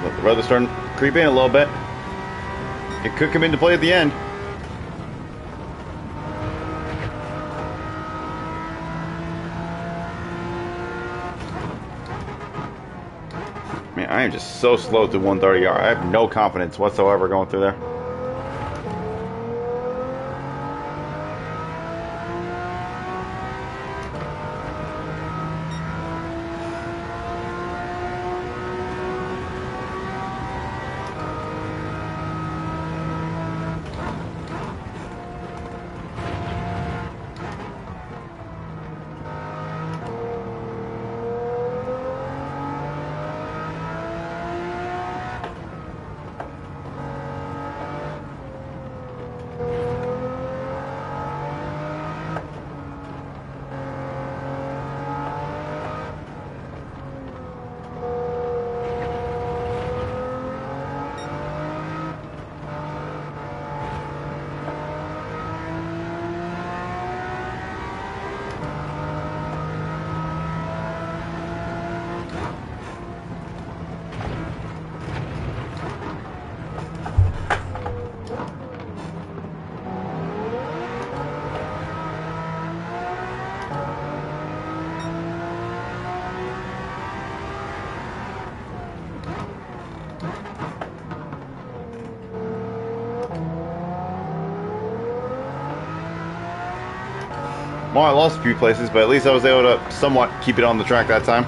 The weather's starting to creep in a little bit. It could come into play at the end. Man, I am just so slow through 130R. I have no confidence whatsoever going through there. Well, I lost a few places, but at least I was able to somewhat keep it on the track that time.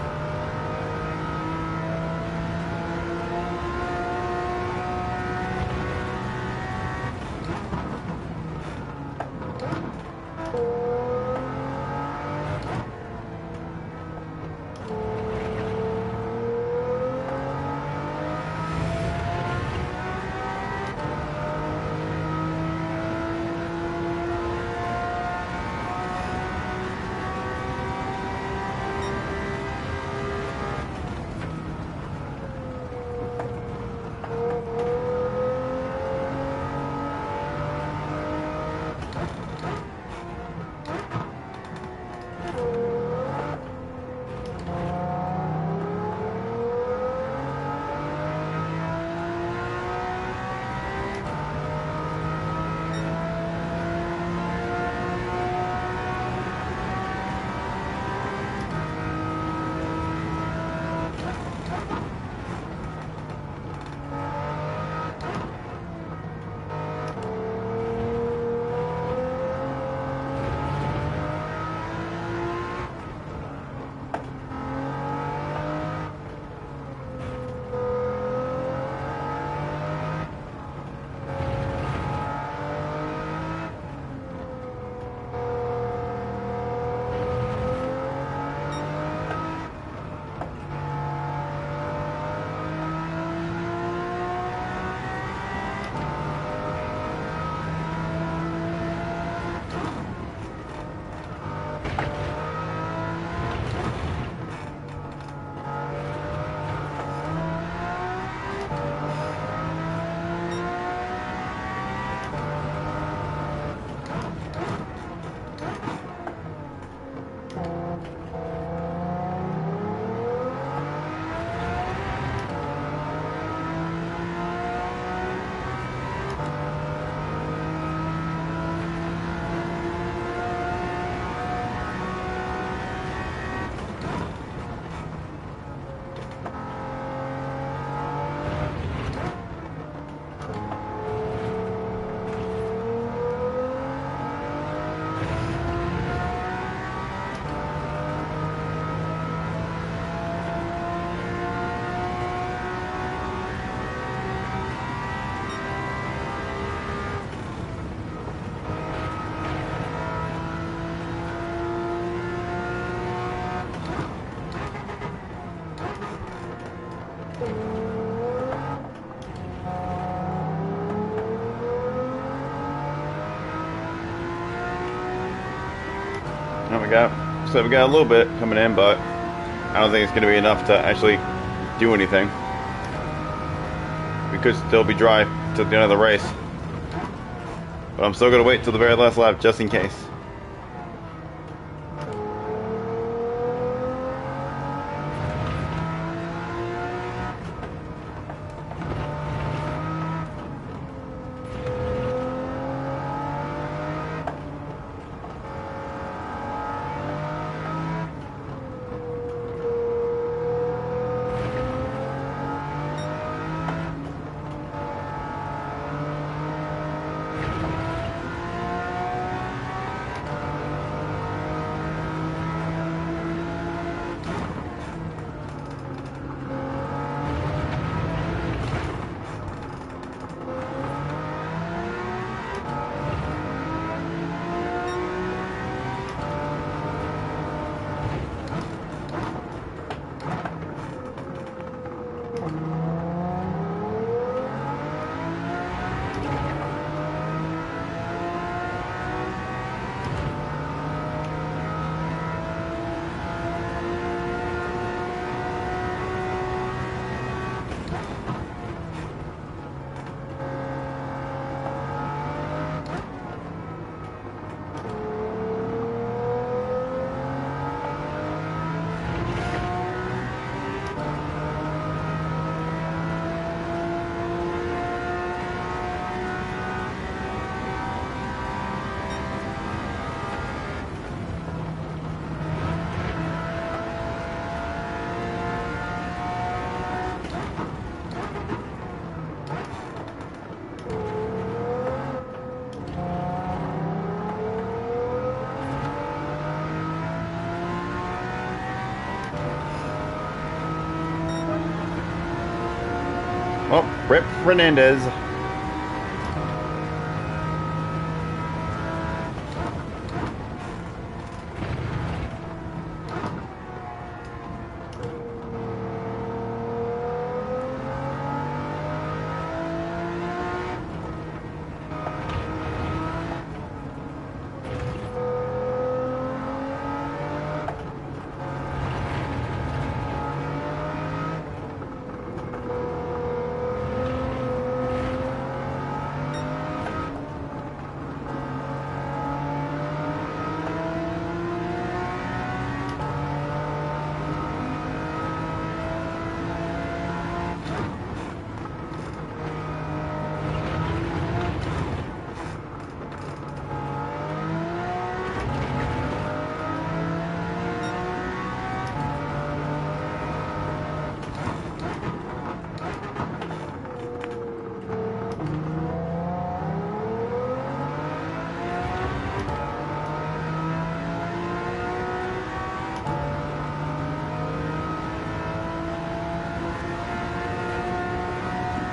Now we got a little bit coming in, but I don't think it's going to be enough to actually do anything. We could still be dry till the end of the race, but I'm still going to wait till the very last lap just in case. Oh, Rip Fernandez.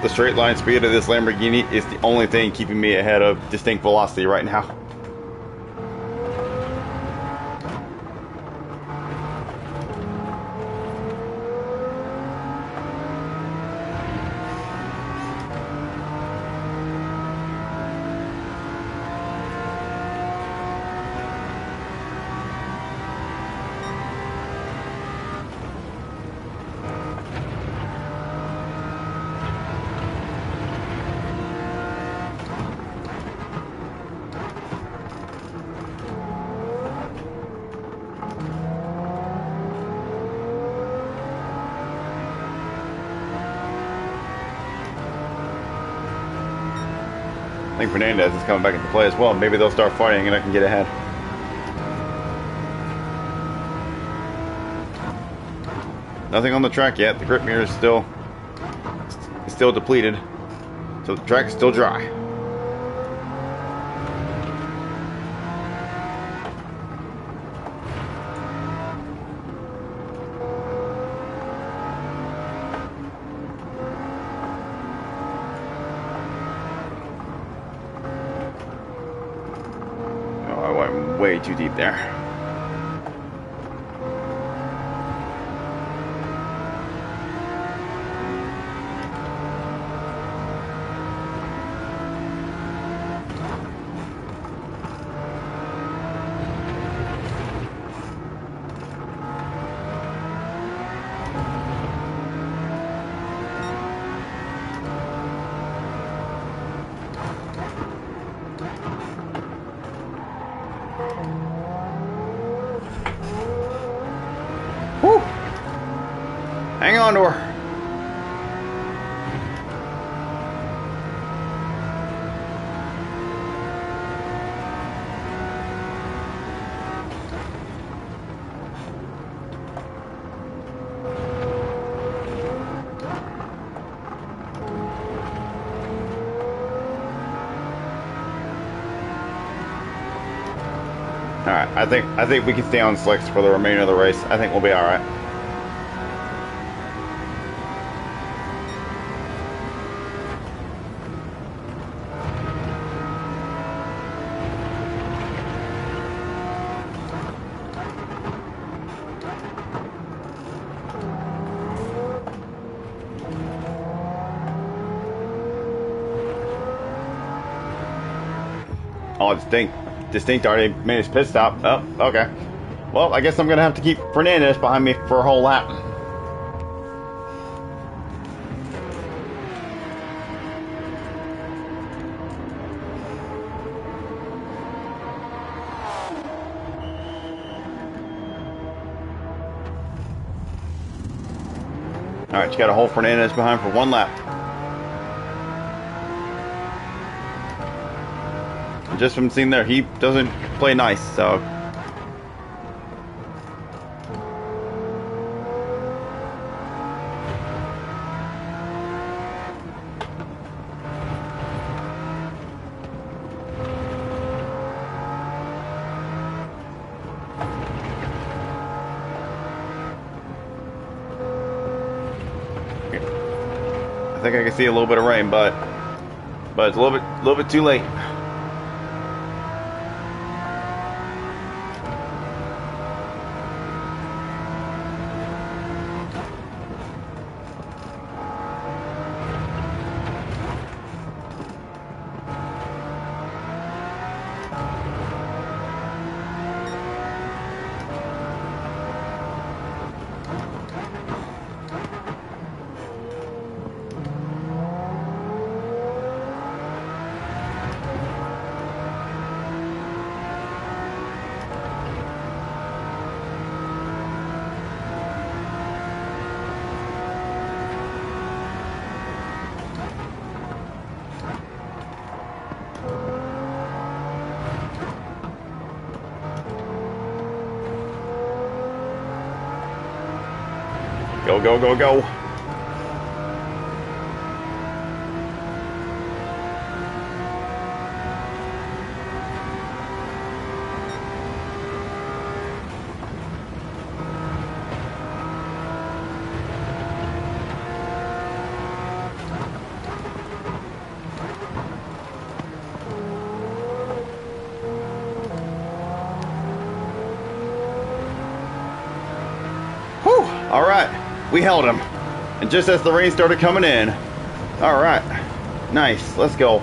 The straight line speed of this Lamborghini is the only thing keeping me ahead of Distinct Velocity right now. I think Fernandez is coming back into play as well. Maybe they'll start fighting and I can get ahead. Nothing on the track yet. The grip mirror is still depleted, so the track is still dry. Oh, I went way too deep there. Whew. Hang on to her. All right, I think we can stay on slicks for the remainder of the race. I think we'll be all right. Oh, Distinct already made his pit stop. Oh, okay. Well, I guess I'm going to have to keep Fernandez behind me for a whole lap. Alright, you got to hold Fernandez behind for one lap. Just from seeing there, he doesn't play nice, so... I think I can see a little bit of rain, but it's a little bit too late. Go, go, go, go. Whew, all right, we held him. And just as the rain started coming in. All right, nice, let's go.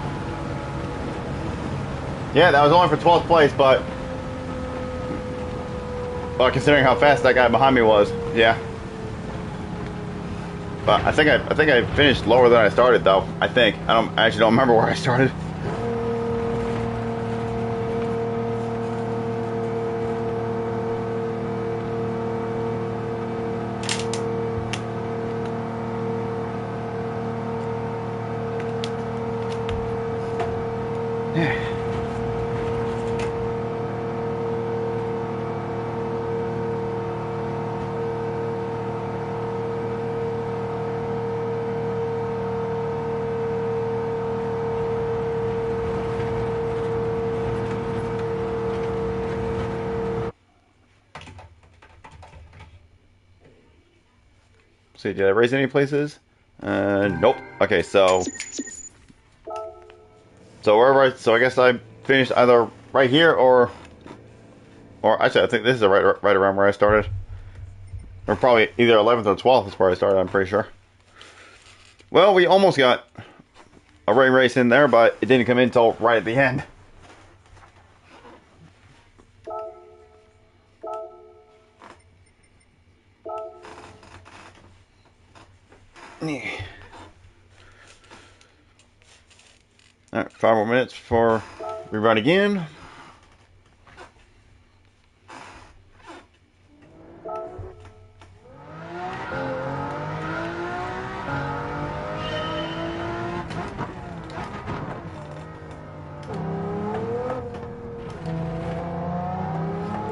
Yeah, that was only for 12th place, but well, considering how fast that guy behind me was, yeah. But I think I finished lower than I started, though. I actually don't remember where I started. See, did I raise any places? Nope. Okay, so I guess I finished either right here or actually I think this is right around where I started. Or probably either 11th or 12th is where I started, I'm pretty sure. Well, we almost got a rain race in there, but it didn't come in until right at the end. Alright, 5 more minutes before we run again.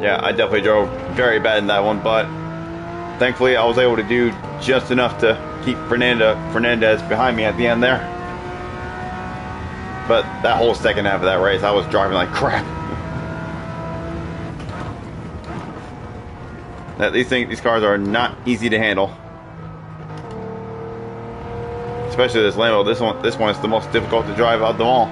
Yeah, I definitely drove very bad in that one, but thankfully I was able to do just enough to keep Fernandez behind me at the end there. But that whole second half of that race, I was driving like crap. These cars are not easy to handle. Especially this Lambo. This one is the most difficult to drive out of them all.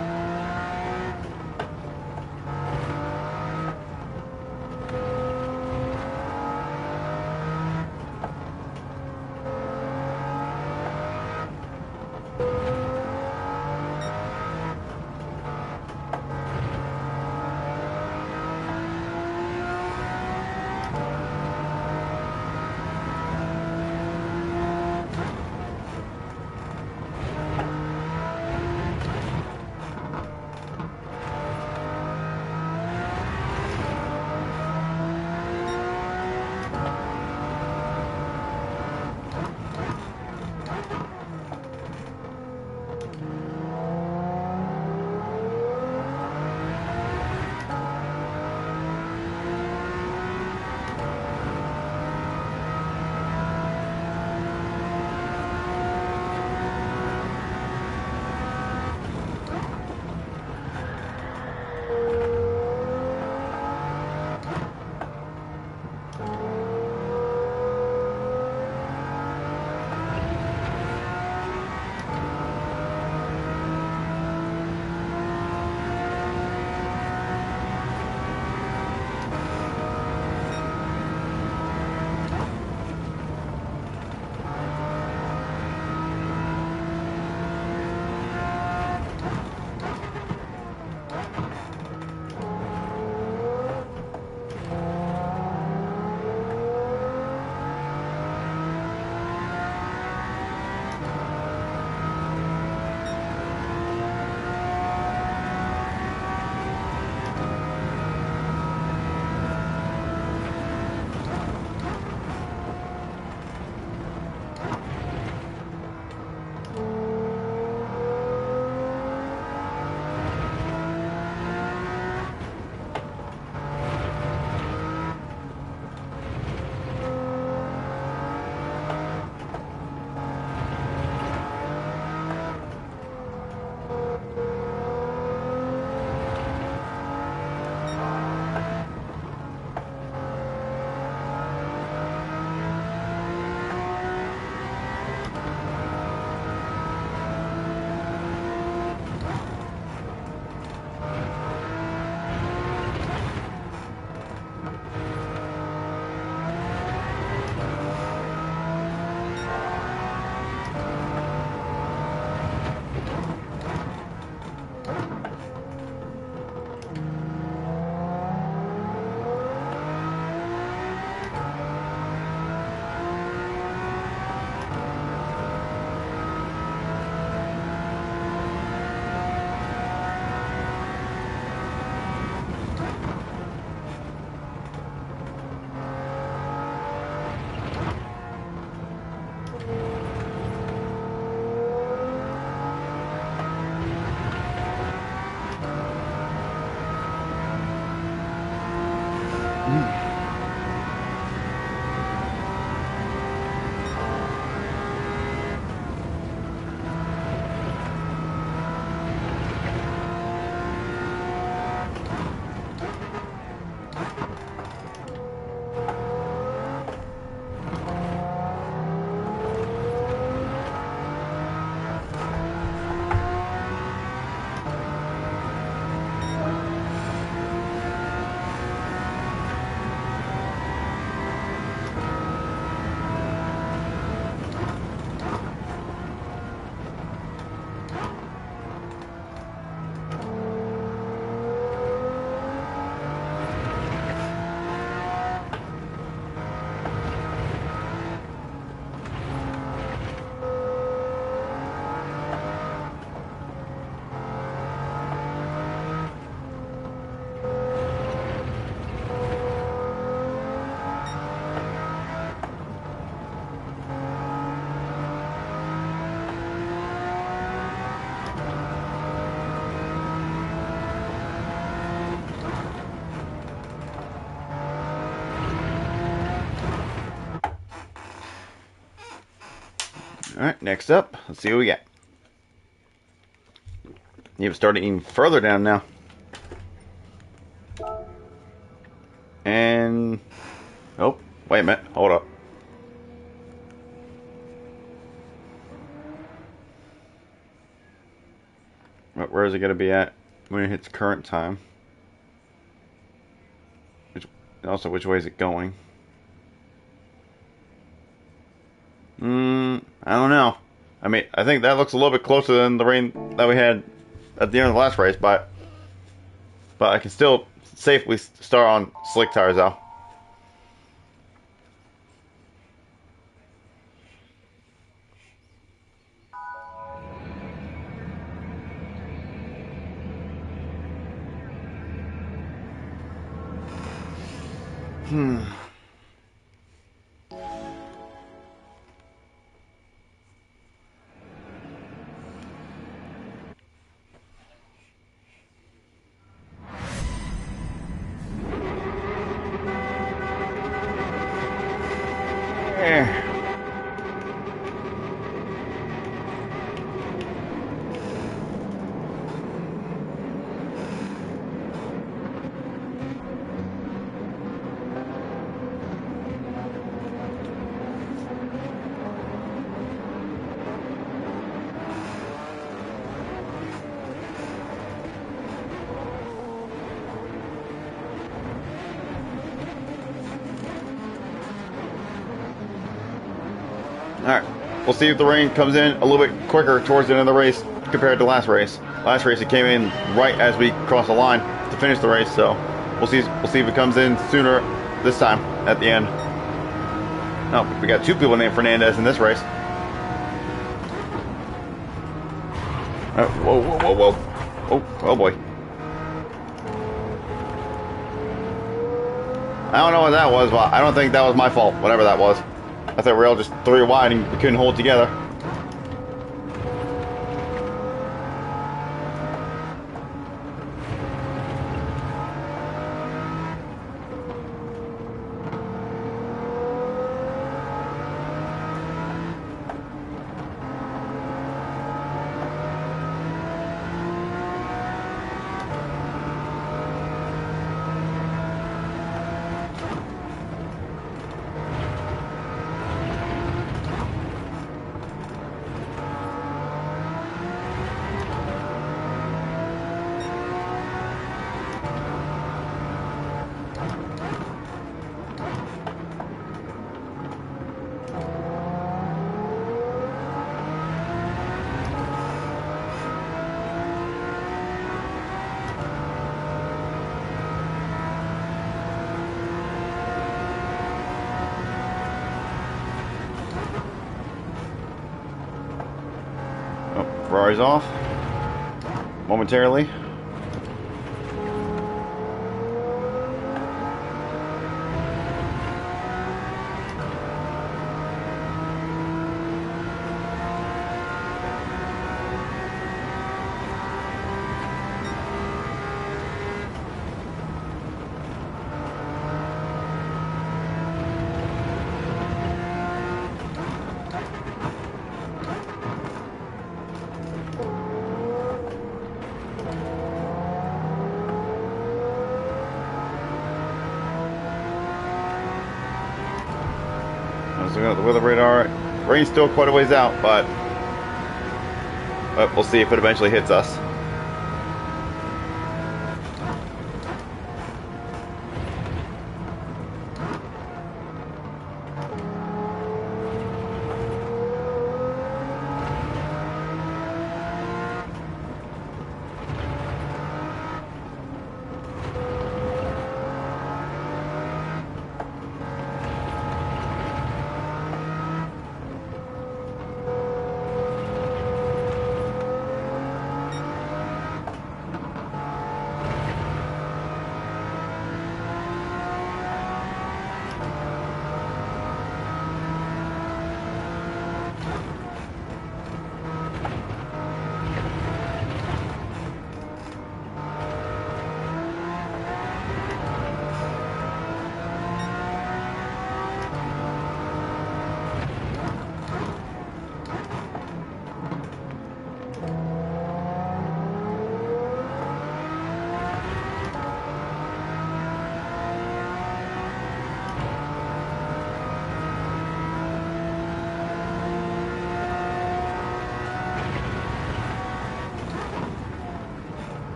Alright, next up, let's see what we got. You've started even further down now. And... oh, wait a minute, hold up. Where is it going to be at when it hits current time? Also, which way is it going? I don't know. I mean, I think that looks a little bit closer than the rain that we had at the end of the last race, but I can still safely start on slick tires though. Eh. Alright, we'll see if the rain comes in a little bit quicker towards the end of the race compared to last race. Last race it came in right as we crossed the line to finish the race, so we'll see if it comes in sooner this time at the end. Oh, we got two people named Fernandez in this race. Whoa, whoa, whoa, whoa. Oh boy. I don't know what that was, but I don't think that was my fault, whatever that was. I thought we were all just three wide and we couldn't hold together. Ferrari's off momentarily. was looking at the weather radar. Rain's still quite a ways out, but we'll see if it eventually hits us.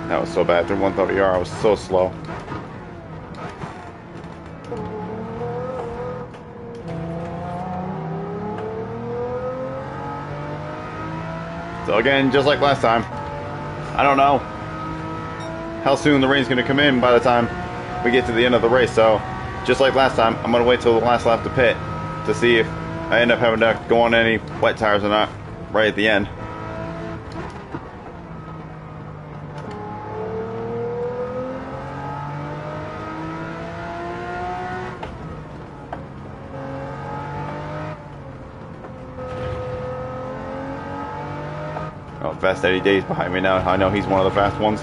That was so bad. Through 130R, I was so slow. So again, just like last time, I don't know how soon the rain's going to come in by the time we get to the end of the race. So just like last time, I'm going to wait till the last lap to pit to see if I end up having to go on any wet tires or not right at the end. Oh, Fast Eddie Day's behind me now. I know he's one of the fast ones.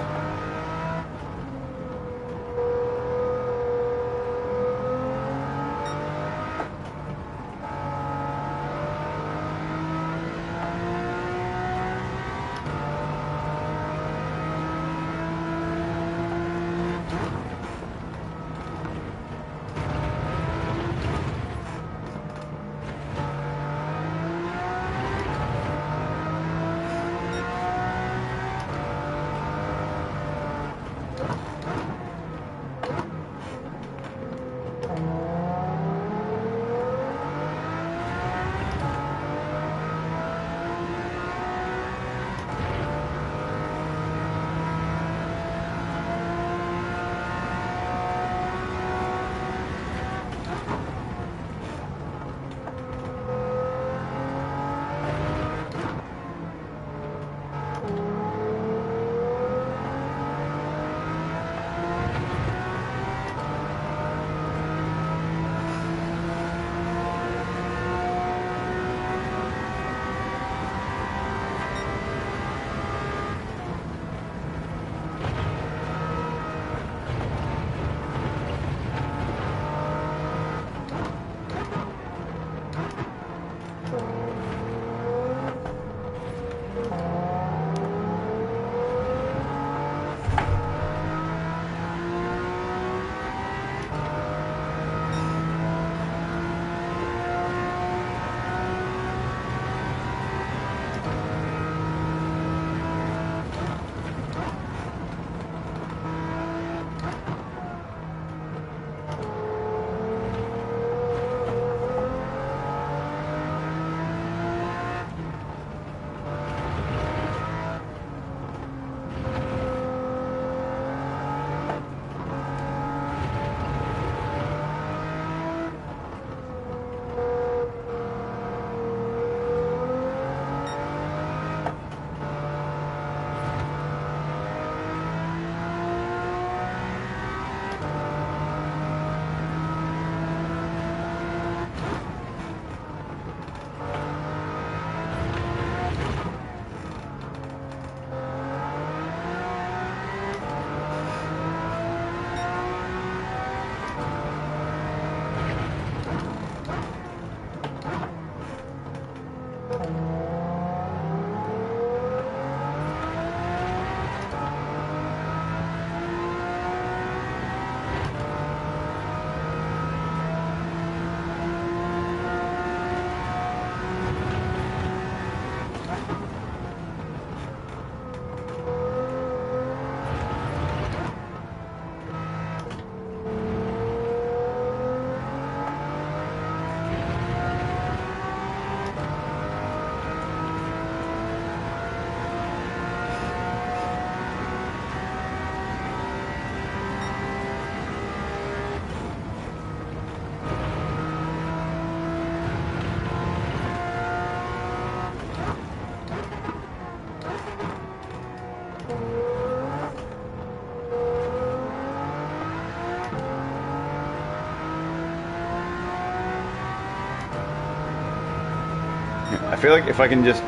I feel like if I can just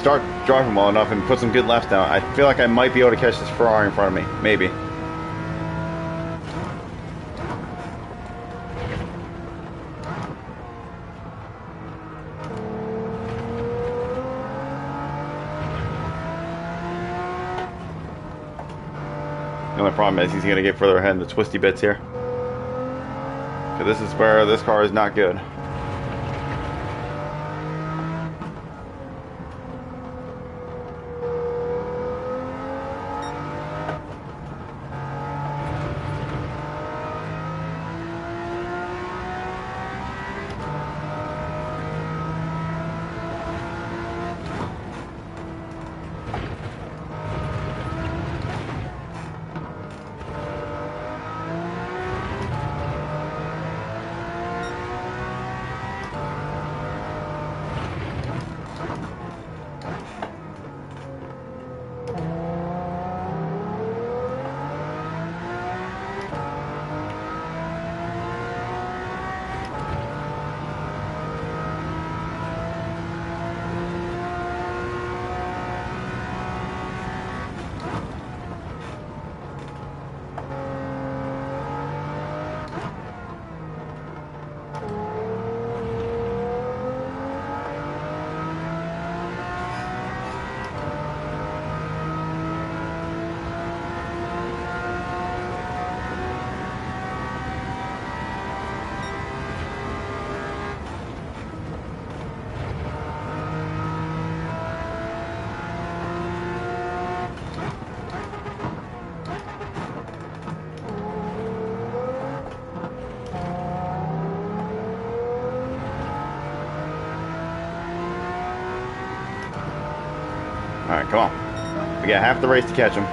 start driving well enough and put some good laps down, I feel like I might be able to catch this Ferrari in front of me. Maybe. The only problem is he's going to get further ahead in the twisty bits here. Because this is where this car is not good. Alright, come on. We got half the race to catch him.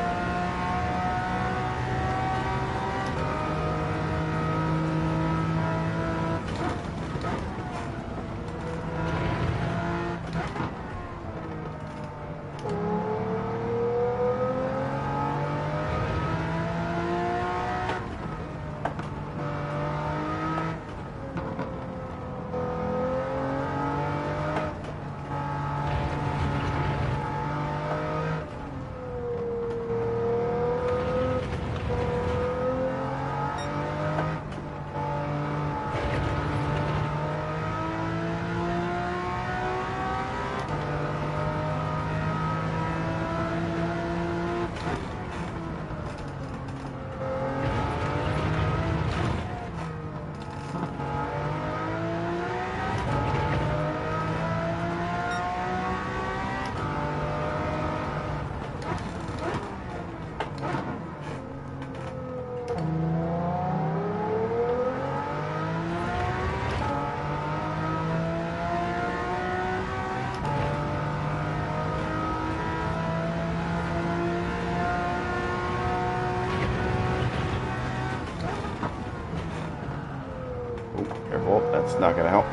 Careful, that's not gonna help.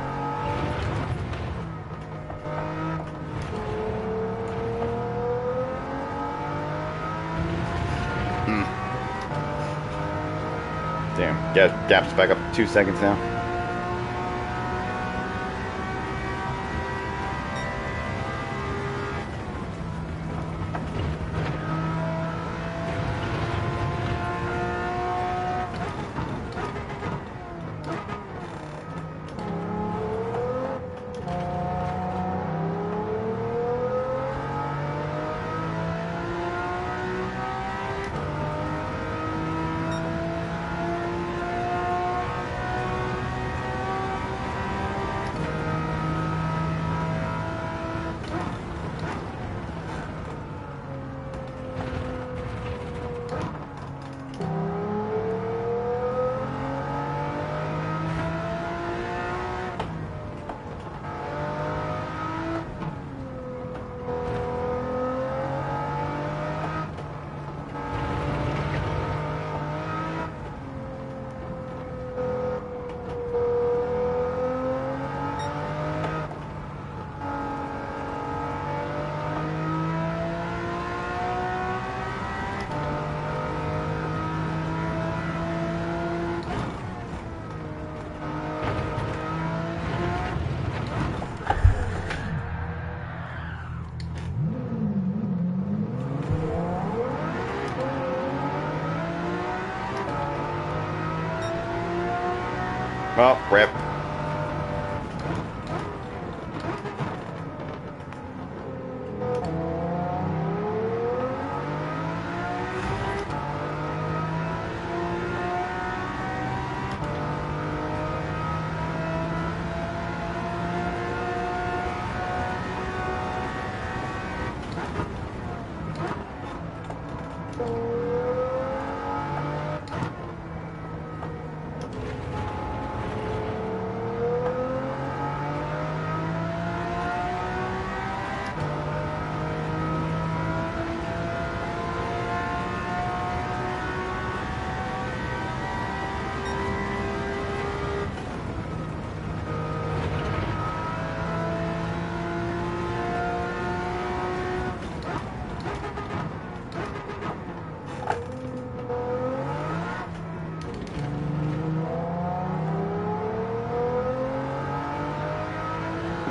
Damn, gap's back up 2 seconds now. Oh, rip.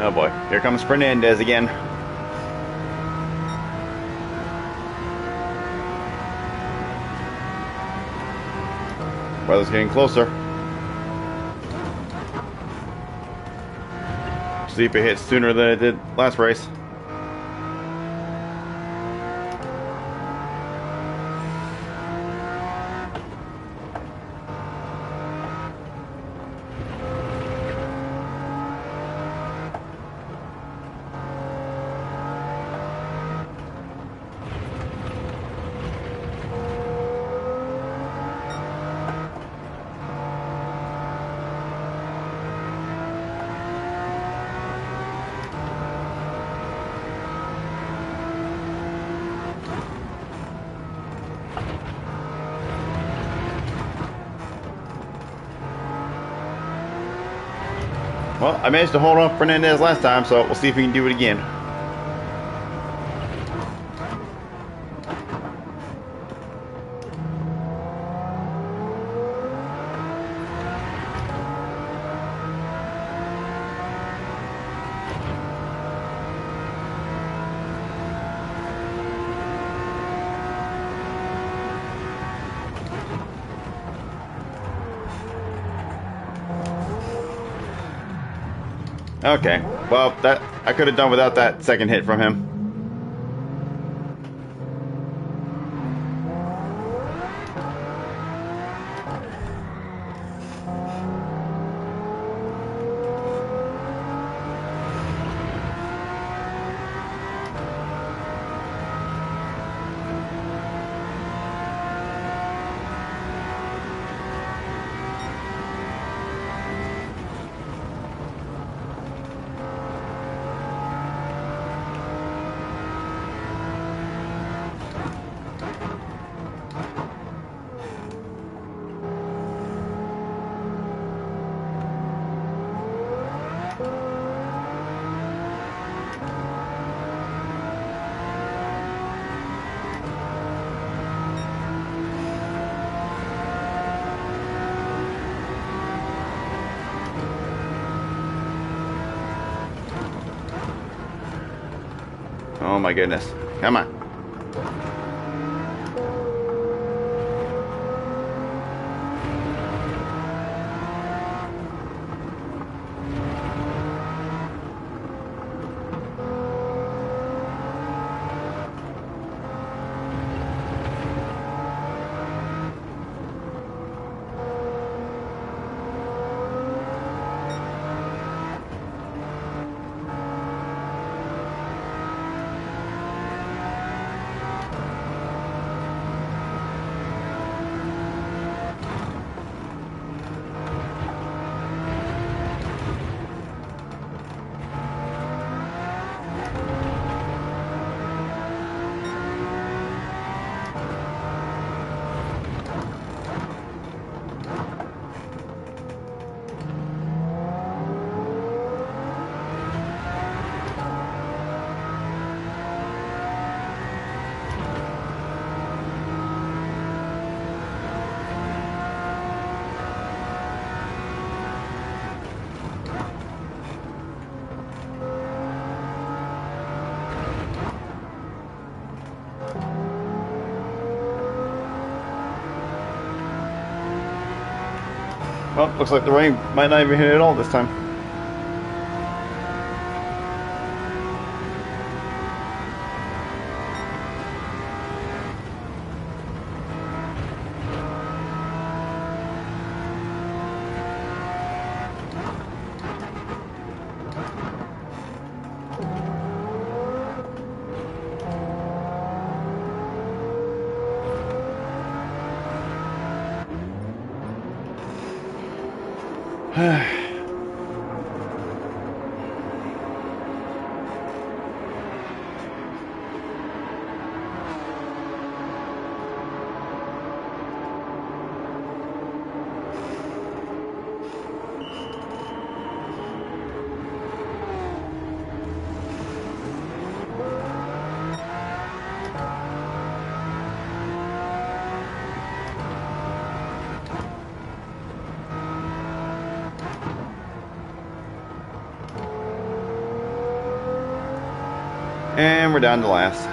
Oh boy, here comes Fernandez again. Weather's getting closer. See if it hits sooner than it did last race. Well, I managed to hold off Fernandez last time, so we'll see if we can do it again. Okay, well, that I could have done without that second hit from him. Oh my goodness. Come on. Well, looks like the rain might not even hit it at all this time. And we're down to last.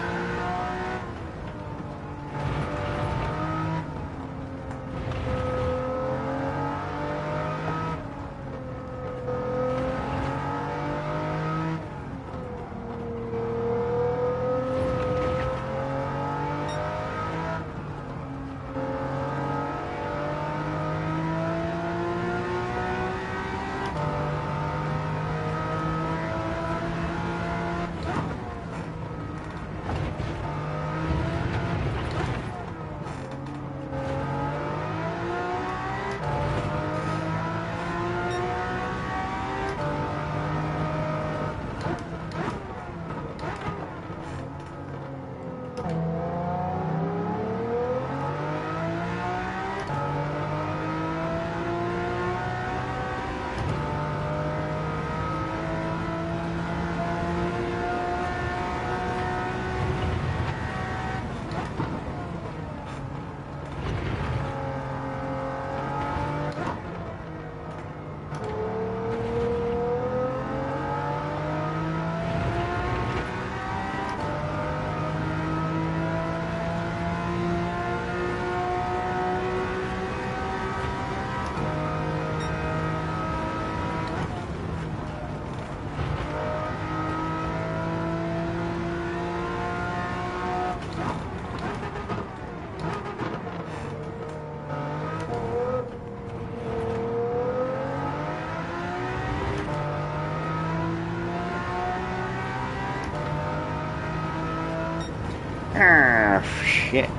Ah, shit.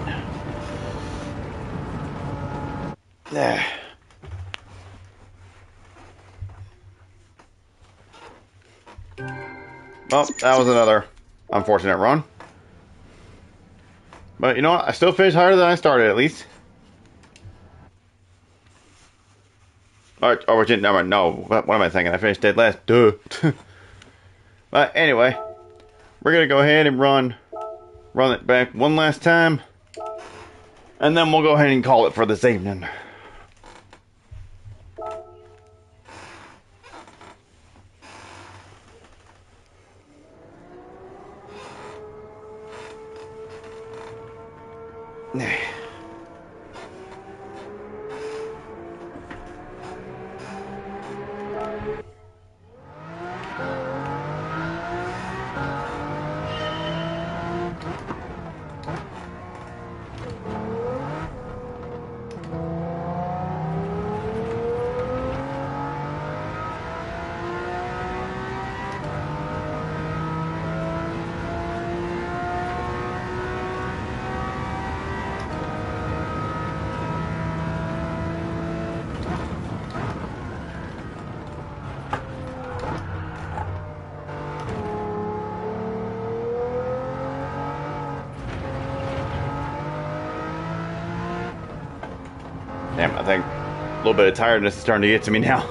Well, that was another unfortunate run. But you know what? I still finished higher than I started, at least. Or no, what am I thinking? I finished dead last. Duh. But anyway, we're going to go ahead and run it back one last time. And then we'll go ahead and call it for this evening. Damn, I think a little bit of tiredness is starting to get to me now.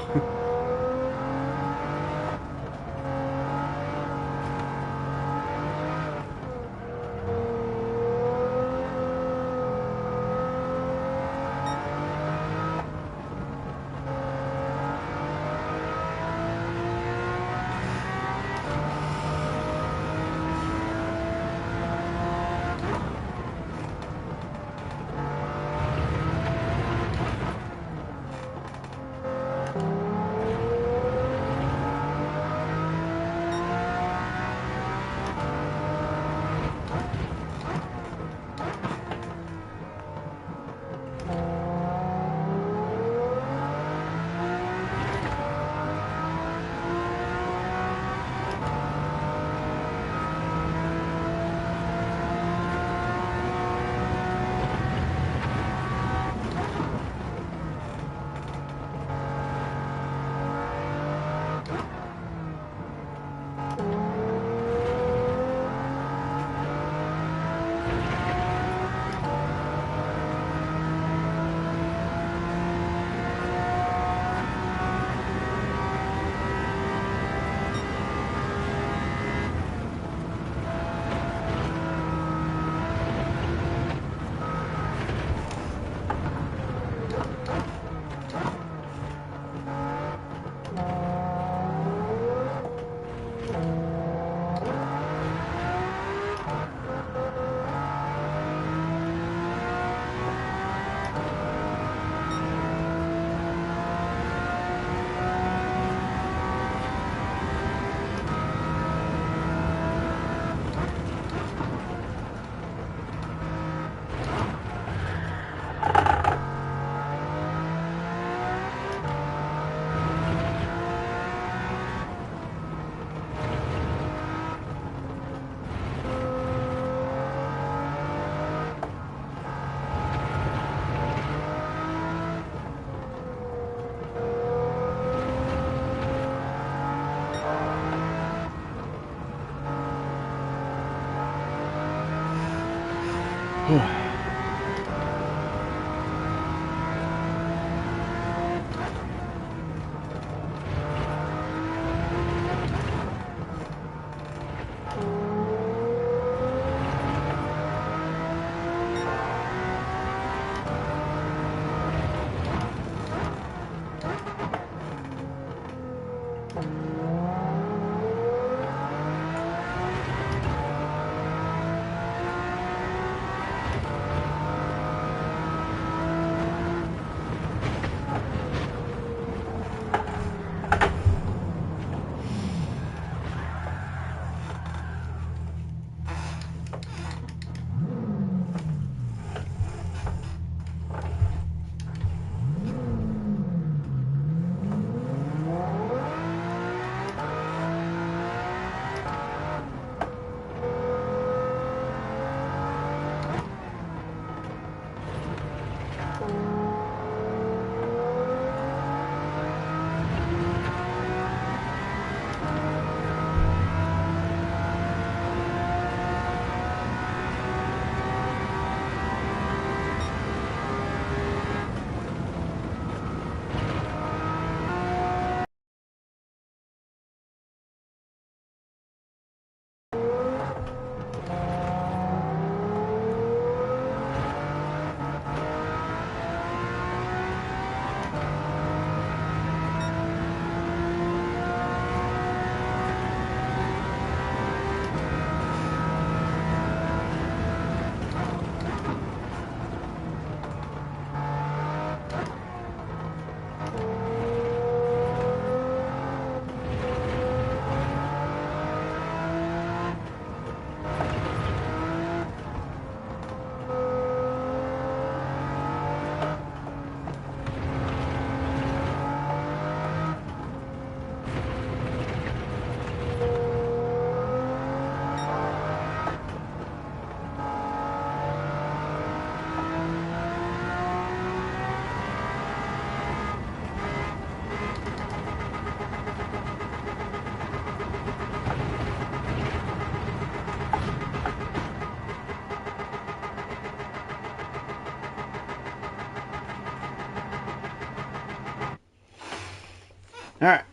Alright,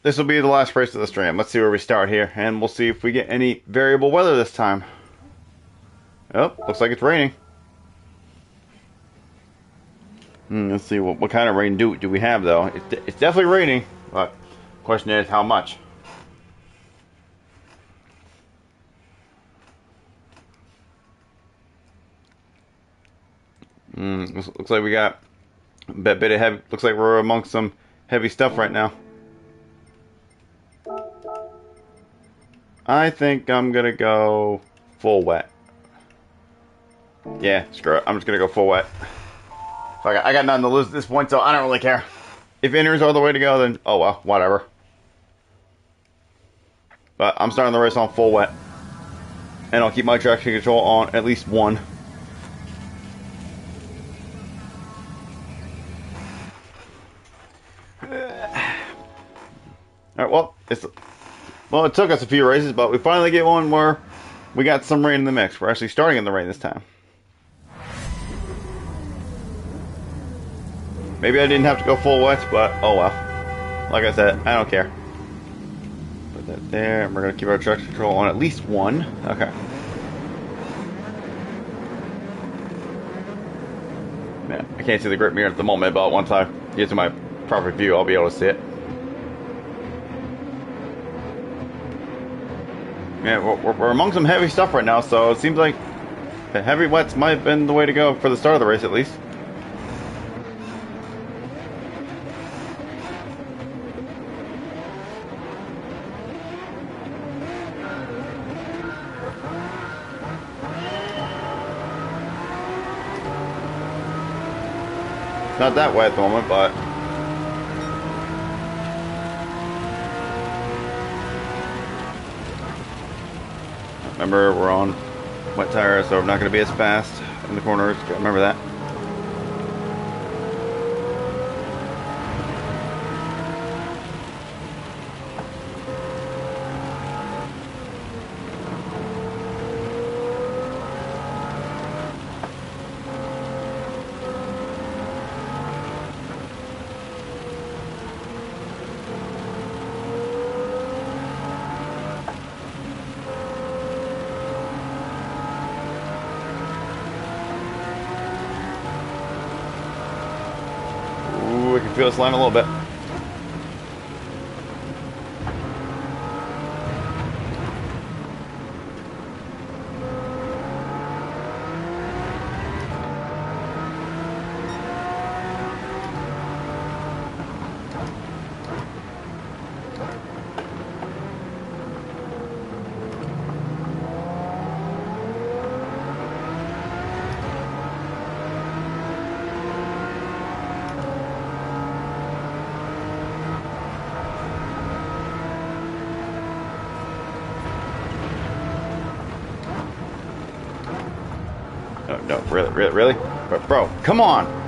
this will be the last race of the stream. Let's see where we start here, and we'll see if we get any variable weather this time. Oh, looks like it's raining. Let's see, what kind of rain do we have, though? It's definitely raining, but the question is how much. Looks like we got a bit of heavy. Looks like we're amongst some heavy stuff right now. I think I'm gonna go full wet. Yeah, screw it. I'm just gonna go full wet. I got nothing to lose at this point, so I don't really care. If inners are the way to go, then oh well, whatever. But I'm starting the race on full wet, and I'll keep my traction control on at least one. All right, well, it took us a few races, but we finally get one where we got some rain in the mix. We're actually starting in the rain this time. Maybe I didn't have to go full wet, but oh well. Like I said, I don't care. Put that there, and we're going to keep our traction control on at least one. Okay. Man, I can't see the grip mirror at the moment, but once I get to my proper view, I'll be able to see it. Yeah, we're among some heavy stuff right now, so it seems like the heavy wets might have been the way to go for the start of the race, at least. It's not that wet at the moment, but remember, we're on wet tires, so we're not going to be as fast in the corners. Remember that. can feel it sliding a little bit. No, no, really? Bro, come on!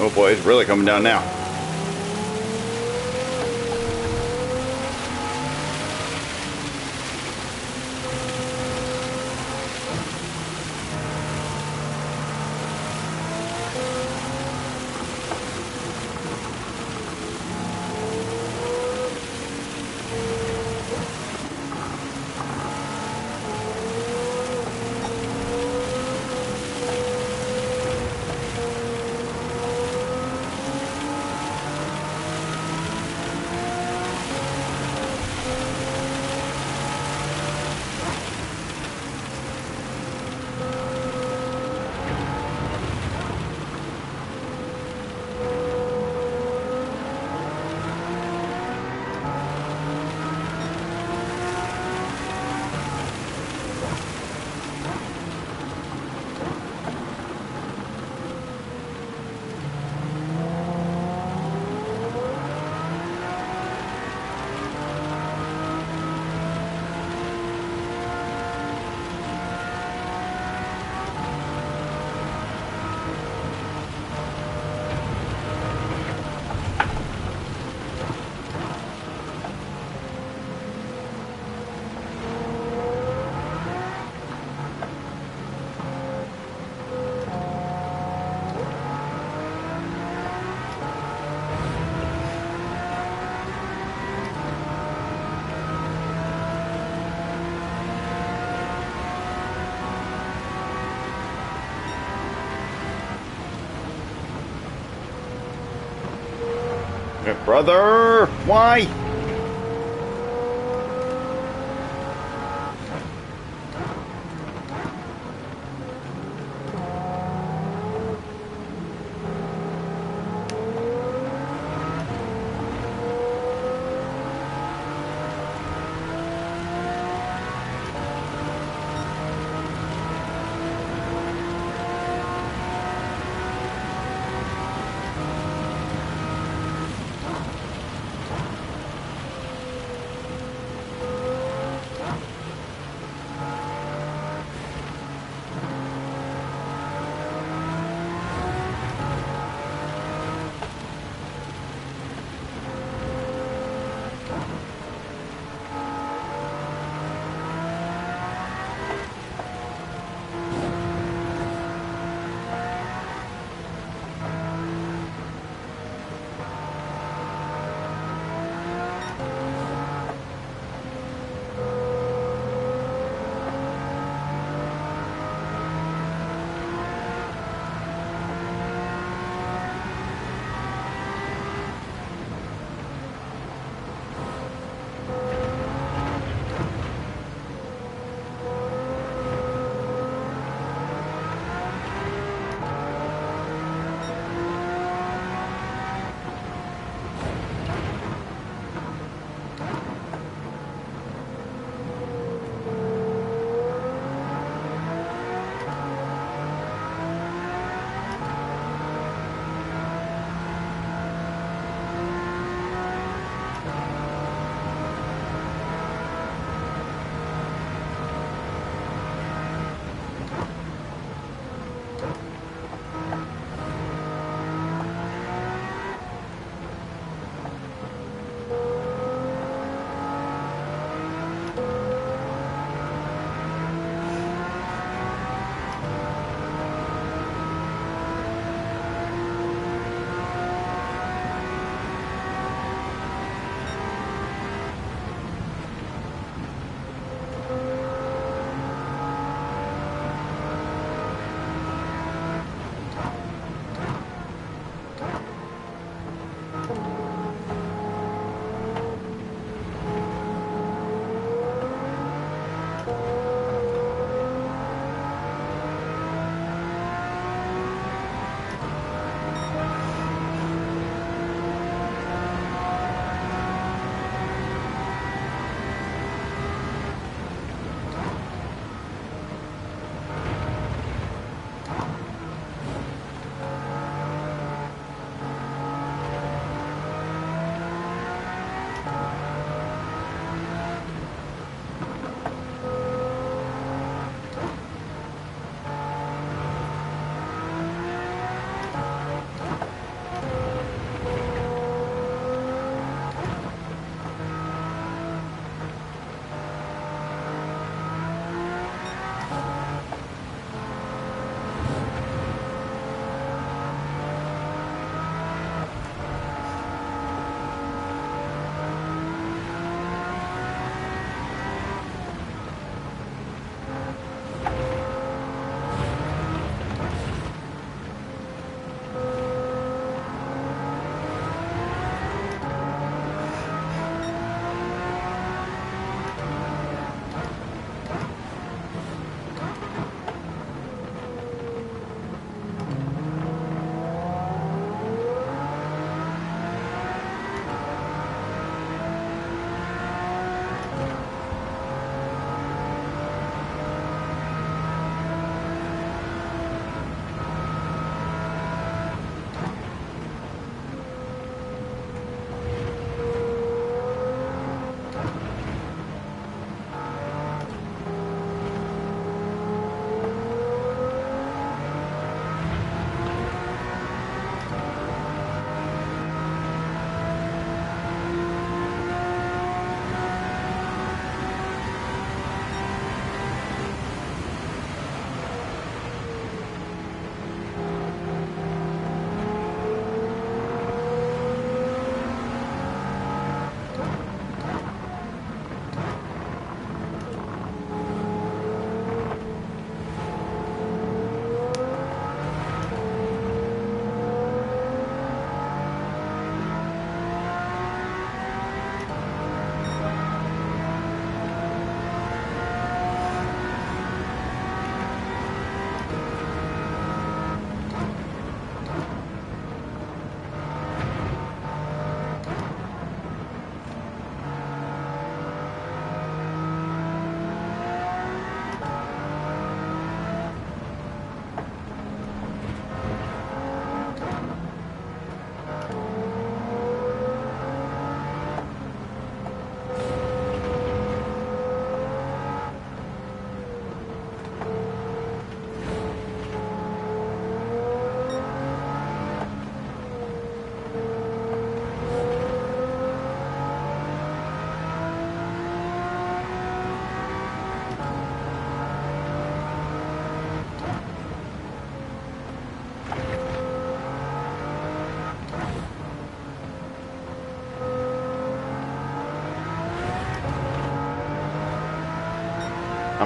Oh boy, it's really coming down now. Brother, why?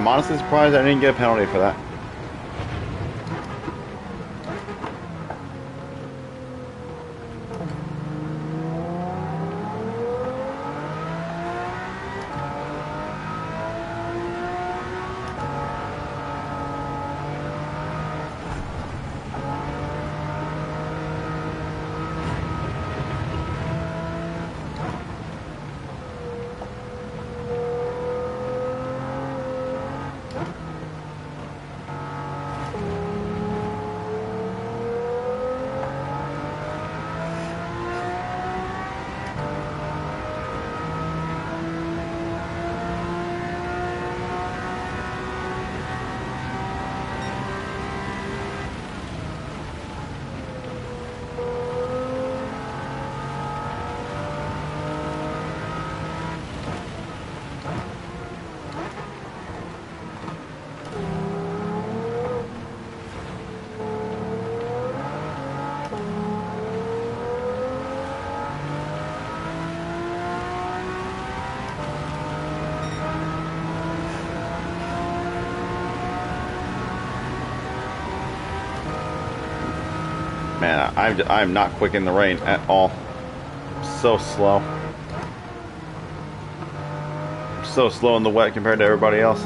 I'm honestly surprised I didn't get a penalty for that. Man, I'm not quick in the rain at all. So slow. So slow in the wet compared to everybody else.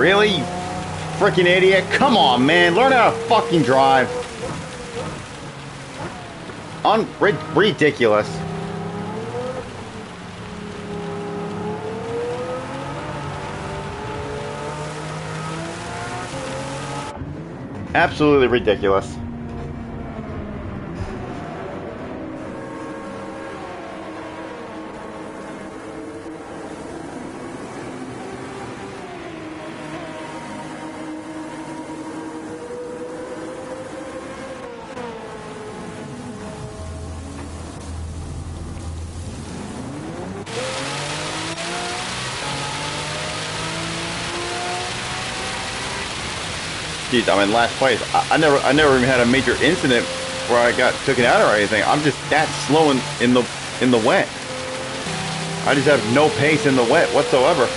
Really? You freaking idiot. Come on, man. Learn how to fucking drive. Ridiculous. Absolutely ridiculous. Jeez, I'm in last place. I never even had a major incident where I got taken out or anything. I'm just that slow in the wet. I just have no pace in the wet whatsoever.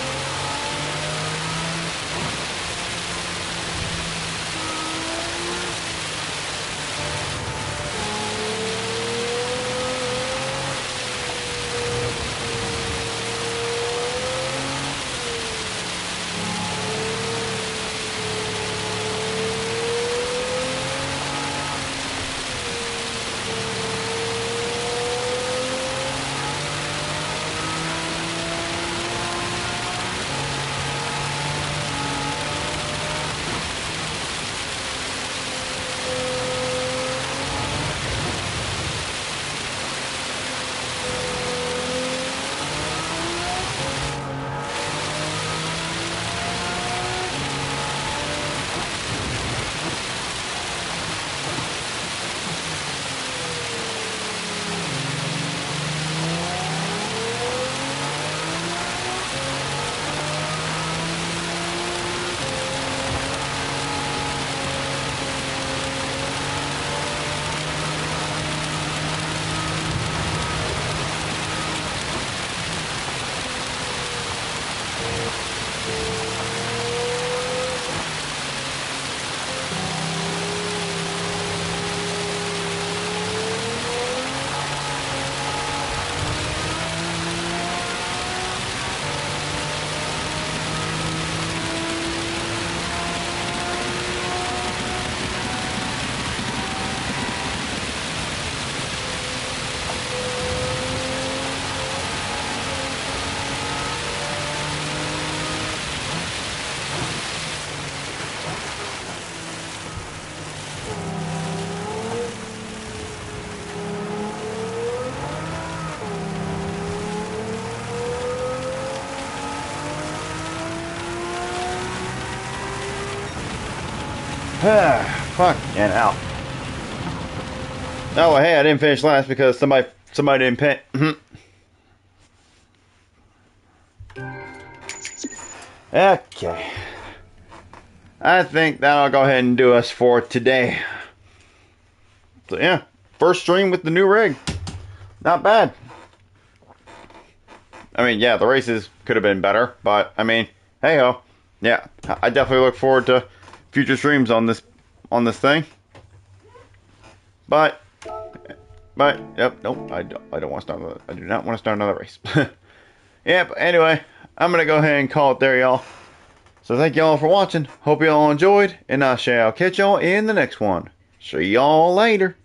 Fuck and out. Oh, well, hey, I didn't finish last because somebody didn't pay. Okay. I think that'll go ahead and do us for today. So yeah, first stream with the new rig. Not bad. I mean, yeah, the races could have been better, but I mean, hey ho. Yeah, I definitely look forward to future streams on this thing. But yep, nope, I don't want to start another, I do not want to start another race. Yeah, but anyway, I'm gonna go ahead and call it there, y'all. So thank y'all for watching. Hope y'all enjoyed, and I shall catch y'all in the next one. See y'all later.